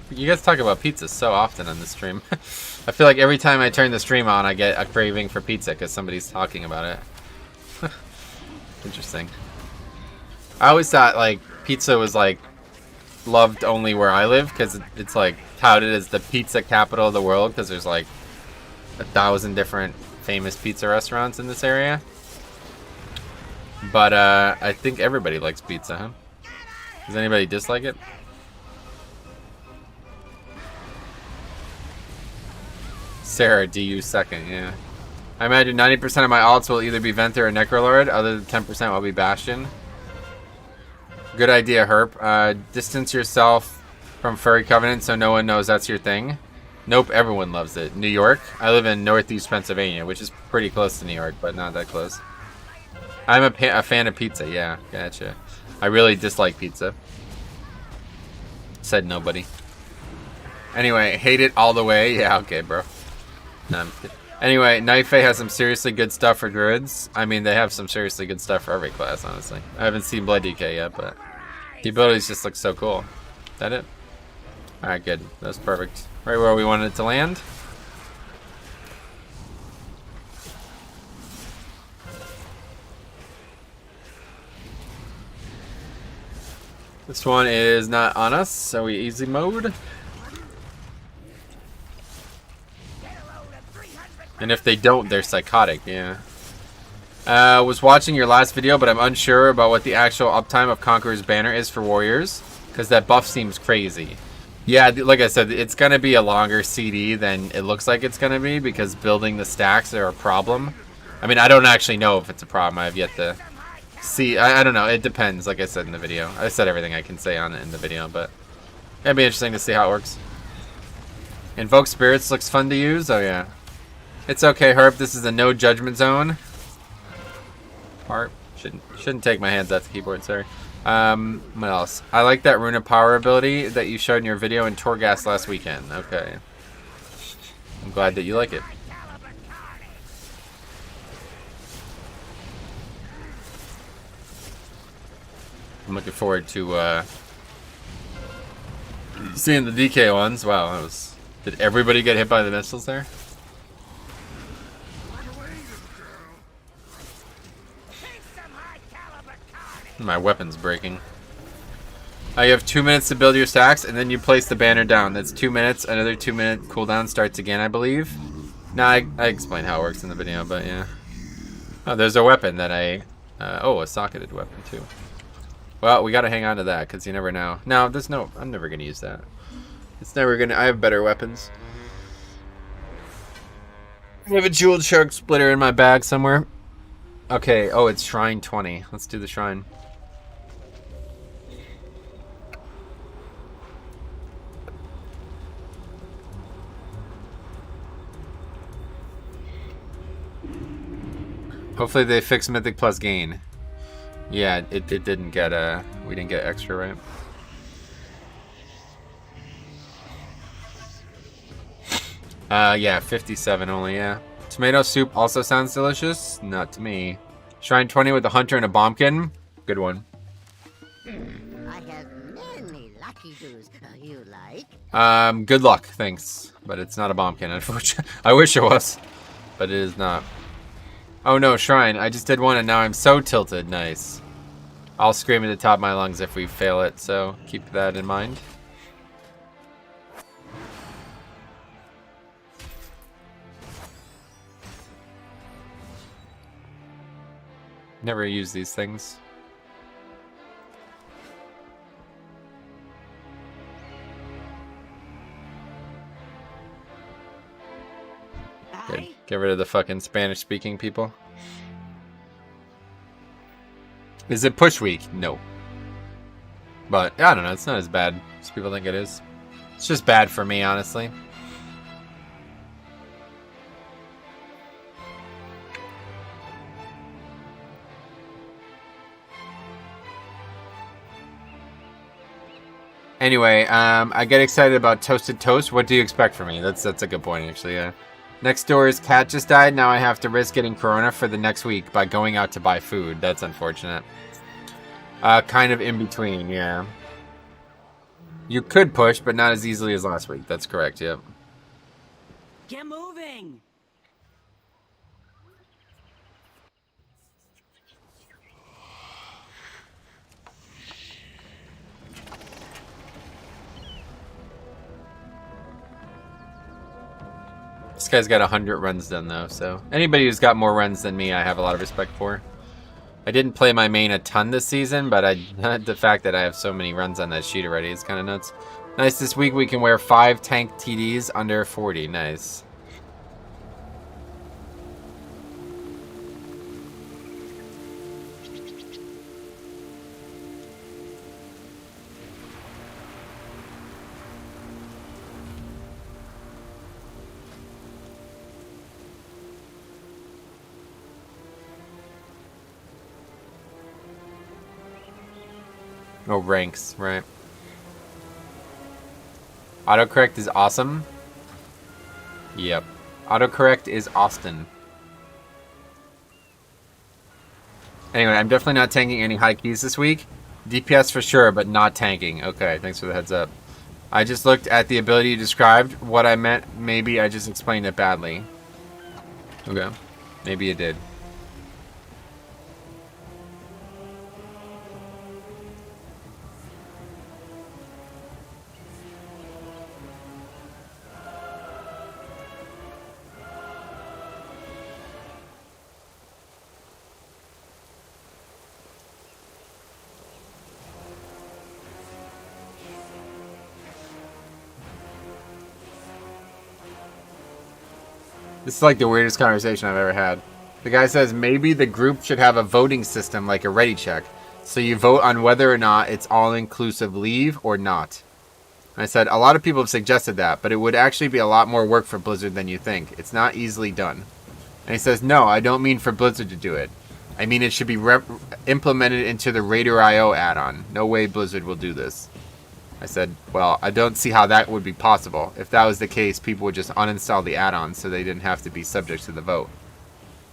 S1: You guys talk about pizza so often on this stream. I feel like every time I turn the stream on, I get a craving for pizza because somebody's talking about it. Interesting. I always thought like pizza was like loved only where I live because it's like touted as the pizza capital of the world because there's like 1,000 different famous pizza restaurants in this area. But I think everybody likes pizza, huh? Does anybody dislike it? Sarah, DU second, yeah. I imagine 90% of my alts will either be Venter or Necrolord, other than 10% will be Bastion. Good idea, Herp. Distance yourself from Furry Covenant so no one knows that's your thing. Nope, everyone loves it. New York? I live in Northeast Pennsylvania, which is pretty close to New York, but not that close. I'm a fan of pizza, yeah, gotcha. I really dislike pizza. Said nobody. Anyway, hate it all the way. Yeah, okay, bro. No, I'm kidding. Anyway, Nife has some seriously good stuff for druids. I mean, they have some seriously good stuff for every class, honestly. I haven't seen Blood DK yet, but the abilities just look so cool. Is that it? Alright, good. That's perfect. Right where we wanted it to land. This one is not on us, so we easy mode. And if they don't, they're psychotic, yeah. Was watching your last video, but I'm unsure about what the actual uptime of Conqueror's Banner is for Warriors, because that buff seems crazy. Yeah, like I said, it's going to be a longer CD than it looks like it's going to be, because building the stacks are a problem. I mean, I don't actually know if it's a problem. I have yet to see. I don't know. It depends, like I said in the video. I said everything I can say on it in the video, but it'd be interesting to see how it works. Invoke Spirits looks fun to use. Oh, yeah. It's okay, Herb. This is a no judgment zone. Heart. Shouldn't take my hands off the keyboard, sorry. What else? I like that Rune of Power ability that you showed in your video in Torghast last weekend. Okay. I'm glad that you like it. I'm looking forward to seeing the DK ones. Wow, that was... Did everybody get hit by the missiles there? My weapon's breaking. You have 2 minutes to build your stacks, and then you place the banner down. That's 2 minutes. Another 2 minute cooldown starts again, I believe. No, I explained how it works in the video, but yeah. Oh, there's a weapon that oh, a socketed weapon, too. Well, we gotta hang on to that, because you never know. No, there's no... I'm never gonna use that. It's never gonna... I have better weapons. I have a jeweled shark splitter in my bag somewhere. Okay, oh, it's Shrine 20. Let's do the Shrine. Hopefully they fix Mythic plus gain. Yeah, it didn't get we didn't get extra, right? Yeah, 57 only, yeah. Tomato soup also sounds delicious. Not to me. Shrine 20 with a hunter and a bombkin. Good one.
S3: I have many lucky doos. You like?
S1: Good luck, thanks. But it's not a bombkin, unfortunately. I wish it was, but it is not. Oh no, Shrine. I just did one and now I'm so tilted. Nice. I'll scream at the top of my lungs if we fail it, so keep that in mind. Never use these things. Good. Get rid of the fucking Spanish-speaking people. Is it push week? No. But, I don't know. It's not as bad as people think it is. It's just bad for me, honestly. Anyway, I get excited about Toasted Toast. What do you expect from me? That's a good point, actually, yeah. Next door's cat just died. Now I have to risk getting corona for the next week by going out to buy food. That's unfortunate. Kind of in between, yeah. You could push, but not as easily as last week. That's correct, yep.
S2: Get moving!
S1: This guy's got 100 runs done, though, so... Anybody who's got more runs than me, I have a lot of respect for. I didn't play my main a ton this season, but the fact that I have so many runs on that sheet already is kind of nuts. Nice, this week we can wear 5 tank TDs under 40. Nice. Oh, ranks, right. Autocorrect is awesome. Yep. Autocorrect is Austin. Anyway, I'm definitely not tanking any high keys this week. DPS for sure, but not tanking. Okay, thanks for the heads up. I just looked at the ability you described. What I meant, maybe I just explained it badly. Okay. Maybe it did. This is like the weirdest conversation I've ever had. The guy says maybe the group should have a voting system like a ready check. So you vote on whether or not it's all-inclusive leave or not. And I said, a lot of people have suggested that, but it would actually be a lot more work for Blizzard than you think. It's not easily done. And he says, no, I don't mean for Blizzard to do it. I mean it should be implemented into the Raider.io add-on. No way Blizzard will do this. I said, well, I don't see how that would be possible. If that was the case, people would just uninstall the add-on so they didn't have to be subject to the vote.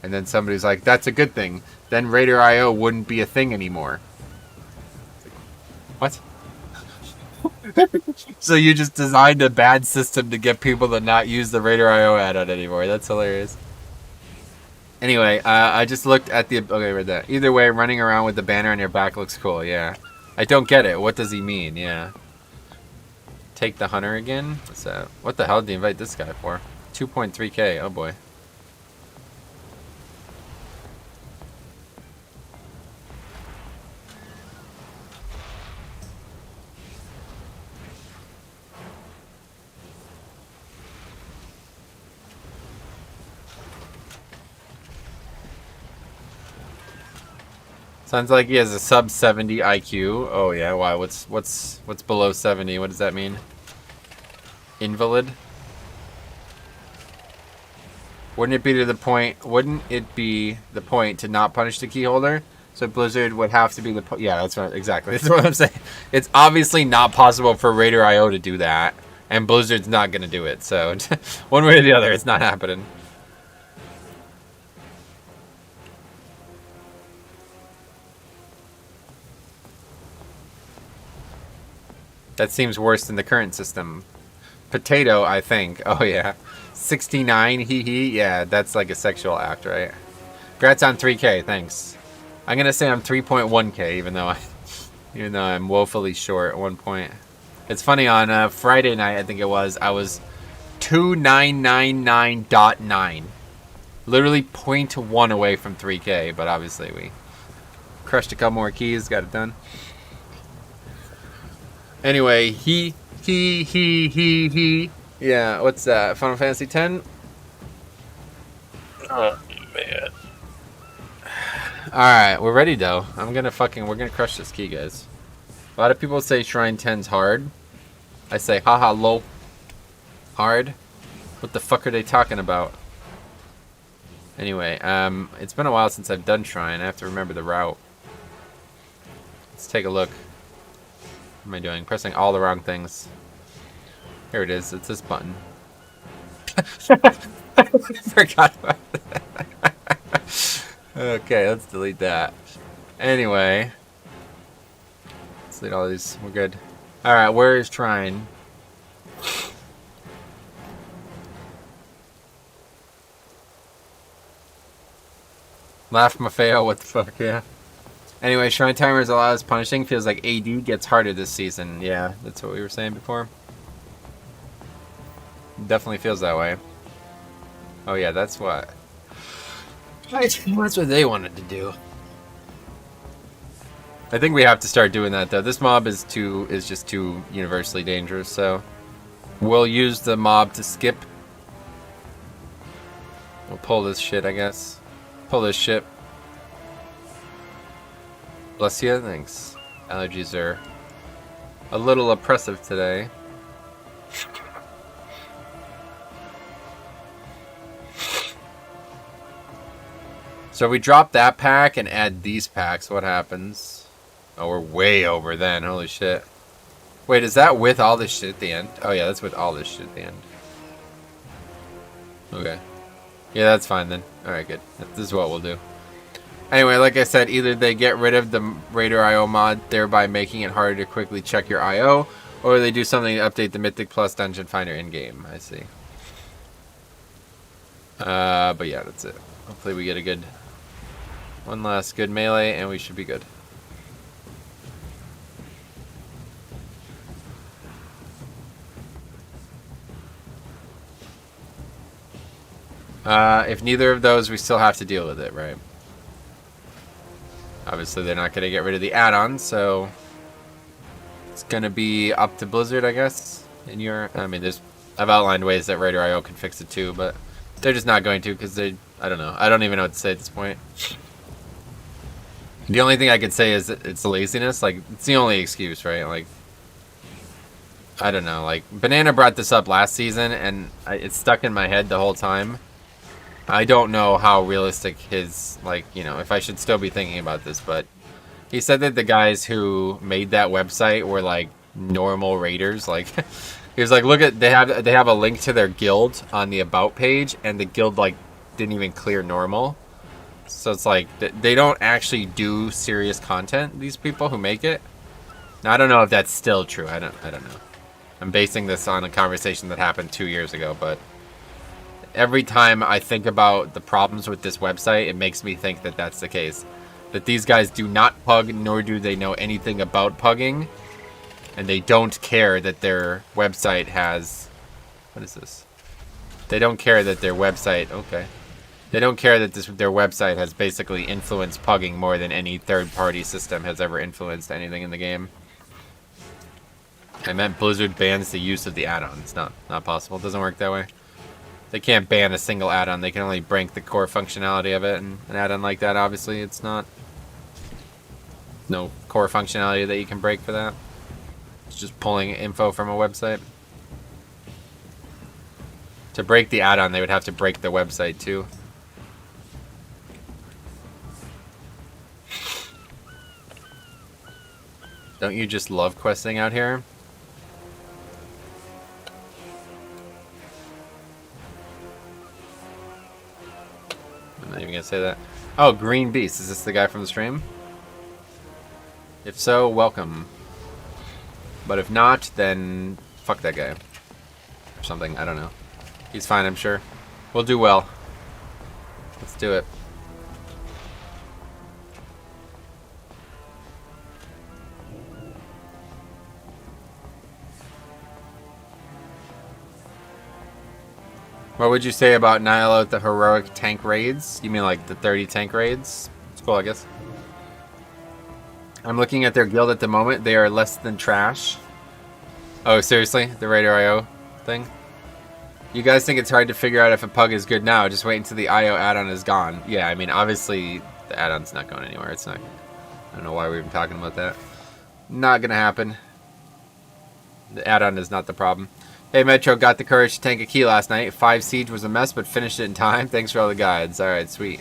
S1: And then somebody's like, that's a good thing. Then Raider.io wouldn't be a thing anymore. What? So you just designed a bad system to get people to not use the Raider.io add-on anymore. That's hilarious. Anyway, I just looked at the... Okay, read that. Either way, running around with the banner on your back looks cool, yeah. I don't get it. What does he mean? Yeah. Take the hunter again? What's that? What the hell did you invite this guy for? 2.3k. Oh boy. Sounds like he has a sub 70 IQ. Oh yeah, why? What's below 70? What does that mean? Invalid? Wouldn't it be the point to not punish the key holder? So Blizzard would have to be the yeah, that's what exactly. That's what I'm saying. It's obviously not possible for Raider.io to do that, and Blizzard's not going to do it. So one way or the other, it's not happening. That seems worse than the current system. Potato, I think. Oh, yeah. 69, hee hee. Yeah, that's like a sexual act, right? Congrats on 3K, thanks. I'm going to say I'm 3.1K, even though I'm woefully short at one point. It's funny, on Friday night, I think it was, I was 2999.9. Literally 0.1 away from 3K, but obviously we crushed a couple more keys, got it done. Anyway, he. Yeah, what's that? Final Fantasy X? Oh, man. Alright, we're ready, though. We're gonna crush this key, guys. A lot of people say Shrine 10's hard. I say, haha, lol. Hard? What the fuck are they talking about? Anyway, it's been a while since I've done Shrine. I have to remember the route. Let's take a look. What am I doing? Pressing all the wrong things. Here it is. It's this button. Forgot about that. Okay, let's delete that. Anyway. Let's delete all these. We're good. Alright, where is Shrine? Laugh Maffeo, what the fuck, yeah. Anyway, Shrine Timer is a lot less punishing. Feels like AD gets harder this season. Yeah, that's what we were saying before. Definitely feels that way. Oh yeah, that's what... That's what they wanted to do. I think we have to start doing that, though. This mob is just too universally dangerous, so... We'll use the mob to skip. We'll pull this shit, I guess. Pull this shit. Bless you, thanks. Allergies are a little oppressive today. So we drop that pack and add these packs. What happens? Oh, we're way over then. Holy shit. Wait, is that with all this shit at the end? Oh yeah, that's with all this shit at the end. Okay. Yeah, that's fine then. Alright, good. This is what we'll do. Anyway, like I said, either they get rid of the Raider IO mod, thereby making it harder to quickly check your IO, or they do something to update the Mythic Plus Dungeon Finder in-game. I see. But yeah, that's it. Hopefully we get a good... one last good melee, and we should be good. If neither of those, we still have to deal with it, right? Obviously, they're not going to get rid of the add-on, so it's going to be up to Blizzard, I guess. In your, I mean, I've outlined ways that Raider IO can fix it too, but they're just not going to because they, I don't know. I don't even know what to say at this point. The only thing I could say is that it's laziness. Like, it's the only excuse, right? Like, I don't know. Like, Banana brought this up last season, and it's stuck in my head the whole time. I don't know how realistic his, like, you know, if I should still be thinking about this, but he said that the guys who made that website were, like, normal raiders. Like, he was like, look at, they have a link to their guild on the About page, and the guild, like, didn't even clear normal. So it's like, they don't actually do serious content, these people who make it. Now, I don't know if that's still true. I don't know. I'm basing this on a conversation that happened 2 years ago, but every time I think about the problems with this website, it makes me think that that's the case. That these guys do not pug, nor do they know anything about pugging. And they don't care that their website has... What is this? They don't care that their website... Okay. They don't care that their website has basically influenced pugging more than any third-party system has ever influenced anything in the game. I meant Blizzard bans the use of the add-on. It's not possible. It doesn't work that way. They can't ban a single add-on. They can only break the core functionality of it. And an add-on like that, obviously, it's not... No core functionality that you can break for that. It's just pulling info from a website. To break the add-on, they would have to break the website, too. Don't you just love questing out here? I'm not even gonna say that. Oh, Green Beast. Is this the guy from the stream? If so, welcome. But if not, then fuck that guy. Or something. I don't know. He's fine, I'm sure. We'll do well. Let's do it. What would you say about Nihilo at the heroic tank raids? You mean like the 30 tank raids? It's cool, I guess. I'm looking at their guild at the moment. They are less than trash. Oh, seriously? The Raider IO thing? You guys think it's hard to figure out if a pug is good now? Just wait until the IO add-on is gone. Yeah, I mean, obviously, the add-on's not going anywhere. It's not... I don't know why we're even talking about that. Not gonna happen. The add-on is not the problem. Hey, Metro, got the courage to tank a key last night. 5 Siege was a mess, but finished it in time. Thanks for all the guides. Alright, sweet.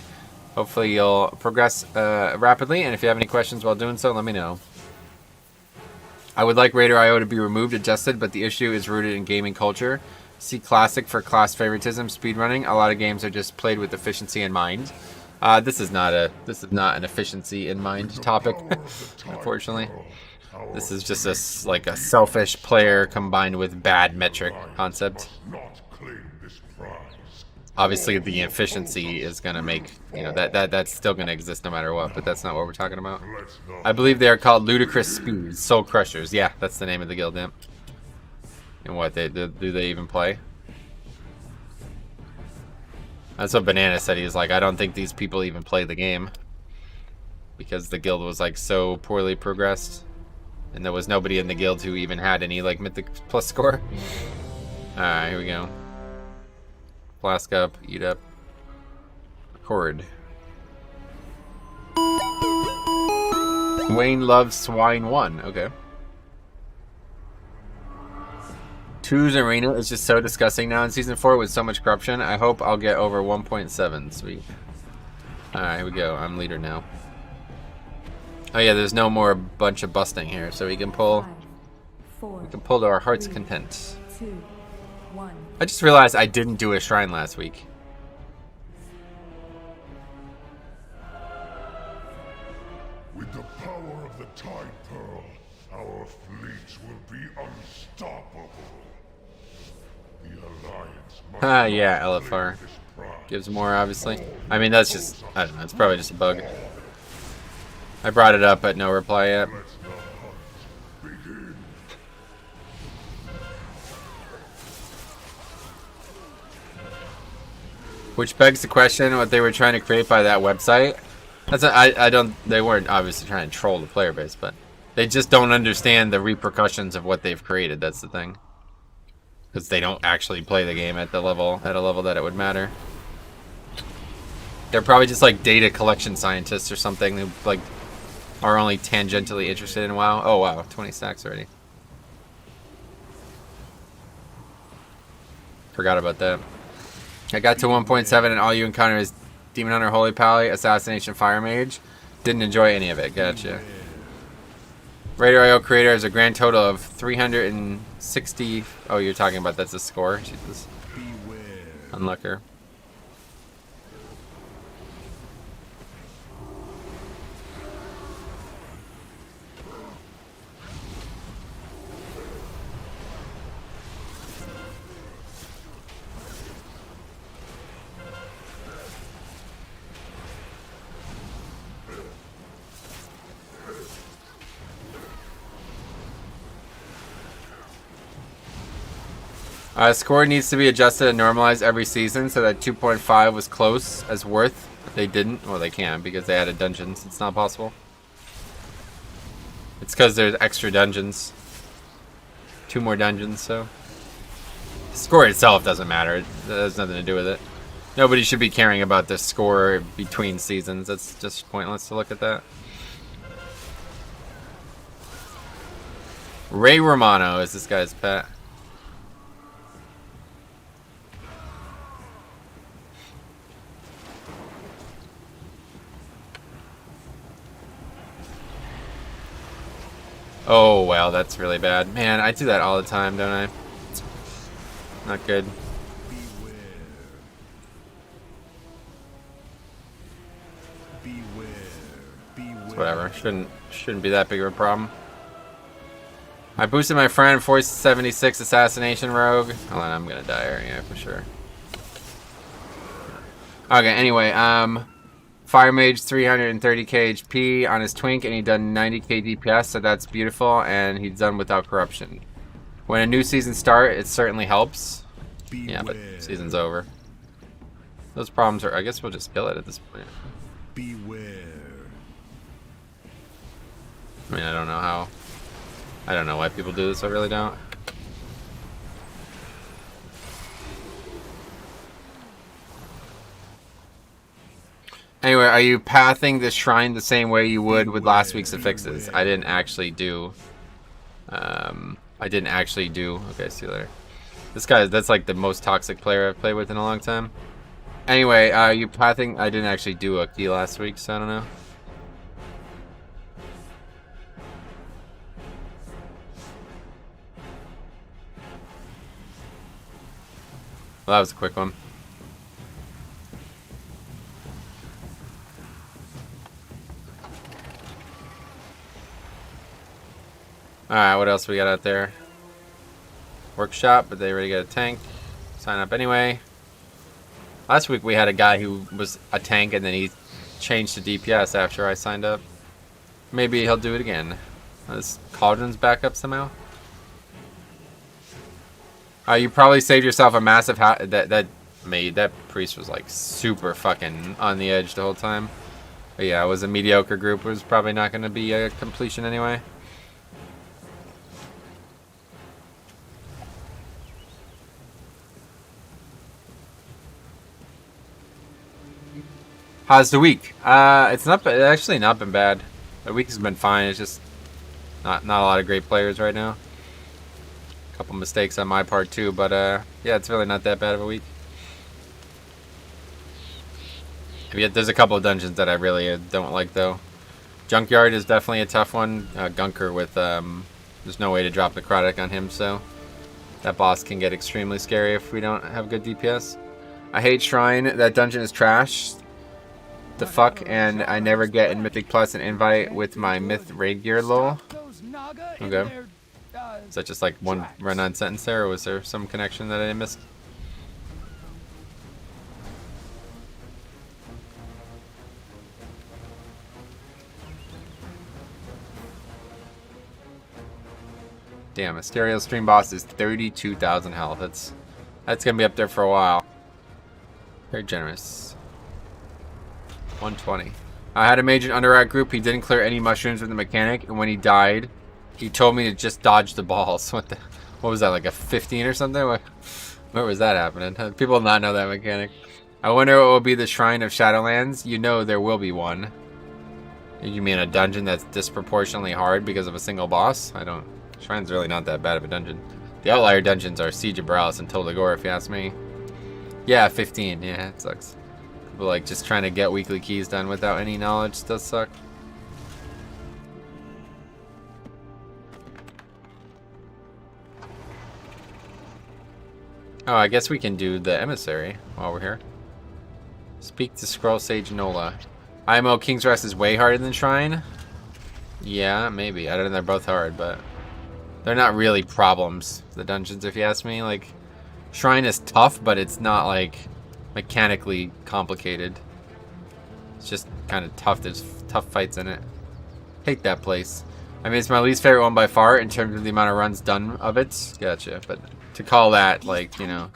S1: Hopefully you'll progress rapidly, and if you have any questions while doing so, let me know. I would like Raider IO to be removed, adjusted, but the issue is rooted in gaming culture. See Classic for class favoritism, speedrunning. A lot of games are just played with efficiency in mind. This is not an efficiency in mind topic, unfortunately. This is just a selfish player combined with bad metric concept. Obviously, the efficiency is gonna make, you know, that's still gonna exist no matter what, but that's not what we're talking about. I believe they are called Ludicrous Speeds, Soul Crushers. Yeah, that's the name of the guild, yeah. And what do they even play? That's what Banana said. He was like, I don't think these people even play the game because the guild was like so poorly progressed. And there was nobody in the guild who even had any, like, Mythic plus score. Alright, here we go. Flask up, eat up. Record. Wayne loves swine 1. Okay. 2's arena is just so disgusting now in Season 4 with so much corruption. I hope I'll get over 1.7. Sweet. Alright, here we go. I'm leader now. Oh yeah, there's no more bunch of busting here, so we can pull.
S7: 5, 4,
S1: We can pull to our heart's
S7: 3,
S1: content.
S7: 2, 1.
S1: I just realized I didn't do a shrine last week.
S4: With the power of the Tide Pearl, our fleets will be unstoppable. The Alliance must
S1: Ah, yeah,
S4: not
S1: LFR.
S4: claim this prize.
S1: Gives more, obviously. I mean, that's just, I don't know, it's probably just a bug. I brought it up, but no reply yet.
S4: Let the hunt begin.
S1: Which begs the question what they were trying to create by that website. That's I don't, they weren't obviously trying to troll the player base, but they just don't understand the repercussions of what they've created. That's the thing. Because they don't actually play the game at a level that it would matter. They're probably just like data collection scientists or something who like are only tangentially interested in WoW. Oh wow, 20 stacks already. Forgot about that. I got to 1.7 and all you encounter is Demon Hunter, Holy Pally, Assassination, Fire Mage. Didn't enjoy any of it. Gotcha. Radio IO creator has a grand total of 360. Oh, you're talking about that's a score? Jesus. Unlucker. Score needs to be adjusted and normalized every season so that 2.5 was close as worth. But they didn't. Well, they can't because they added dungeons. It's not possible. It's because there's extra dungeons. 2 more dungeons, so. The score itself doesn't matter. It has nothing to do with it. Nobody should be caring about the score between seasons. That's just pointless to look at that. Ray Romano is this guy's pet. Oh, wow, that's really bad. Man, I do that all the time, don't I? Not good. It's whatever. Shouldn't be that big of a problem. I boosted my friend 476 Assassination Rogue. Hold on, I'm gonna die here, yeah, for sure. Okay, anyway, Fire Mage 330k HP on his twink, and he done 90k DPS, so that's beautiful, and he's done without corruption. When a new season starts, it certainly helps. Yeah, but season's over. Those problems are, I guess we'll just kill it at this point.
S4: Beware.
S1: I mean, I don't know why people do this, I really don't. Anyway, are you pathing the shrine the same way you would with last week's affixes? I didn't actually do. Okay, see you later. This guy, that's like the most toxic player I've played with in a long time. Anyway, are you pathing? I didn't actually do a key last week, so I don't know. Well, that was a quick one. Alright, what else we got out there? Workshop, but they already got a tank. Sign up anyway. Last week we had a guy who was a tank and then he changed to DPS after I signed up. Maybe he'll do it again. This Cauldron's back up somehow. You probably saved yourself a massive that priest was like super fucking on the edge the whole time. But yeah, it was a mediocre group. It was probably not going to be a completion anyway. How's the week? It's actually not been bad. The week has been fine. It's just not a lot of great players right now. A couple mistakes on my part too, but yeah, it's really not that bad of a week. There's a couple of dungeons that I really don't like though. Junkyard is definitely a tough one. Gunker with, there's no way to drop necrotic on him, so that boss can get extremely scary if we don't have good DPS. I hate Shrine. That dungeon is trash. The fuck, and I never get in Mythic Plus an invite with my Myth raid gear, lol. Okay. Is that just like one run-on sentence there, or was there some connection that I missed? Damn, a stereo stream boss is 32,000 health. That's gonna be up there for a while. Very generous. 120. I had a mage in Underrat group. He didn't clear any mushrooms with the mechanic, and when he died, he told me to just dodge the balls. What was that, like a 15 or something? Where was that happening? People not know that mechanic. I wonder what will be the Shrine of Shadowlands. You know there will be one. You mean a dungeon that's disproportionately hard because of a single boss? Shrine's really not that bad of a dungeon. The outlier dungeons are Siege of Bralis and Toldagor, if you ask me. Yeah, 15. Yeah, it sucks. But like just trying to get weekly keys done without any knowledge does suck. Oh, I guess we can do the emissary while we're here. Speak to Scroll Sage Nola. IMO King's Rest is way harder than Shrine? Yeah, maybe. I don't know, they're both hard, but they're not really problems, the dungeons, if you ask me. Like, Shrine is tough, but it's not like mechanically complicated. It's just kind of tough. There's tough fights in it. Hate that place. I mean, it's my least favorite one by far in terms of the amount of runs done of it. Gotcha. But to call that, like, you know,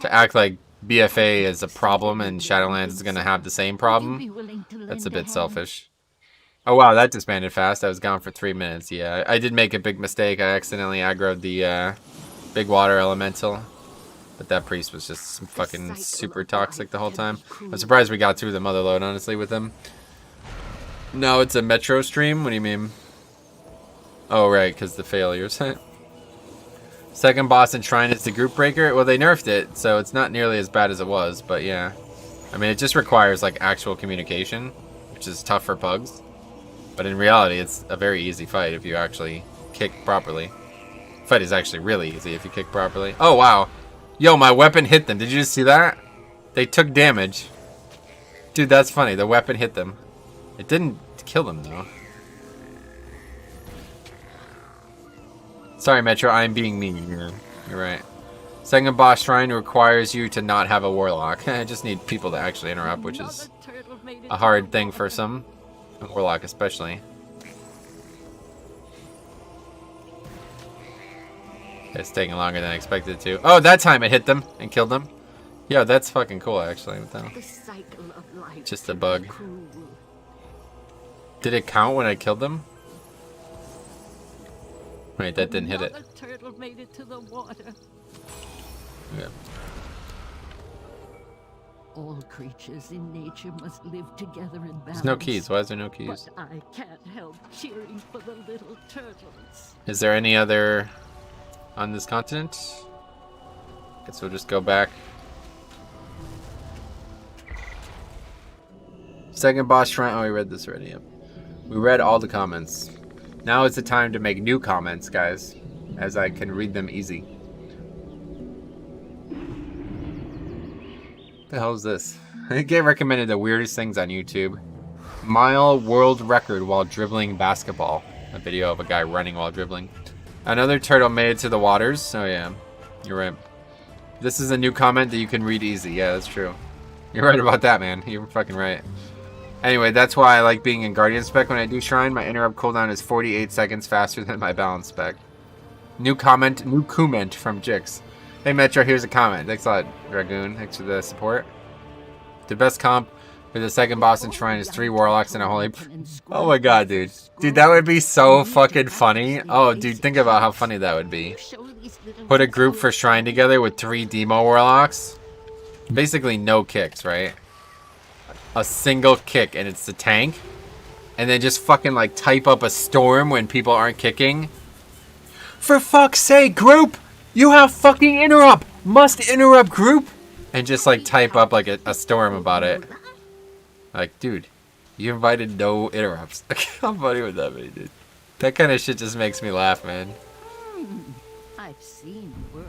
S1: to act like BFA is a problem and Shadowlands is going to have the same problem, that's a bit selfish. Oh, wow, that disbanded fast. I was gone for 3 minutes. Yeah, I did make a big mistake. I accidentally aggroed the big water elemental. But that priest was just fucking super toxic the whole time. I'm surprised we got through the mother load, honestly, with him. No, it's a Metro stream? What do you mean? Oh, right, because the failures. Second boss in Shrine is the group breaker. Well, they nerfed it, so it's not nearly as bad as it was, but yeah. I mean, it just requires, like, actual communication, which is tough for pugs. But in reality, it's a very easy fight if you actually kick properly. The fight is actually really easy if you kick properly. Oh, wow. Yo, my weapon hit them. Did you just see that? They took damage. Dude, that's funny. The weapon hit them. It didn't kill them, though. Sorry, Metro. I'm being mean. You're right. Second boss Shrine requires you to not have a warlock. I just need people to actually interrupt, which is a hard thing for some. A warlock, especially. It's taking longer than I expected to. Oh, that time it hit them and killed them. Yeah, that's fucking cool, actually. Just a bug. Did it count when I killed them? Wait, that didn't hit it. Yeah.
S3: All creatures in nature must live together in balance.
S1: There's no keys. Why is there no keys?
S3: But I can't help cheering for the little turtles.
S1: Is there any other on this continent? Guess we'll just go back. Second boss Shrine. Oh, we read this already. Yep. We read all the comments. Now is the time to make new comments, guys, as I can read them easy. What the hell is this? I get recommended the weirdest things on YouTube. Mile world record while dribbling basketball. A video of a guy running while dribbling. Another turtle made it to the waters. Oh yeah, you're right. This is a new comment that you can read easy. Yeah, that's true. You're right about that, man. You're fucking right. Anyway, that's why I like being in Guardian spec when I do Shrine. My interrupt cooldown is 48 seconds faster than my balance spec. New comment from Jix. Hey Metro, here's a comment. Thanks a lot, Dragoon. Thanks for the support. The best comp for the second boss in Shrine is 3 warlocks and a holy... Oh my god, dude. Dude, that would be so fucking funny. Oh, dude, think about how funny that would be. Put a group for Shrine together with 3 demo warlocks. Basically no kicks, right? A single kick and it's the tank. And then just fucking like type up a storm when people aren't kicking. For fuck's sake, group! You have fucking interrupt! Must interrupt group! And just like type up like a storm about it. Like, dude, You invited no interrupts. How funny would that be, dude? That kind of shit just makes me laugh, man.
S3: I've seen worse.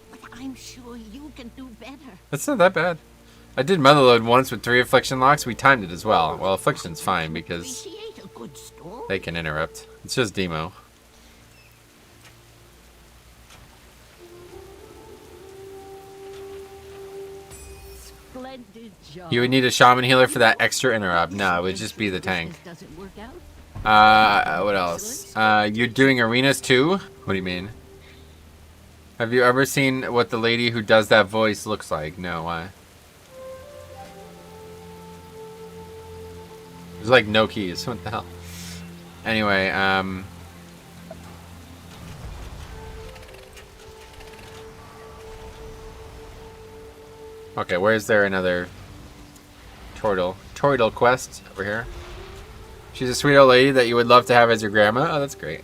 S3: But I'm sure you can do better.
S1: That's not that bad. I did Motherload once with 3 Affliction locks. We timed it as well. Well, Affliction's fine because
S3: Appreciate a good story.
S1: they can interrupt. It's just demo.
S3: Splendid job.
S1: You would need a Shaman Healer for that extra interrupt. No, it would just be the tank.
S3: Doesn't work out.
S1: What else? You're doing arenas too? What do you mean? Have you ever seen what the lady who does that voice looks like? No, why? There's like no keys. What the hell? Anyway, okay, where's there another turtle quest over here? She's a sweet old lady that you would love to have as your grandma. Oh, that's great.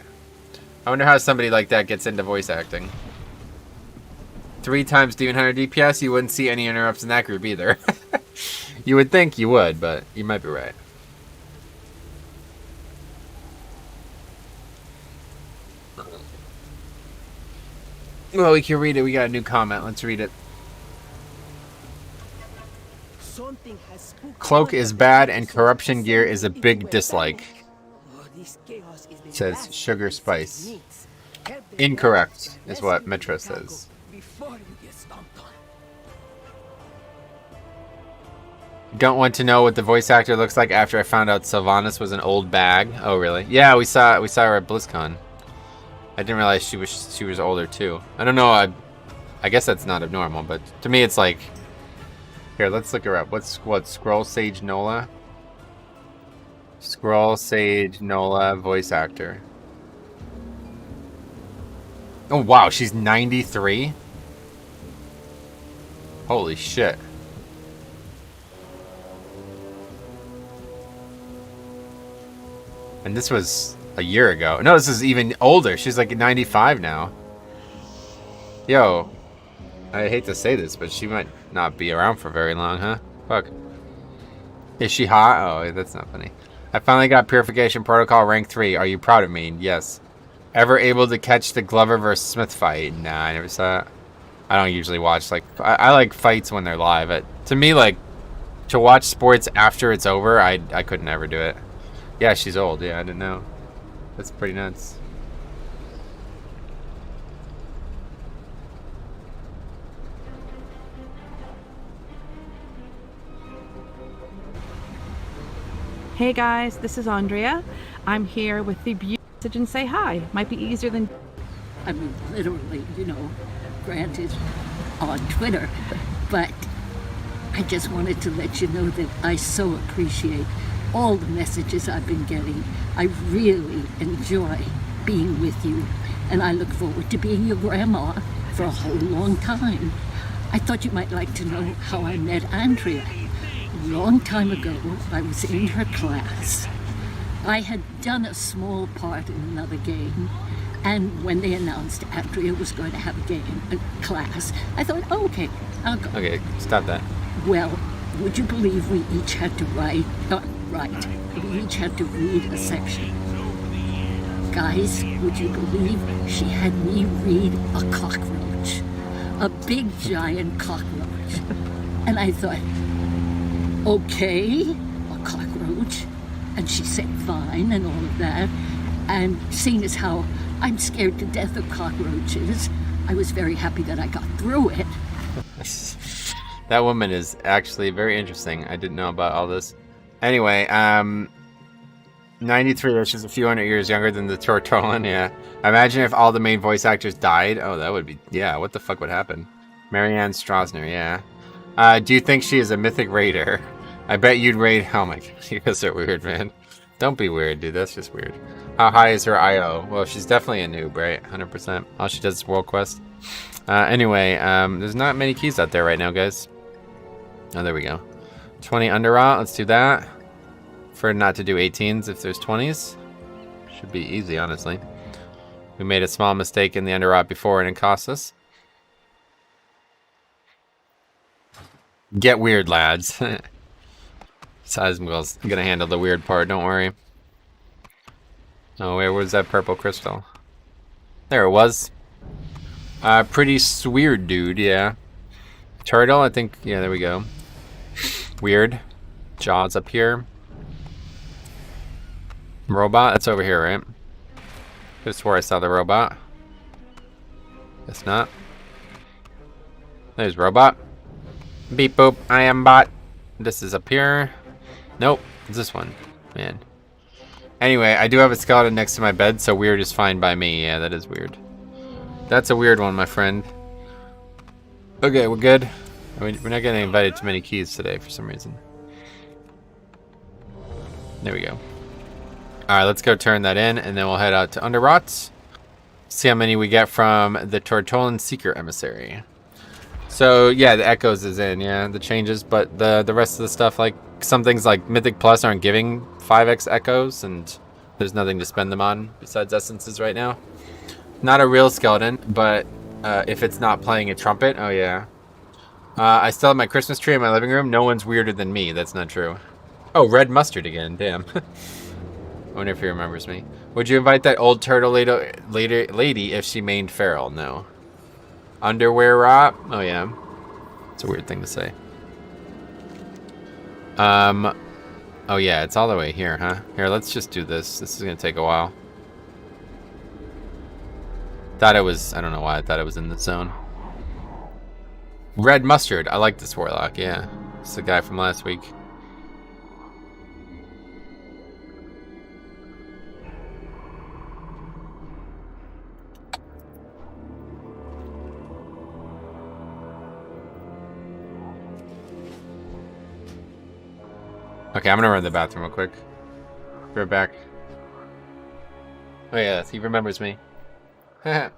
S1: I wonder how somebody like that gets into voice acting. 3 times Demon Hunter DPS, you wouldn't see any interrupts in that group either. You would think you would, but you might be right. Well, we can read it. We got a new comment. Let's read it.
S2: Something has spooked
S1: Cloak
S2: one
S1: is
S2: of the
S1: bad
S2: Brutus
S1: and
S2: souls
S1: corruption gear is a
S2: into
S1: big dislike.
S2: panic. Oh, this chaos is the
S1: Says
S2: last
S1: sugar
S2: thing the city
S1: spice.
S2: needs. Help them
S1: Incorrect
S2: rescue
S1: is what
S2: the
S1: Metro
S2: cargo
S1: says.
S2: before you get stomped on.
S1: Don't want to know what the voice actor looks like after I found out Sylvanas was an old bag. Oh, really? Yeah, we saw her at BlizzCon. I didn't realize she was older too. I don't know. I guess that's not abnormal, but to me it's like. Here, let's look her up. What's Scroll Sage Nola? Scroll Sage Nola voice actor. Oh wow, she's 93. Holy shit. And this was a year ago. No, this is even older. She's like 95 now. Yo, I hate to say this, but she might not be around for very long, huh? Fuck. Is she hot? Oh, that's not funny. I finally got Purification Protocol rank 3. Are you proud of me? Yes. Ever able to catch the Glover vs. Smith fight? Nah, I never saw it. I don't usually watch, like, I like fights when they're live. To me, like, to watch sports after it's over, I couldn't ever do it. Yeah, she's old. Yeah, I didn't know. That's pretty nuts.
S10: Hey guys, this is Andrea. I'm here with the beauty message and say hi. Might be easier than.
S3: I mean, literally, granted, on Twitter, but I just wanted to let you know that I so appreciate all the messages I've been getting. I really enjoy being with you, and I look forward to being your grandma for a whole long time. I thought you might like to know how I met Andrea. A long time ago, I was in her class. I had done a small part in another game, and when they announced Andrea was going to have a class, I thought, oh, okay, I'll go.
S1: Okay, stop that.
S3: Well, would you believe we each had to we each had to read a section. Guys, would you believe she had me read a cockroach? A big giant cockroach. And I thought, okay, a cockroach. And she said fine and all of that. And seeing as how I'm scared to death of cockroaches, I was very happy that I got through it.
S1: That woman is actually very interesting. I didn't know about all this. Anyway, 93, that's just a few hundred years younger than the Tortolan, yeah. Imagine if all the main voice actors died. Oh, that would be, yeah, what the fuck would happen? Marianne Strasner, yeah. Do you think she is a mythic raider? I bet you'd raid, oh my god, you guys are weird, man. Don't be weird, dude, that's just weird. How high is her IO? Well, she's definitely a noob, right? 100%. All she does is world quest. Anyway, there's not many keys out there right now, guys. Oh, there we go. 20 underrot, let's do that. For not to do 18s if there's 20s. Should be easy, honestly. We made a small mistake in the underrot before and it cost us. Get weird, lads. Seismigle's gonna handle the weird part, don't worry. Oh, where was that purple crystal? There it was. Pretty weird dude, yeah. Turtle, I think, yeah, there we go. Weird. Jaws up here. Robot, that's over here, right? Could swore I saw the robot. Guess not. There's robot. Beep boop, I am bot. This is up here. Nope, it's this one. Man. Anyway, I do have a skeleton next to my bed, so weird is fine by me. Yeah, that is weird. That's a weird one, my friend. Okay, we're good. We're not getting invited to many keys today for some reason. There we go. Alright, let's go turn that in, and then we'll head out to Underrot. See how many we get from the Tortolan Seeker Emissary. So, yeah, the Echoes is in, yeah, the changes, but the rest of the stuff, like, some things like Mythic Plus aren't giving 5x Echoes, and there's nothing to spend them on besides essences right now. Not a real skeleton, but if it's not playing a trumpet, oh yeah. I still have my Christmas tree in my living room. No one's weirder than me. That's not true. Oh, red mustard again. Damn. I wonder if he remembers me. Would you invite that old turtle lady if she mained feral? No. Underwear rot? Oh yeah. It's a weird thing to say. Oh yeah, it's all the way here, huh? Here, let's just do this. This is gonna take a while. Thought it was, I don't know why I thought it was in the zone. Red mustard. I like this warlock, yeah. It's the guy from last week. Okay, I'm gonna run to the bathroom real quick. Be right back. Oh yeah, he remembers me. Haha.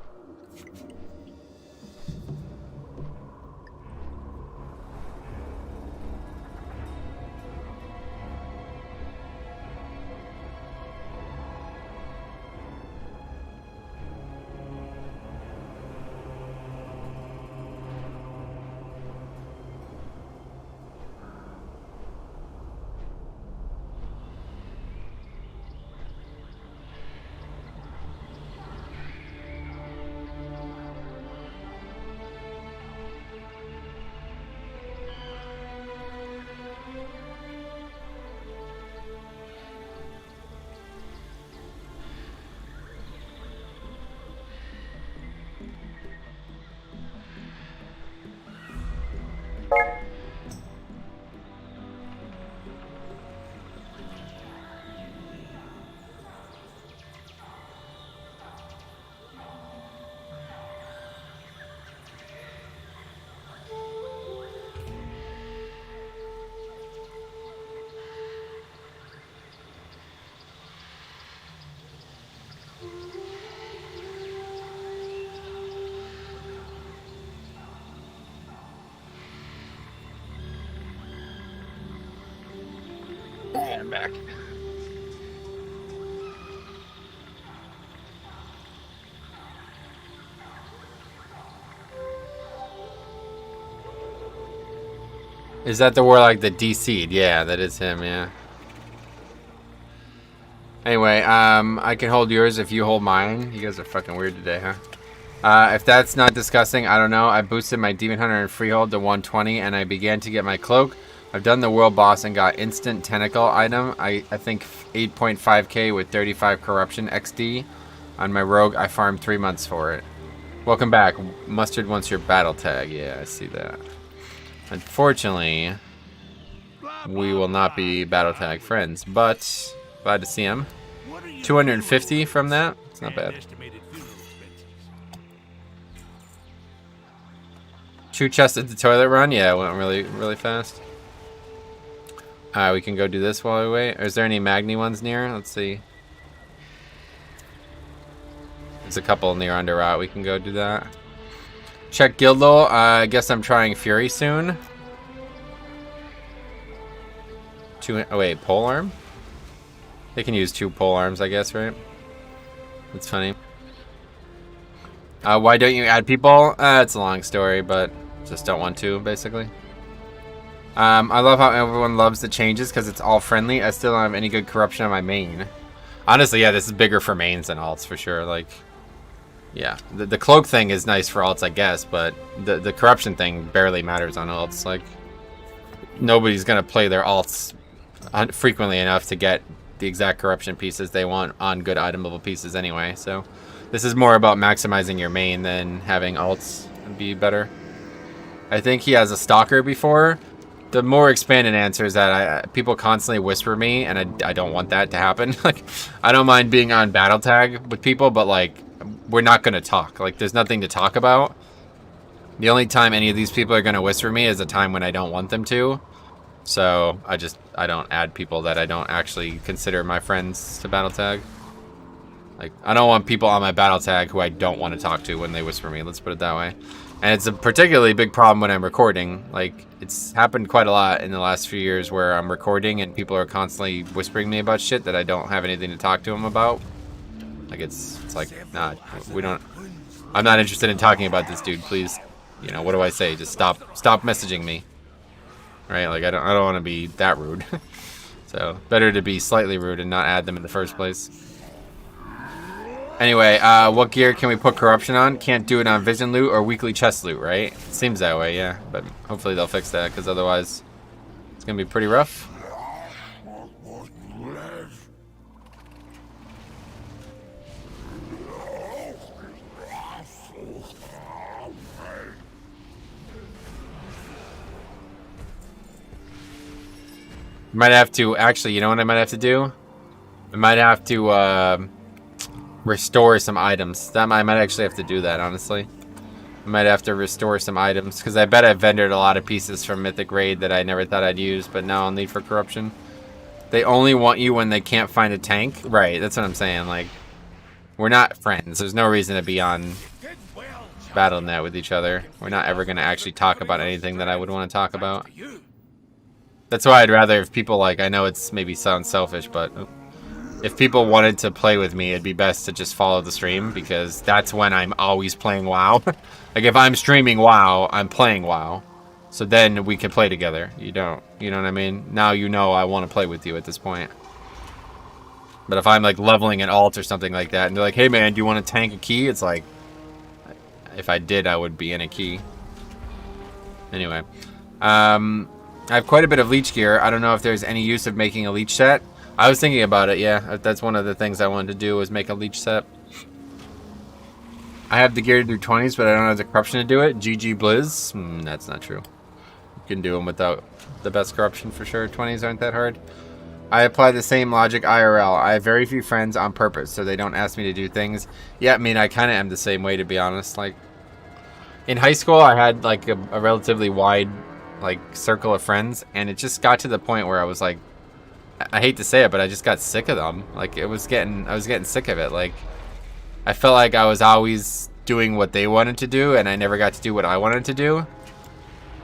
S1: I'm back. Is that the warlock that DC'd? Yeah, that is him, yeah. Anyway, I can hold yours if you hold mine. You guys are fucking weird today, huh? If that's not disgusting, I don't know. I boosted my Demon Hunter and Freehold to 120, and I began to get my cloak. I've done the world boss and got instant tentacle item. I think 8.5k with 35 corruption XD. On my rogue, I farmed 3 months for it. Welcome back. Mustard wants your battle tag. Yeah, I see that. Unfortunately, we will not be battle tag friends, but glad to see him. 250 from that. It's not bad. 2 chests at the toilet run. Yeah, it went really fast. We can go do this while we wait. Is there any Magni ones near? Let's see. There's a couple near Underrot. We can go do that. Check guild lore. I guess I'm trying Fury soon. Oh wait, pole arm? They can use 2 pole arms, I guess, right? That's funny. Why don't you add people? It's a long story, but just don't want to, basically. I love how everyone loves the changes because it's all friendly. I still don't have any good corruption on my main. Honestly, yeah, this is bigger for mains than alts for sure. Like, yeah, the cloak thing is nice for alts, I guess, but the corruption thing barely matters on alts. Like, nobody's gonna play their alts frequently enough to get the exact corruption pieces they want on good item level pieces anyway. So this is more about maximizing your main than having alts be better. I think he has a stalker before. The more expanded answer is that people constantly whisper me, and I don't want that to happen. Like, I don't mind being on battle tag with people, but like, we're not gonna talk. Like, there's nothing to talk about. The only time any of these people are gonna whisper me is a time when I don't want them to. So I don't add people that I don't actually consider my friends to battle tag. Like, I don't want people on my battle tag who I don't want to talk to when they whisper me. Let's put it that way. And it's a particularly big problem when I'm recording. Like, it's happened quite a lot in the last few years where I'm recording and people are constantly whispering me about shit that I don't have anything to talk to them about. Like, it's like, nah, I'm not interested in talking about this dude, please. You know, what do I say? Just stop messaging me. Right? Like, I don't want to be that rude. So, better to be slightly rude and not add them in the first place. Anyway, what gear can we put corruption on? Can't do it on vision loot or weekly chest loot, right? It seems that way, yeah. But hopefully they'll fix that, because otherwise it's going to be pretty rough. Might have to, actually, you know what I might have to do? I might have to, restore some items. I might actually have to do that, honestly. I might have to restore some items, because I bet I vendored a lot of pieces from Mythic Raid that I never thought I'd use, but now I'll need for corruption. They only want you when they can't find a tank? Right, that's what I'm saying. Like, we're not friends. There's no reason to be on BattleNet with each other. We're not ever going to actually talk about anything that I would want to talk about. That's why I'd rather, if people, like, I know it's maybe sounds selfish, but if people wanted to play with me, it'd be best to just follow the stream, because that's when I'm always playing WoW. Like, if I'm streaming WoW, I'm playing WoW. So then we can play together. You know what I mean? Now you know I want to play with you at this point. But if I'm, like, leveling an alt or something like that, and they're like, hey man, do you want to tank a key? It's like, if I did, I would be in a key. Anyway. I have quite a bit of leech gear. I don't know if there's any use of making a leech set. I was thinking about it, yeah. That's one of the things I wanted to do, was make a leech set. I have the gear to do 20s, but I don't have the corruption to do it. GG Blizz. That's not true. You can do them without the best corruption for sure. 20s aren't that hard. I apply the same logic IRL. I have very few friends on purpose, so they don't ask me to do things. Yeah, I mean, I kind of am the same way, to be honest. Like, in high school, I had, like, a relatively wide, like, circle of friends, and it just got to the point where I was like, I hate to say it, but I just got sick of them. Like, I was getting sick of it. Like, I felt like I was always doing what they wanted to do, and I never got to do what I wanted to do.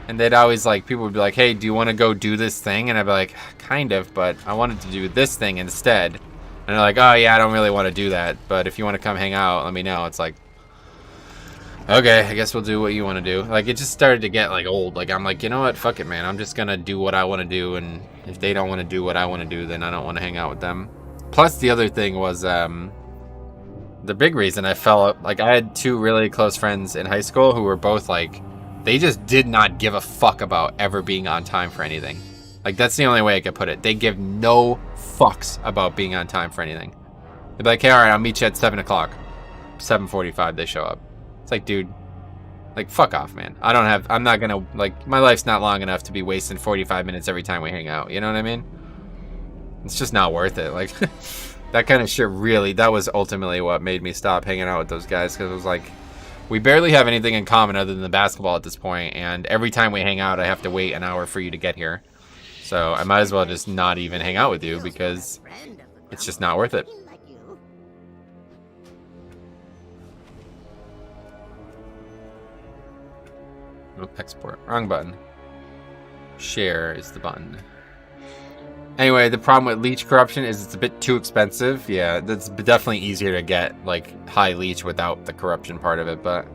S1: And they'd always, like, people would be like, hey, do you want to go do this thing? And I'd be like, kind of, but I wanted to do this thing instead. And they're like, oh yeah, I don't really want to do that, but if you want to come hang out, let me know. It's like, okay, I guess we'll do what you want to do. Like, it just started to get, like, old. Like, I'm like, you know what? Fuck it, man. I'm just gonna do what I want to do, and if they don't want to do what I want to do, then I don't want to hang out with them. Plus, the other thing was, the big reason I felt like I had two really close friends in high school who were both, like, they just did not give a fuck about ever being on time for anything. Like, that's the only way I could put it. They give no fucks about being on time for anything. They'd be like, hey, alright, I'll meet you at 7 o'clock. 7:45, they show up. It's like, dude, like, fuck off, man. I'm not gonna, like, my life's not long enough to be wasting 45 minutes every time we hang out. You know what I mean? It's just not worth it. Like, that kind of shit really, that was ultimately what made me stop hanging out with those guys, because it was like, we barely have anything in common other than the basketball at this point, and every time we hang out, I have to wait an hour for you to get here. So I might as well just not even hang out with you, because it's just not worth it. Oh, export. Wrong button. Share is the button. Anyway, the problem with leech corruption is it's a bit too expensive. Yeah, that's definitely easier to get, like, high leech without the corruption part of it, but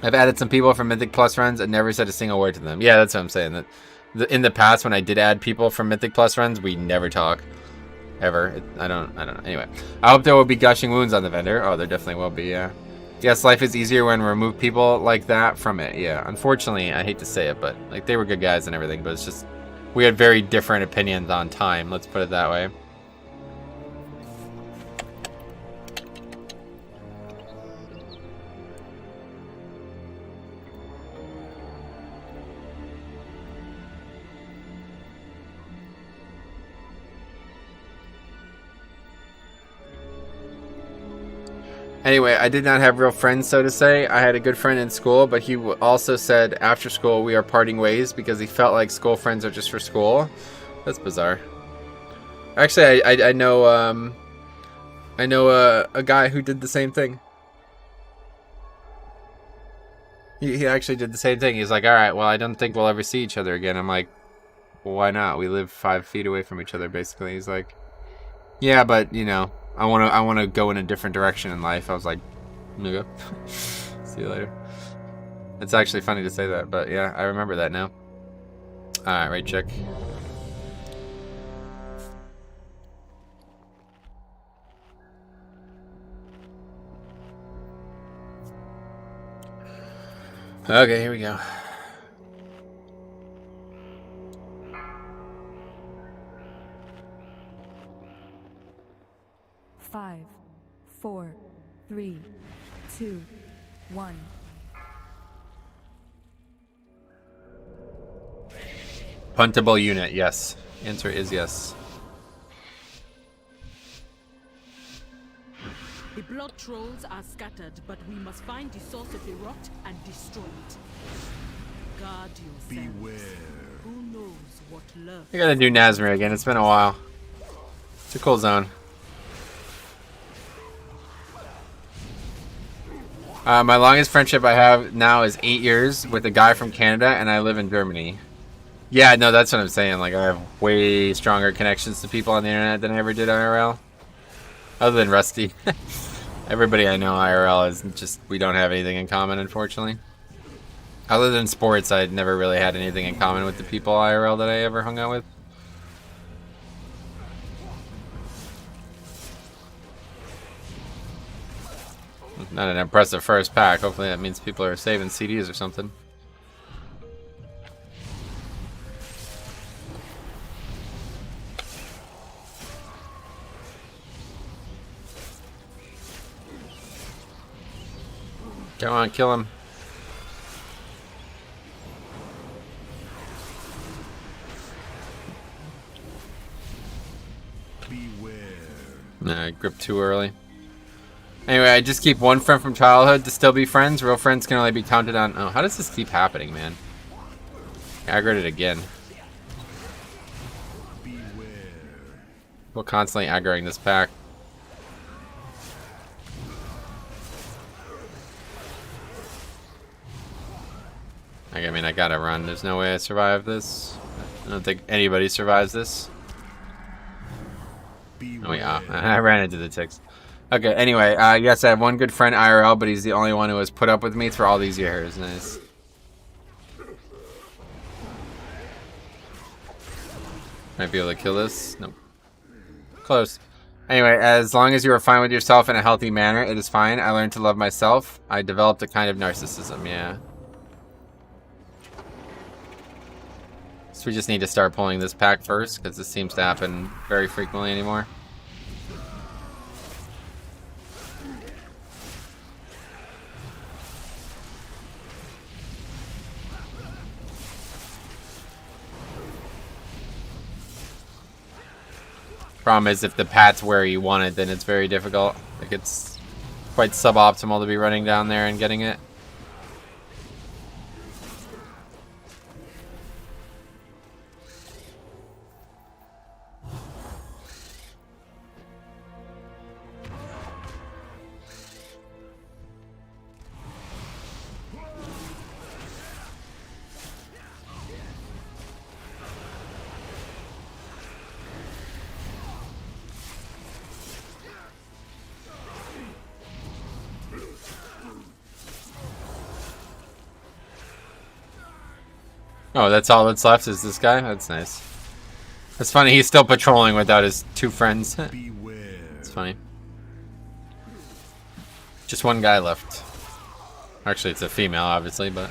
S1: I've added some people from Mythic Plus runs and never said a single word to them. Yeah, that's what I'm saying. In the past, when I did add people from Mythic Plus runs, we never talk. Ever. I don't know. Anyway. I hope there will be gushing wounds on the vendor. Oh, there definitely will be, yeah. Yes, life is easier when we remove people like that from it. Yeah, unfortunately, I hate to say it, but like they were good guys and everything, but it's just we had very different opinions on time. Let's put it that way. Anyway, I did not have real friends, so to say. I had a good friend in school, but he also said after school we are parting ways because he felt like school friends are just for school. That's bizarre. Actually, I know a guy who did the same thing. He actually did the same thing. He's like, all right, well, I don't think we'll ever see each other again. I'm like, well, why not? We live 5 feet away from each other, basically. He's like, yeah, but you know. I want to go in a different direction in life. I was like, no go. See you later. It's actually funny to say that, but yeah, I remember that now. Alright, right check. Okay, here we go.
S7: Five, 4, 3, 2, 1.
S1: Puntable unit, yes. Answer is yes.
S2: The blood trolls are scattered, but we must find the source of the rot and destroy it. Guard yourselves. Beware. Who knows what lurks?
S1: I gotta do Nazmir again. It's been a while. It's a cool zone. My longest friendship I have now is 8 years with a guy from Canada, and I live in Germany. Yeah, no, that's what I'm saying. Like, I have way stronger connections to people on the internet than I ever did IRL. Other than Rusty. Everybody I know IRL is just, we don't have anything in common, unfortunately. Other than sports, I'd never really had anything in common with the people IRL that I ever hung out with. Not an impressive first pack. Hopefully that means people are saving CDs or something. Come on, kill him.
S4: Beware.
S1: Nah, I gripped too early. Anyway, I just keep one friend from childhood to still be friends. Real friends can only be counted on. Oh, how does this keep happening, man? Aggroed it again. We're constantly aggroing this pack. I mean, I gotta run. There's no way I survive this. I don't think anybody survives this. Oh yeah, I ran into the ticks. Okay, anyway, yes, I have one good friend IRL, but he's the only one who has put up with me through all these years. Nice. Might be able to kill this. Nope. Close. Anyway, as long as you are fine with yourself in a healthy manner, it is fine. I learned to love myself. I developed a kind of narcissism, yeah. So we just need to start pulling this pack first, because this seems to happen very frequently anymore. Problem is, if the pat's where you want it, then it's very difficult. Like, it's quite suboptimal to be running down there and getting it. Oh, that's all that's left is this guy? That's nice. It's funny, he's still patrolling without his two friends. It's funny. Just one guy left. Actually, it's a female, obviously, but...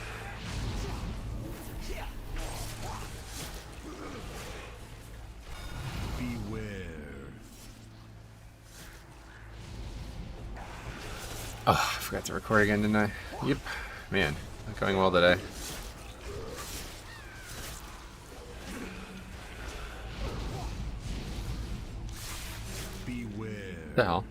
S1: Oh, I forgot to record again, didn't I? Yep. Man, not going well today. What the hell?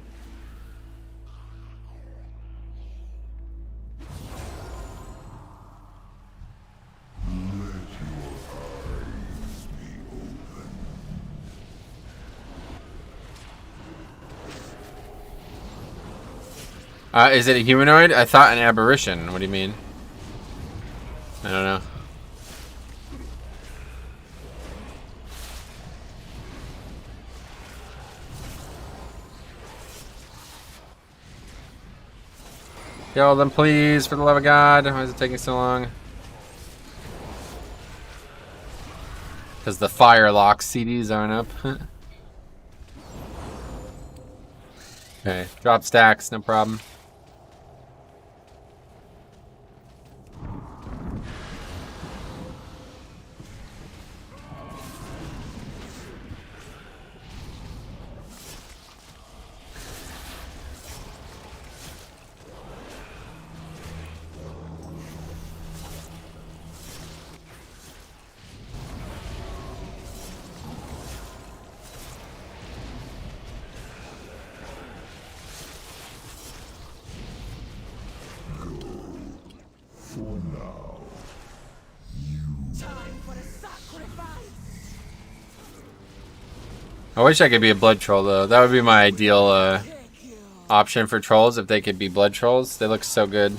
S1: Is it a humanoid? I thought an aberration. What do you mean? I don't know. Kill them, please, for the love of God. Why is it taking so long? Because the Firelock CDs aren't up. Okay, drop stacks, no problem. I wish I could be a blood troll though. That would be my ideal option for trolls if they could be blood trolls. They look so good.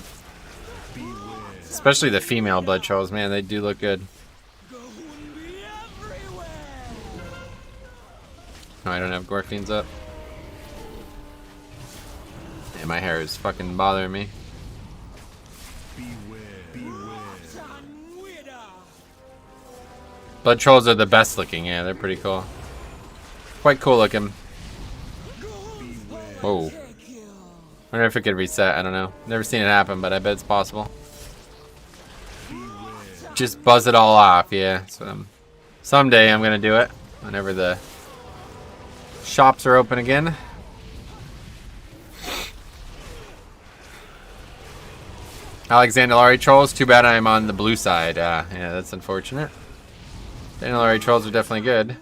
S1: Especially the female blood trolls, man, they do look good. No, I don't have Gorfiends up. Yeah, my hair is fucking bothering me. Blood trolls are the best looking, yeah, they're pretty cool. Quite cool looking. Whoa. Wonder if it could reset, I don't know. Never seen it happen, but I bet it's possible. Just buzz it all off, yeah. So, someday I'm gonna do it. Whenever the shops are open again. Alexander Laurie trolls, too bad I'm on the blue side. Yeah, that's unfortunate. Laurie trolls are definitely good.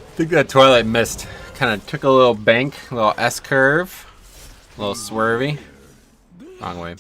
S1: I think that Twilight Mist kind of took a little bank, a little S-curve, a little swervy. Wrong way.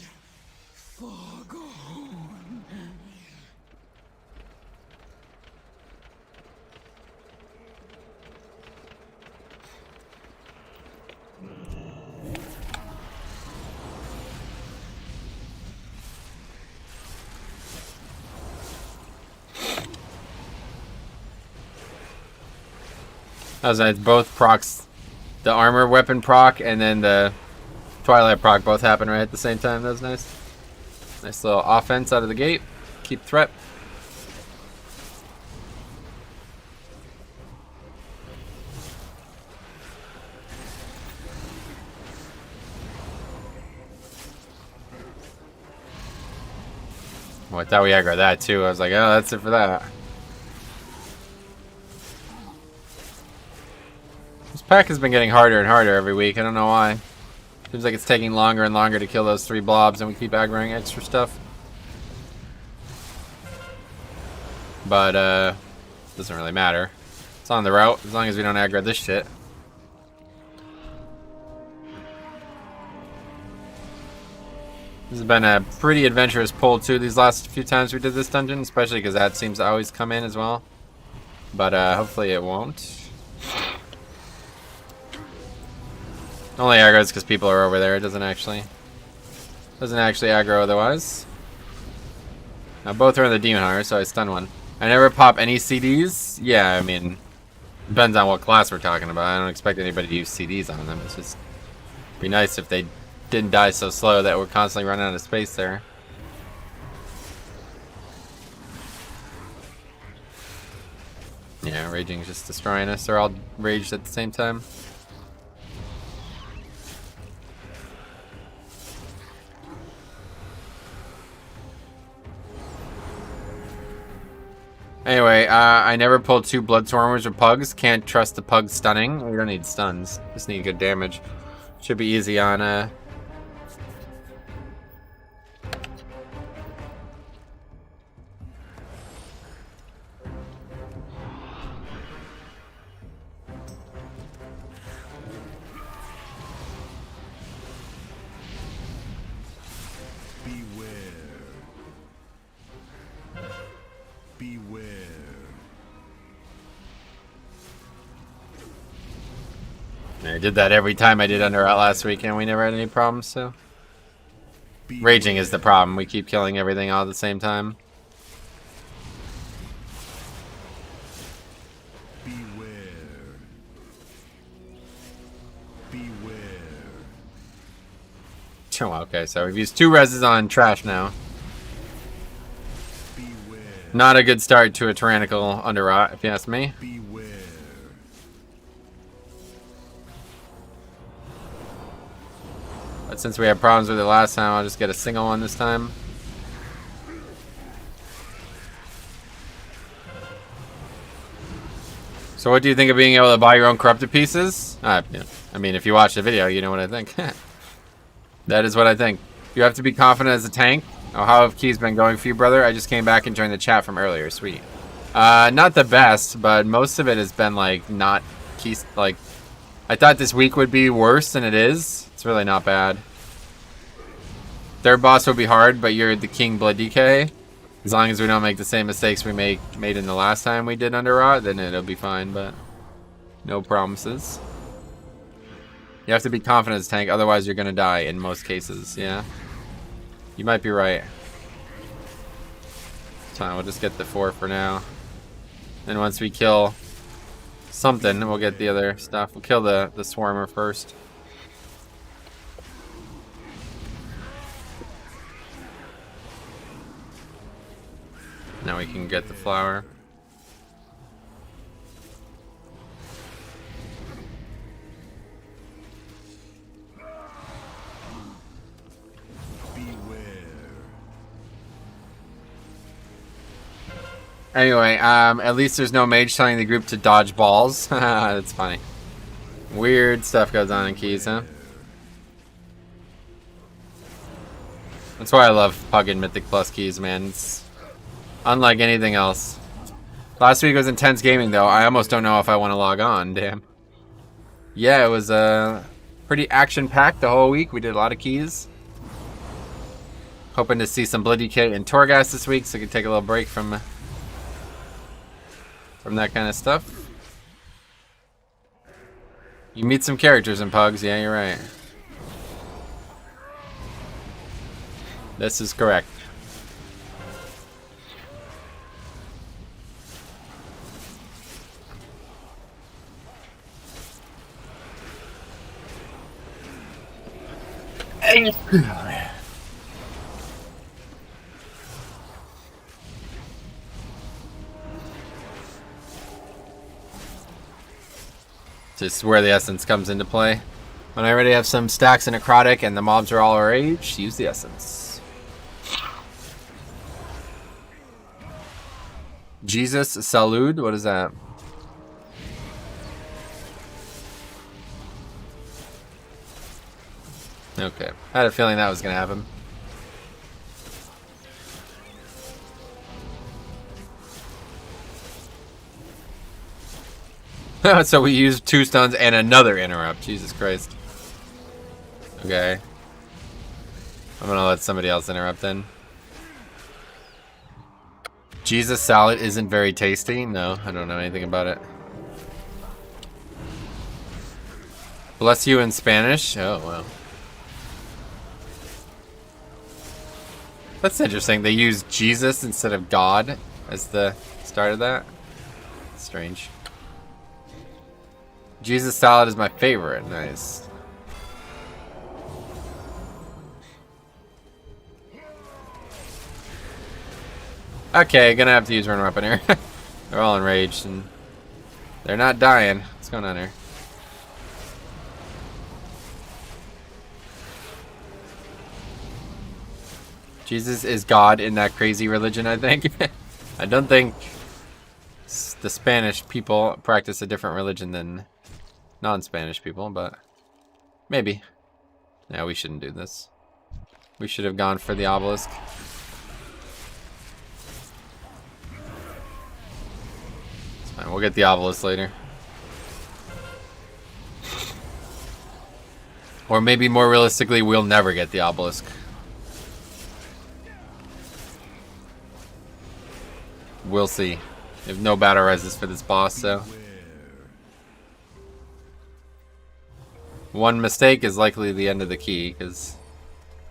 S1: That was nice. Both procs, the armor weapon proc and then the Twilight proc both happened right at the same time. That was nice. Nice little offense out of the gate. Keep threat. Oh, I thought we aggroed that too. I was like, oh, that's it for that. This pack has been getting harder and harder every week. I don't know why. Seems like it's taking longer and longer to kill those 3 blobs, and we keep aggroing extra stuff. But, doesn't really matter. It's on the route, as long as we don't aggro this shit. This has been a pretty adventurous pull too these last few times we did this dungeon, especially because that seems to always come in as well. But hopefully it won't. Only aggro's because people are over there. It doesn't actually aggro otherwise. Now both are in the Demon Hunter, so I stun one. I never pop any CDs. Yeah, I mean, depends on what class we're talking about. I don't expect anybody to use CDs on them. It's just be nice if they didn't die so slow that we're constantly running out of space there. Yeah, Raging's just destroying us. They're all raged at the same time. Anyway, I never pulled 2 Bloodstormers or Pugs. Can't trust the Pug stunning. We don't need stuns. Just need good damage. Should be easy on I did that every time I did Under Out last week and we never had any problems, so. Raging is the problem. We keep killing everything all at the same time. Oh, okay, so we've used 2 reses on trash now. Not a good start to a tyrannical Underrot, if you ask me. But since we had problems with it last time, I'll just get a single one this time. So what do you think of being able to buy your own corrupted pieces? Yeah. I mean, if you watch the video, you know what I think. That is what I think. You have to be confident as a tank. Oh, how have keys been going for you, brother? I just came back and joined the chat from earlier. Sweet. Not the best, but most of it has been, like, not keys. Like, I thought this week would be worse than it is. It's really not bad. Third boss would be hard, but you're the King Blood DK. As long as we don't make the same mistakes we made in the last time we did Underrot, then it'll be fine, but no promises. You have to be confident as a tank, otherwise you're gonna die in most cases, yeah? You might be right. Fine, we'll just get the 4 for now. Then once we kill something, we'll get the other stuff. We'll kill the Swarmer first. Now we can get the flower. Anyway, at least there's no mage telling the group to dodge balls. That's funny. Weird stuff goes on in keys, huh? That's why I love Pugging Mythic Plus keys, man. It's unlike anything else. Last week was intense gaming, though. I almost don't know if I want to log on. Damn. Yeah, it was pretty action-packed the whole week. We did a lot of keys. Hoping to see some Blood DK and Torghast this week, so I can take a little break from that kind of stuff. You meet some characters in Pugs. Yeah, you're right. This is correct. Just where the essence comes into play. When I already have some stacks in necrotic and the mobs are all our age, use the essence. Jesus Salud, what is that? Okay, I had a feeling that was gonna happen. So we used 2 stuns and another interrupt. Jesus Christ. Okay. I'm gonna let somebody else interrupt then. Jesus salad isn't very tasty? No, I don't know anything about it. Bless you in Spanish? Oh, wow. That's interesting. They use Jesus instead of God as the start of that. Strange. Jesus salad is my favorite. Nice. Okay, gonna have to use run weapon here. They're all enraged and they're not dying. What's going on here? Jesus is God in that crazy religion, I think. I don't think the Spanish people practice a different religion than non-Spanish people, but maybe. Yeah, we shouldn't do this. We should have gone for the obelisk. It's fine, we'll get the obelisk later. Or maybe more realistically, we'll never get the obelisk. We'll see. If no battle rises for this boss, so. One mistake is likely the end of the key, because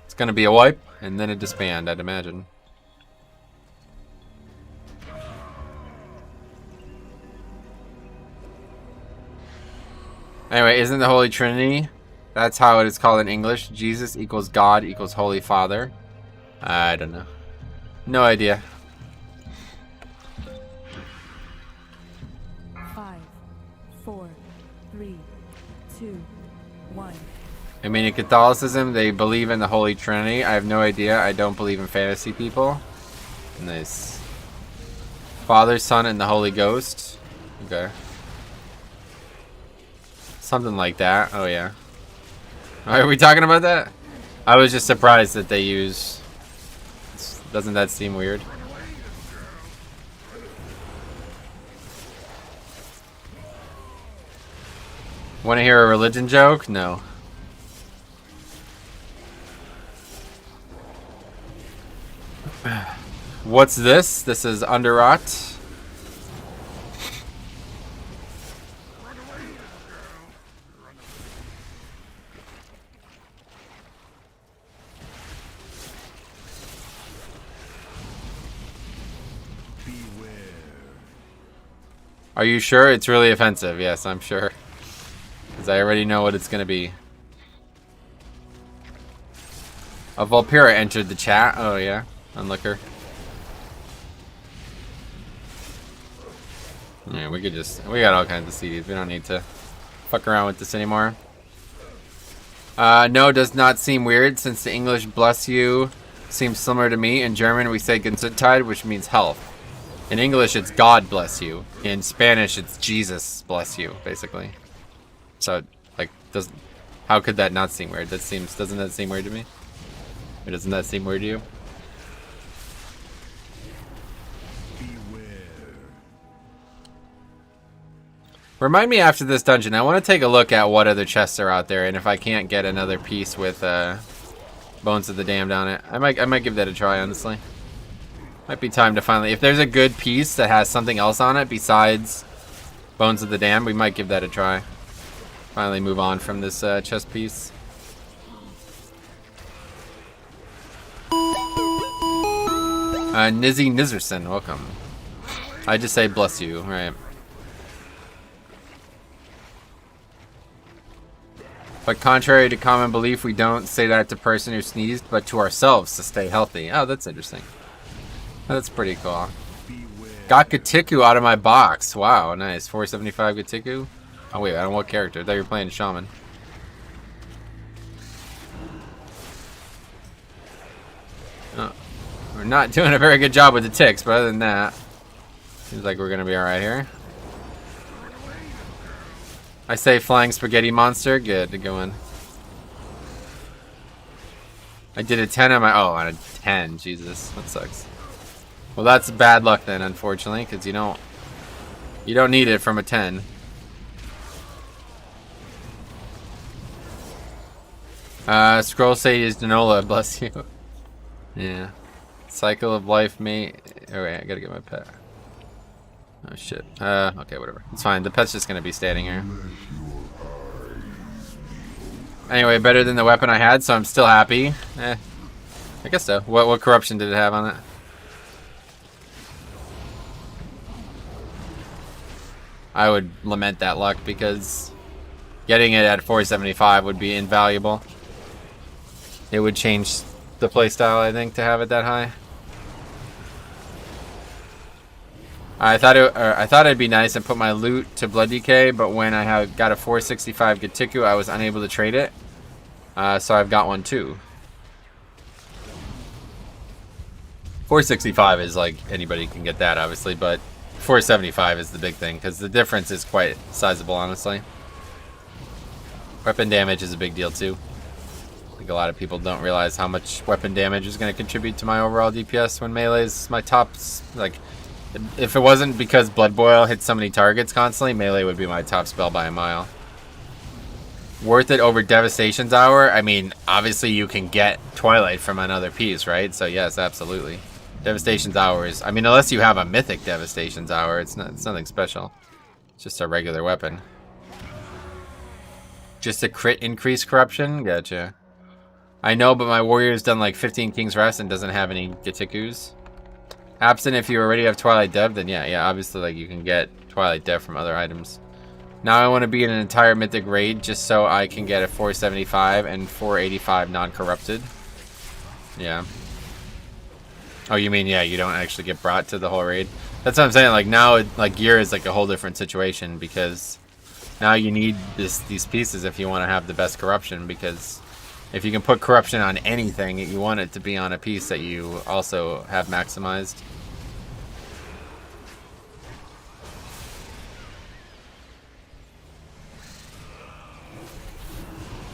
S1: it's going to be a wipe, and then a disband, I'd imagine. Anyway, isn't the Holy Trinity? That's how it is called in English. Jesus equals God equals Holy Father. I don't know. No idea.
S7: 5, 4, 3, 2, 1.
S1: I mean, in Catholicism, they believe in the Holy Trinity. I have no idea. I don't believe in fantasy people. Nice. Father, Son, and the Holy Ghost. Okay. Something like that. Oh, yeah. Are we talking about that? I was just surprised that they use... Doesn't that seem weird? Want to hear a religion joke? No. What's this? This is Underrot. Are you sure? It's really offensive. Yes, I'm sure. Because I already know what it's going to be. A Volpira entered the chat. Oh, yeah. Unlooker. Yeah, we could just... We got all kinds of CDs. We don't need to fuck around with this anymore. No, does not seem weird since the English bless you seems similar to me. In German, we say Gesundheit, which means health. In English, it's God bless you. In Spanish, it's Jesus bless you, basically. So, like, how could that not seem weird? Doesn't that seem weird to me? Or doesn't that seem weird to you? Remind me after this dungeon. I want to take a look at what other chests are out there, and if I can't get another piece with Bones of the Damned on it, I might give that a try. Honestly, might be time to finally. If there's a good piece that has something else on it besides Bones of the Damned, we might give that a try. Finally, move on from this chest piece. Nizzy Nizerson, welcome. I just say bless you, right? But contrary to common belief, we don't say that to the person who sneezed, but to ourselves to stay healthy. Oh, that's interesting. That's pretty cool. Got Gatiku out of my box. Wow, nice. 475 Gatiku. Oh wait, I don't know what character. I thought you were playing Shaman. Oh, we're not doing a very good job with the ticks, but other than that, seems like we're gonna be alright here. I say flying spaghetti monster. Good to go in. I did a 10 on my... Oh, on a 10. Jesus, that sucks. Well, that's bad luck then, unfortunately, because you don't need it from a 10. Scroll Sage Denola, bless you. Yeah. Cycle of life, mate. Oh wait, I gotta get my pet. Oh shit. Okay, whatever. It's fine. The pet's just gonna be standing here. Anyway, better than the weapon I had, so I'm still happy. I guess so. What corruption did it have on it? I would lament that luck because getting it at 475 would be invaluable. It would change the playstyle, I think, to have it that high. I thought it'd be nice and put my loot to Blood Decay, but when I got a 465 Gatiku, I was unable to trade it. So I've got one too. 465 is like anybody can get that, obviously, but 475 is the big thing because the difference is quite sizable, honestly. Weapon damage is a big deal too. I think a lot of people don't realize how much weapon damage is going to contribute to my overall DPS when melee is my top. Like, if it wasn't because Blood Boil hits so many targets constantly, melee would be my top spell by a mile. Worth it over Devastation's Hour? I mean, obviously you can get Twilight from another piece, right? So yes, absolutely. Devastation's Hour is, I mean, unless you have a Mythic Devastation's Hour, it's nothing special. It's just a regular weapon. Just a crit increase corruption? Gotcha. I know, but my warrior's done like 15 King's Rest and doesn't have any Gatikus. Absent if you already have Twilight Dev, then yeah, obviously like you can get Twilight Dev from other items. Now I want to be in an entire Mythic raid just so I can get a 475 and 485 non-corrupted. Yeah. Oh, you mean, yeah, you don't actually get brought to the whole raid? That's what I'm saying, like now, like gear is like a whole different situation because now you need these pieces if you want to have the best corruption, because if you can put corruption on anything, you want it to be on a piece that you also have maximized.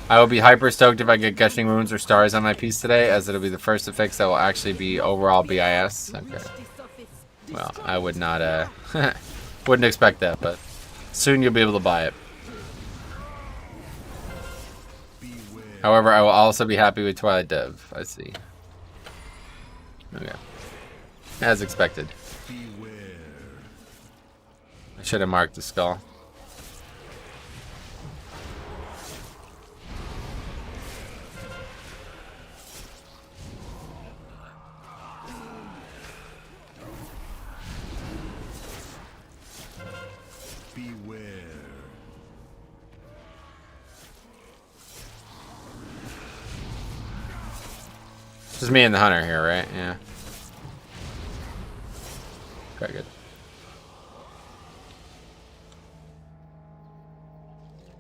S1: I will be hyper stoked if I get Gushing Wounds or Stars on my piece today, as it'll be the first affix that will actually be overall BIS. Okay. Well, I would not, wouldn't expect that, but soon you'll be able to buy it. However, I will also be happy with Twilight Dev. I see. Okay. As expected. I should have marked the skull. Just me and the hunter here, right? Yeah. Okay, good.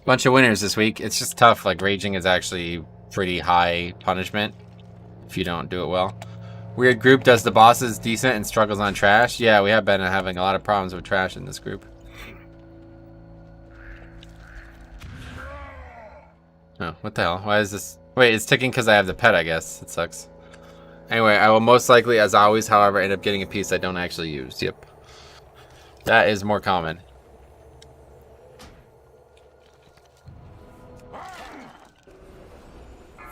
S1: Bunch of winners this week. It's just tough. Like, raging is actually pretty high punishment if you don't do it well. Weird group does the bosses decent and struggles on trash. Yeah, we have been having a lot of problems with trash in this group. Oh, what the hell? Why is this? Wait, it's ticking because I have the pet, I guess. It sucks. Anyway, I will most likely, as always, however, end up getting a piece I don't actually use. Yep. That is more common.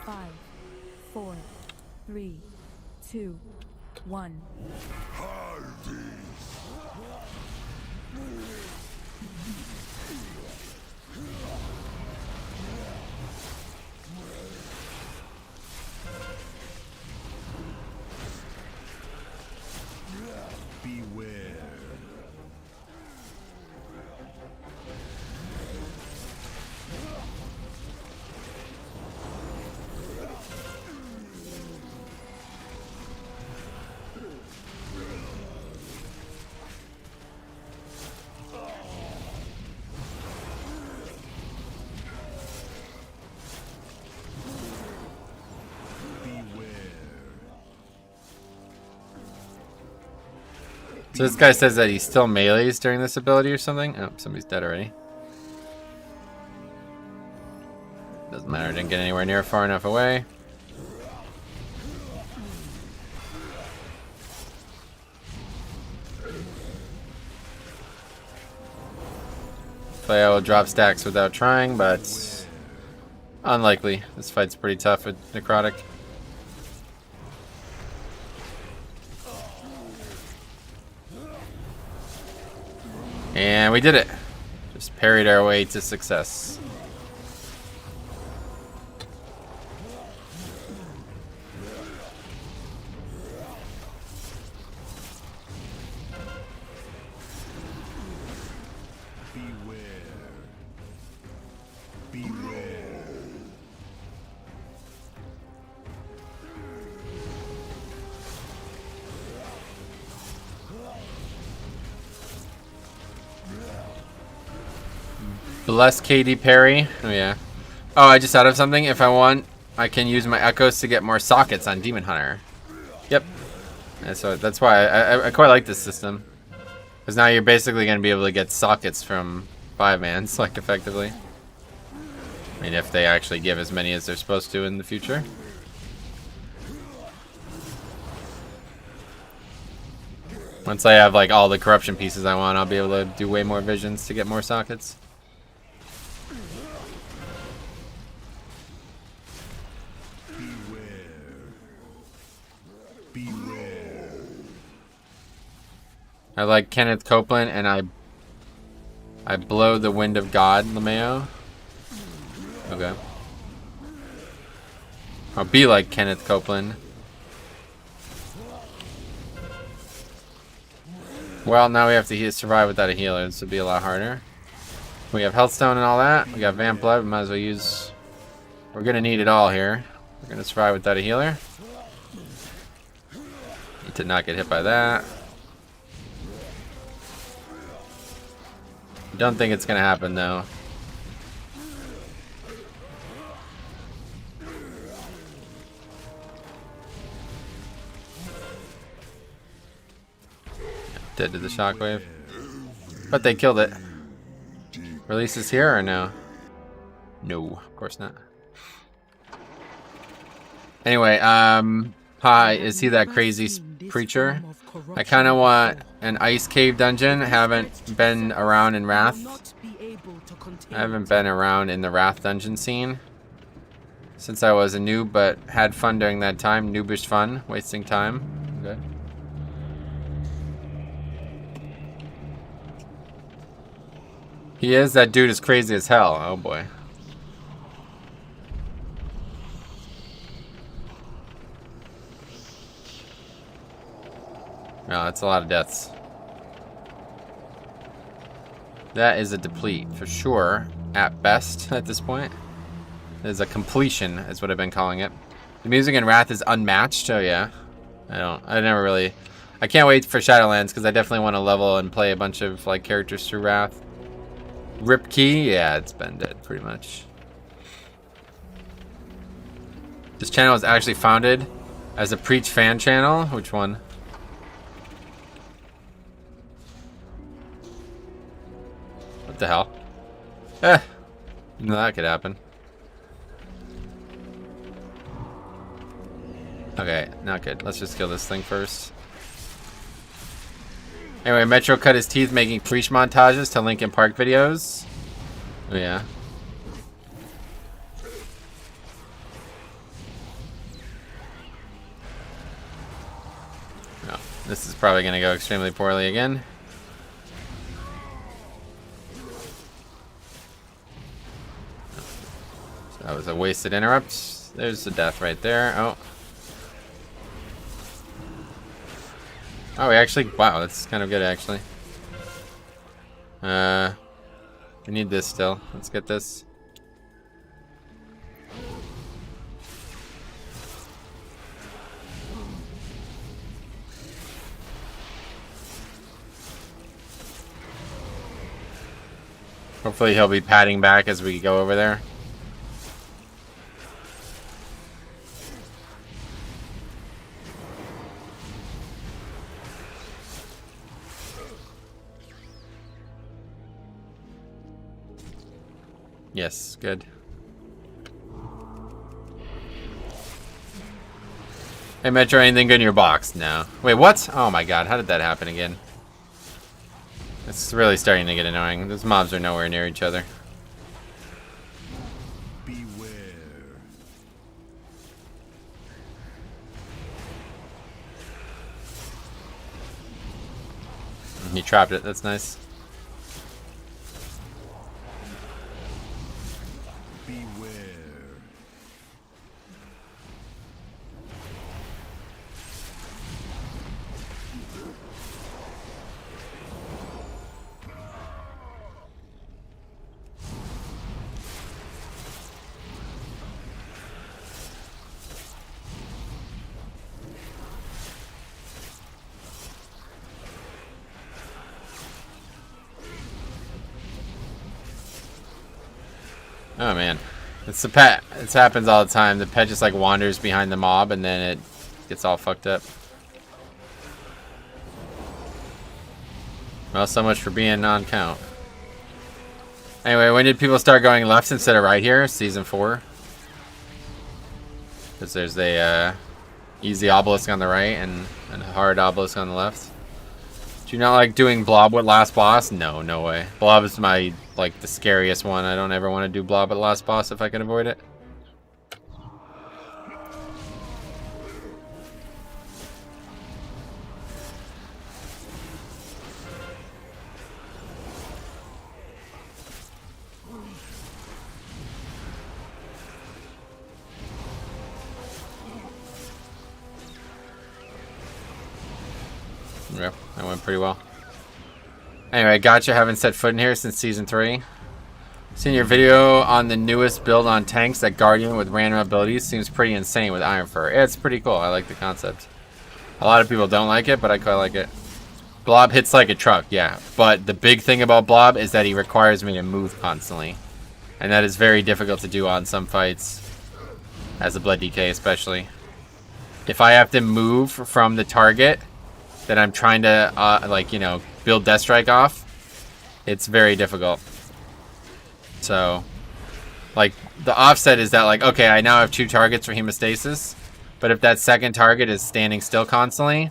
S7: Five, 4, 3, 2, 1.
S1: So this guy says that he still melees during this ability or something. Oh, somebody's dead already. Doesn't matter, didn't get anywhere near far enough away. Playa will drop stacks without trying, but Unlikely. This fight's pretty tough with Necrotic. And we did it. Just parried our way to success. Bless KD parry. Oh yeah. Oh, I just thought of something. If I want, I can use my echoes to get more sockets on Demon Hunter. Yep. And so that's why I quite like this system. Because now you're basically going to be able to get sockets from 5-mans, like, effectively. I mean, if they actually give as many as they're supposed to in the future. Once I have, like, all the corruption pieces I want, I'll be able to do way more visions to get more sockets. I like Kenneth Copeland, and I blow the Wind of God, LeMayo. Okay. I'll be like Kenneth Copeland. Well, now we have to survive without a healer. This would be a lot harder. We have Healthstone and all that. We got Vamp Blood. We might as well use... We're going to need it all here. We're going to survive without a healer. Need to not get hit by that. Don't think it's gonna happen though. Dead to the shockwave. But they killed it. Release is here or no? No, of course not. Anyway, hi, is he that crazy preacher? I kind of want an ice cave dungeon. I haven't been around in Wrath. I haven't been around in the Wrath dungeon scene since I was a noob, but had fun during that time. Noobish fun, wasting time. Okay. He is? That dude is crazy as hell. Oh boy. No, that's a lot of deaths. That is a deplete for sure, at best at this point. It is a completion, is what I've been calling it. The music in Wrath is unmatched, oh yeah. I can't wait for Shadowlands because I definitely want to level and play a bunch of like characters through Wrath. Rip Key, yeah, it's been dead pretty much. This channel was actually founded as a Preach fan channel. Which one? What the hell? No, that could happen. Okay, not good. Let's just kill this thing first. Anyway, Metro cut his teeth making Preach montages to Linkin Park videos. Oh yeah. Oh, this is probably going to go extremely poorly again. That was a wasted interrupt. There's the death right there. Oh. Oh, we actually... Wow, that's kind of good, actually. We need this still. Let's get this. Hopefully he'll be padding back as we go over there. Yes, good. Hey Metro, anything good in your box? No. Wait, what? Oh my god, how did that happen again? It's really starting to get annoying. Those mobs are nowhere near each other.
S4: Beware.
S1: He trapped it. That's nice. Oh man, it's the pet. It happens all the time. The pet just like wanders behind the mob and then it gets all fucked up. Well, so much for being non-count. Anyway, when did people start going left instead of right here? Season 4. Because there's a easy obelisk on the right and a hard obelisk on the left. Do you not like doing Blob with last boss? No, no way. Blob is my, like, the scariest one. I don't ever want to do Blob with last boss if I can avoid it. Yep, that went pretty well. Anyway, gotcha. Haven't set foot in here since season 3. Seen your video on the newest build on tanks that Guardian with random abilities seems pretty insane with Iron Fur. Yeah, it's pretty cool. I like the concept. A lot of people don't like it, but I quite like it. Blob hits like a truck, yeah. But the big thing about Blob is that he requires me to move constantly. And that is very difficult to do on some fights. As a Blood DK especially. If I have to move from the target that I'm trying to, like, you know, build Death Strike off, it's very difficult. So, like, the offset is that, like, okay, I now have 2 targets for hemostasis, but if that second target is standing still constantly,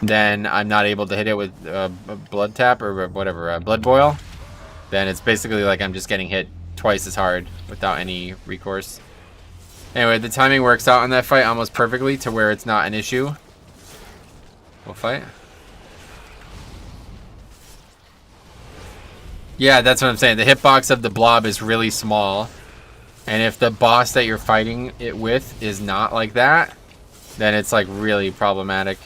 S1: then I'm not able to hit it with blood tap or whatever, blood boil. Then it's basically like I'm just getting hit twice as hard without any recourse. Anyway, the timing works out on that fight almost perfectly to where it's not an issue. We'll fight. Yeah, that's what I'm saying. The hitbox of the Blob is really small. And if the boss that you're fighting it with is not like that, then it's like really problematic.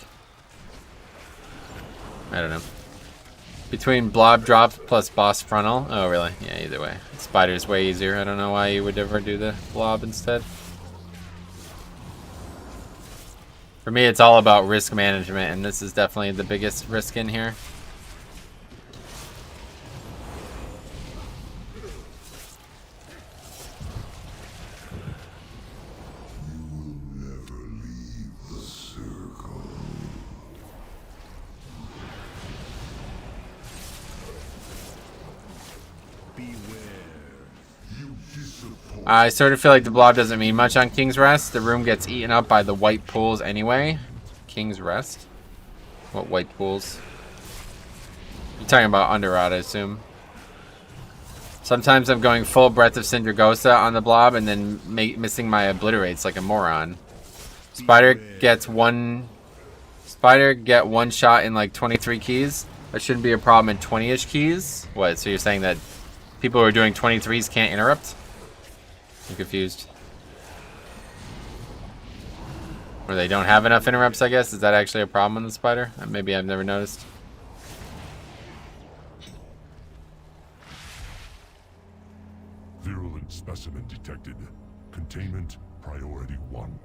S1: I don't know. Between Blob drops plus boss frontal. Oh, really? Yeah, either way. Spider's way easier. I don't know why you would ever do the Blob instead. For me, it's all about risk management, and this is definitely the biggest risk in here. I sort of feel like the Blob doesn't mean much on King's Rest. The room gets eaten up by the white pools anyway. King's Rest? What white pools? You're talking about Underrot, I assume. Sometimes I'm going full Breath of Syndragosa on the Blob and then missing my obliterates like a moron. Spider get one shot in like 23 keys. That shouldn't be a problem in 20-ish keys. What? So you're saying that people who are doing 23s can't interrupt? I'm confused. Or they don't have enough interrupts, I guess. Is that actually a problem on the Spider? Maybe I've never noticed.
S4: Virulent specimen detected. Containment priority 1.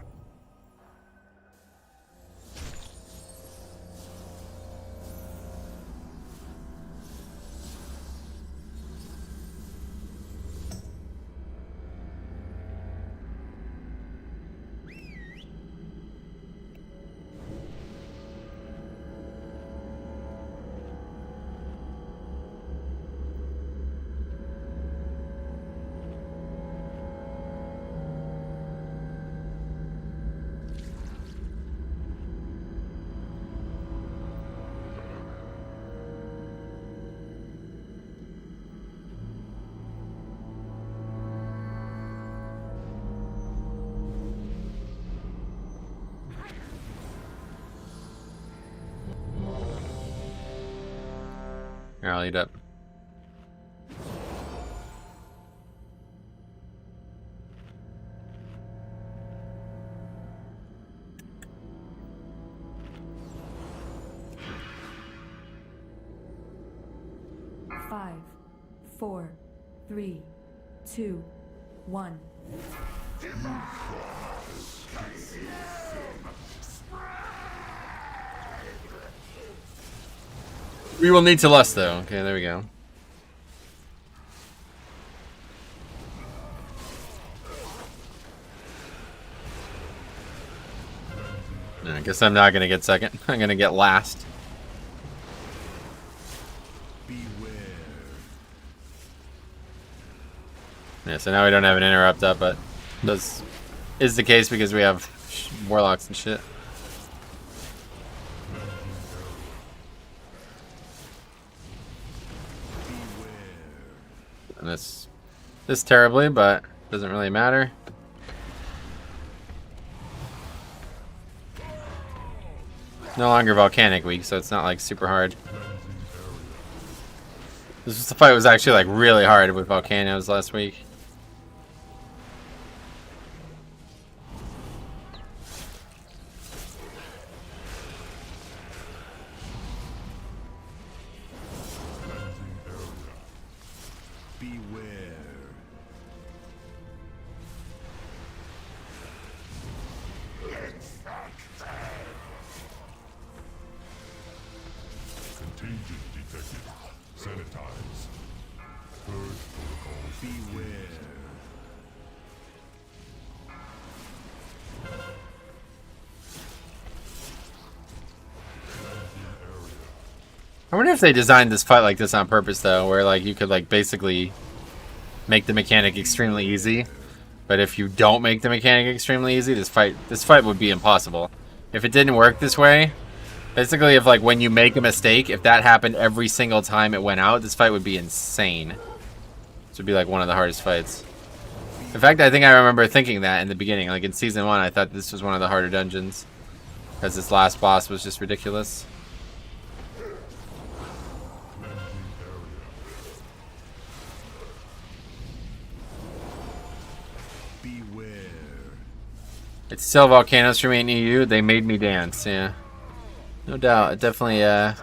S1: Here, I'll eat up.
S7: Five, 4, 3, 2, 1.
S1: We will need to lust though. Okay, there we go. I guess I'm not gonna get second. I'm gonna get last. Yeah, so now we don't have an interrupt up, but this is the case because we have warlocks and shit. And this terribly, but doesn't really matter. No longer volcanic week, so it's not like super hard. This fight was actually like really hard with volcanoes last week. I wonder if they designed this fight like this on purpose though, where like you could like basically make the mechanic extremely easy, but if you don't make the mechanic extremely easy, this fight would be impossible. If it didn't work this way, basically if like when you make a mistake, if that happened every single time it went out, this fight would be insane. This would be like one of the hardest fights. In fact, I think I remember thinking that in the beginning, like in season 1, I thought this was one of the harder dungeons because this last boss was just ridiculous. It's still volcanoes for me in EU. They made me dance, yeah. No doubt. Definitely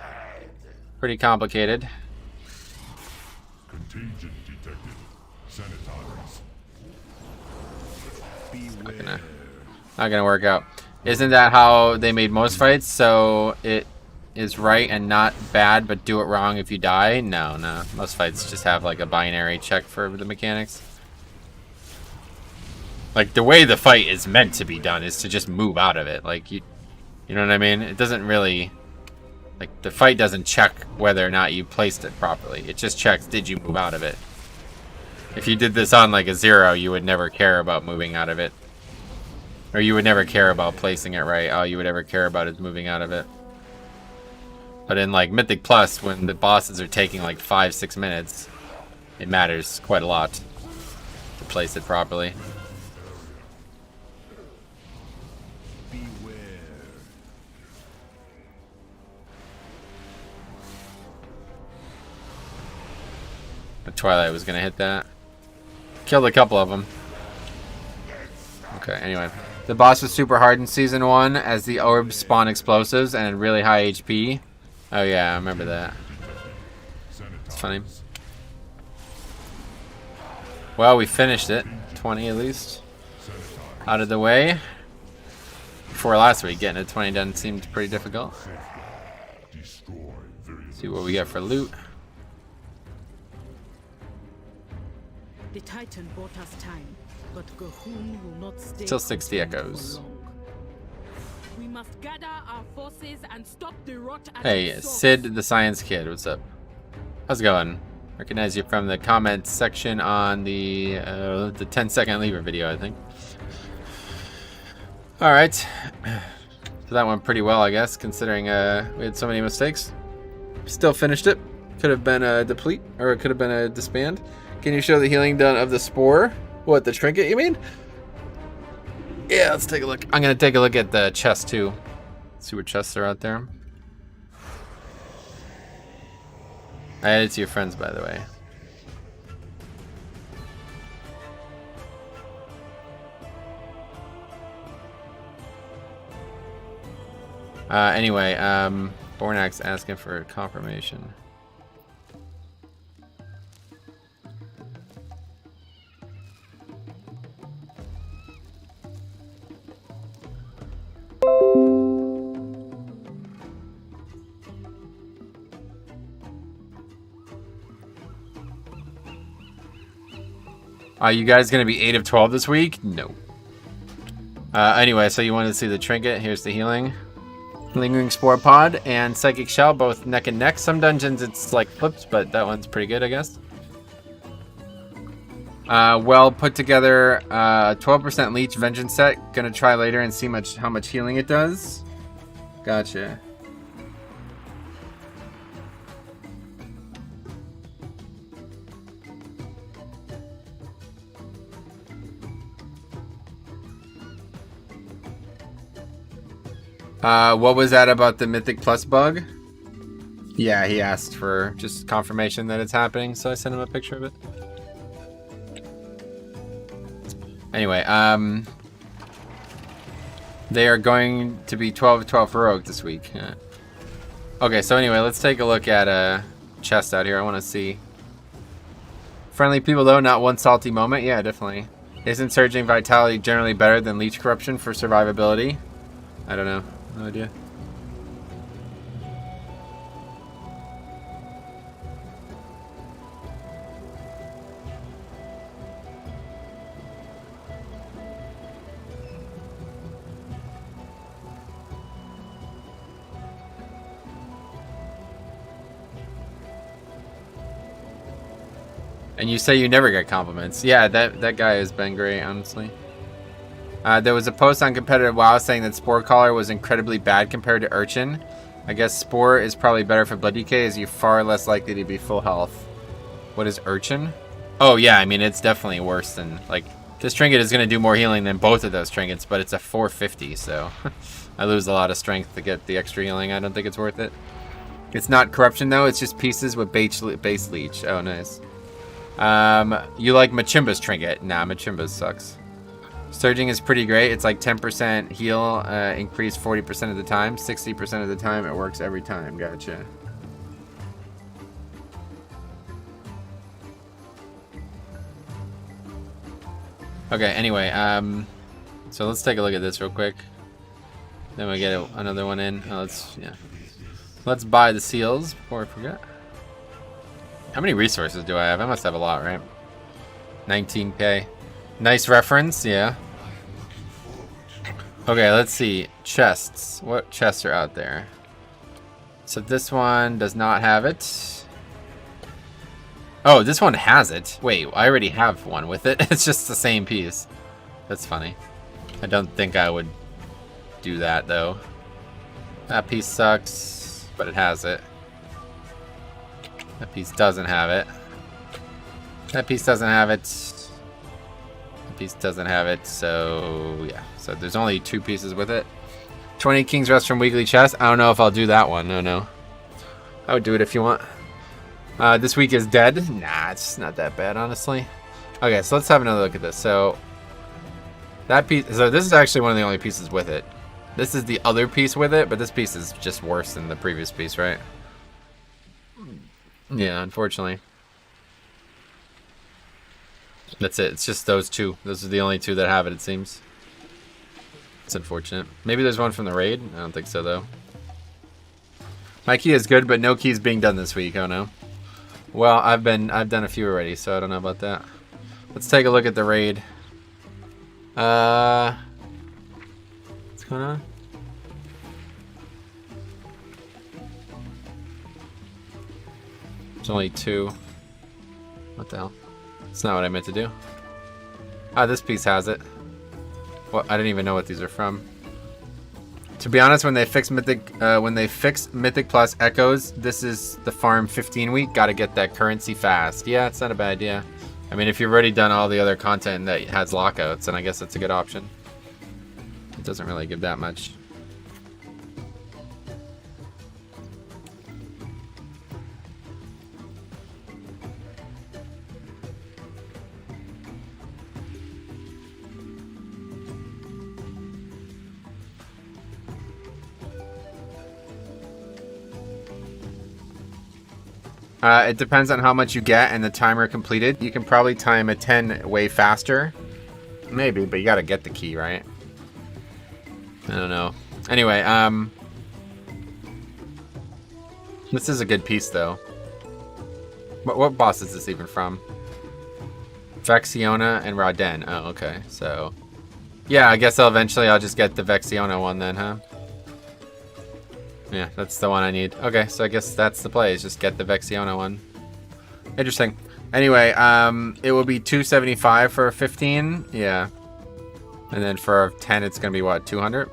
S1: pretty complicated.
S4: Contagion detected. Sanitize.
S1: Not gonna work out. Isn't that how they made most fights? So it is right and not bad, but do it wrong if you die? No. Most fights just have like a binary check for the mechanics. Like, the way the fight is meant to be done is to just move out of it. Like, you know what I mean? It doesn't really... Like, the fight doesn't check whether or not you placed it properly. It just checks, did you move out of it? If you did this on, like, a 0, you would never care about moving out of it. Or you would never care about placing it right. All you would ever care about is moving out of it. But in, like, Mythic Plus, when the bosses are taking, like, 5-6 minutes, it matters quite a lot to place it properly. Twilight was gonna hit that. Killed a couple of them. Okay, anyway. The boss was super hard in Season 1 as the orbs spawn explosives and had really high HP. Oh yeah, I remember that. It's funny. Well, we finished it. 20 at least. Out of the way. Before last week, getting a 20 done seemed pretty difficult. See what we get for loot.
S2: The Titan bought us time, but Gahun will not stay.
S1: Still 60 echoes.
S2: We must gather our forces and stop the rot at
S1: Hey,
S2: its source.
S1: Sid the Science Kid, what's up? How's it going? Recognize you from the comments section on the 10-second lever video, I think. All right, so that went pretty well, I guess, considering we had so many mistakes. Still finished it. Could have been a deplete, or it could have been a disband. Can you show the healing done of the spore? What, the trinket, you mean? Yeah, let's take a look. I'm gonna take a look at the chest too. See what chests are out there. I added to your friends, by the way. Anyway, Bornax asking for confirmation. Are you guys gonna be 8 of 12 this week? No. Anyway, so you wanted to see the trinket. Here's the healing. Lingering Spore Pod and Psychic Shell, both neck and neck. Some dungeons it's like flipped, but that one's pretty good, I guess. Well put together 12% Leech Vengeance set. Gonna try later and see how much healing it does. Gotcha. What was that about the Mythic Plus bug? Yeah, he asked for just confirmation that it's happening, so I sent him a picture of it. Anyway, they are going to be 12 of 12 for Rogue this week. Yeah. Okay, so anyway, let's take a look at a chest out here. I want to see. Friendly people though, not one salty moment. Yeah, definitely. Isn't Surging Vitality generally better than Leech Corruption for survivability? I don't know. No idea. And you say you never get compliments. Yeah, that guy has been great, honestly. There was a post on Competitive WoW saying that Spore Collar was incredibly bad compared to Urchin. I guess Spore is probably better for Blood Decay as you're far less likely to be full health. What is Urchin? Oh yeah, I mean it's definitely worse than, like, this trinket is going to do more healing than both of those trinkets, but it's a 450, so I lose a lot of strength to get the extra healing. I don't think it's worth it. It's not corruption though, it's just pieces with base leech. Oh nice. You like Machimba's trinket? Nah, Machimba's sucks. Surging is pretty great. It's like 10% heal, increase 40% of the time. 60% of the time, it works every time. Gotcha. Okay, anyway, so let's take a look at this real quick. Then we get another one in. Oh, let's buy the seals before I forget. How many resources do I have? I must have a lot, right? 19k. Nice reference, yeah. Okay, let's see. Chests. What chests are out there? So this one does not have it. Oh, this one has it. Wait, I already have one with it. It's just the same piece. That's funny. I don't think I would do that, though. That piece sucks, but it has it. That piece doesn't have it. That piece doesn't have it. Piece doesn't have it, so yeah. So there's only 2 pieces with it. 20 King's Rest from Weekly Chest. I don't know if I'll do that one. No. I would do it if you want. This week is dead. Nah, it's not that bad, honestly. Okay, so let's have another look at this. So that piece. So this is actually one of the only pieces with it. This is the other piece with it, but this piece is just worse than the previous piece, right? Yeah, unfortunately. That's it. It's just those 2. Those are the only 2 that have it, it seems. It's unfortunate. Maybe there's one from the raid? I don't think so, though. My key is good, but no keys being done this week. Oh, no. Well, I've done a few already, so I don't know about that. Let's take a look at the raid. What's going on? There's only 2. What the hell? That's not what I meant to do. Ah, this piece has it. Well, I didn't even know what these are from. To be honest, when they fix Mythic Plus Echoes, this is the farm 15 week. Got to get that currency fast. Yeah, it's not a bad idea. I mean, if you've already done all the other content that has lockouts, then I guess that's a good option. It doesn't really give that much. It depends on how much you get and the timer completed. You can probably time a 10 way faster. Maybe, but you gotta get the key, right? I don't know. Anyway, this is a good piece, though. What boss is this even from? Vexiona and Raden. Oh, okay. So, yeah, I guess I'll just get the Vexiona one then, huh? Yeah, that's the one I need. Okay, so I guess that's the play, is just get the Vexiona one. Interesting. Anyway, it will be 275 for 15. Yeah. And then for 10, it's going to be what, 200?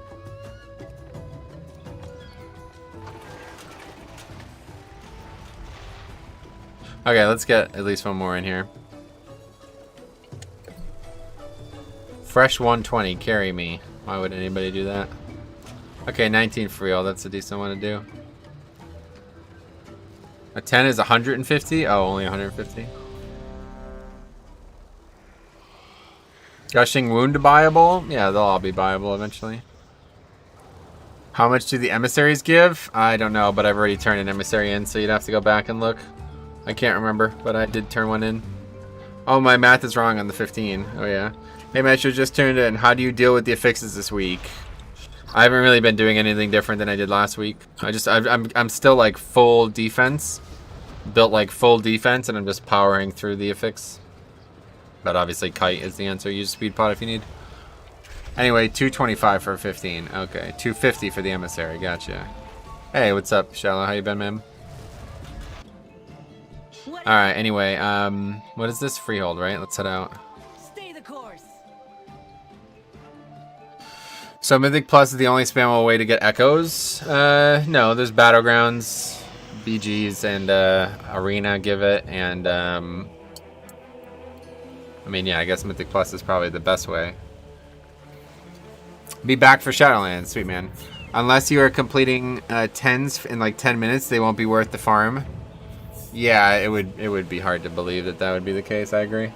S1: Okay, let's get at least one more in here. Fresh 120, carry me. Why would anybody do that? Okay, 19 for real. That's a decent one to do. A 10 is 150? Oh, only 150. Gushing Wound buyable? Yeah, they'll all be buyable eventually. How much do the emissaries give? I don't know, but I've already turned an emissary in, so you'd have to go back and look. I can't remember, but I did turn one in. Oh, my math is wrong on the 15. Oh, yeah. Hey, Metro, just turned in. How do you deal with the affixes this week? I haven't really been doing anything different than I did last week. I'm still like full defense. Built like full defense, and I'm just powering through the affix. But obviously kite is the answer. Use speed pod if you need. Anyway, 225 for 15. Okay, 250 for the emissary. Gotcha. Hey, what's up, Shallow? How you been, man? Alright, anyway, what is this? Freehold, right? Let's head out.
S2: Stay the course.
S1: So Mythic Plus is the only spammable way to get echoes? No, there's Battlegrounds, BGs, and Arena give it, and I mean, yeah, I guess Mythic Plus is probably the best way. Be back for Shadowlands, sweet man. Unless you are completing 10s in like 10 minutes, they won't be worth the farm. Yeah, it would be hard to believe that would be the case, I agree.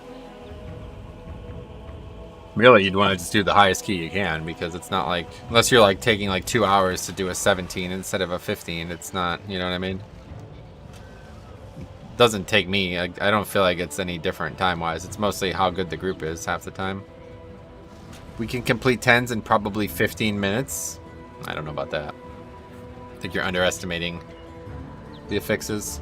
S1: Really, you'd want to just do the highest key you can, because it's not like, unless you're like taking like 2 hours to do a 17 instead of a 15, it's not, you know what I mean? It doesn't take me, I don't feel like it's any different time-wise. It's mostly how good the group is half the time. We can complete 10s in probably 15 minutes. I don't know about that. I think you're underestimating the affixes.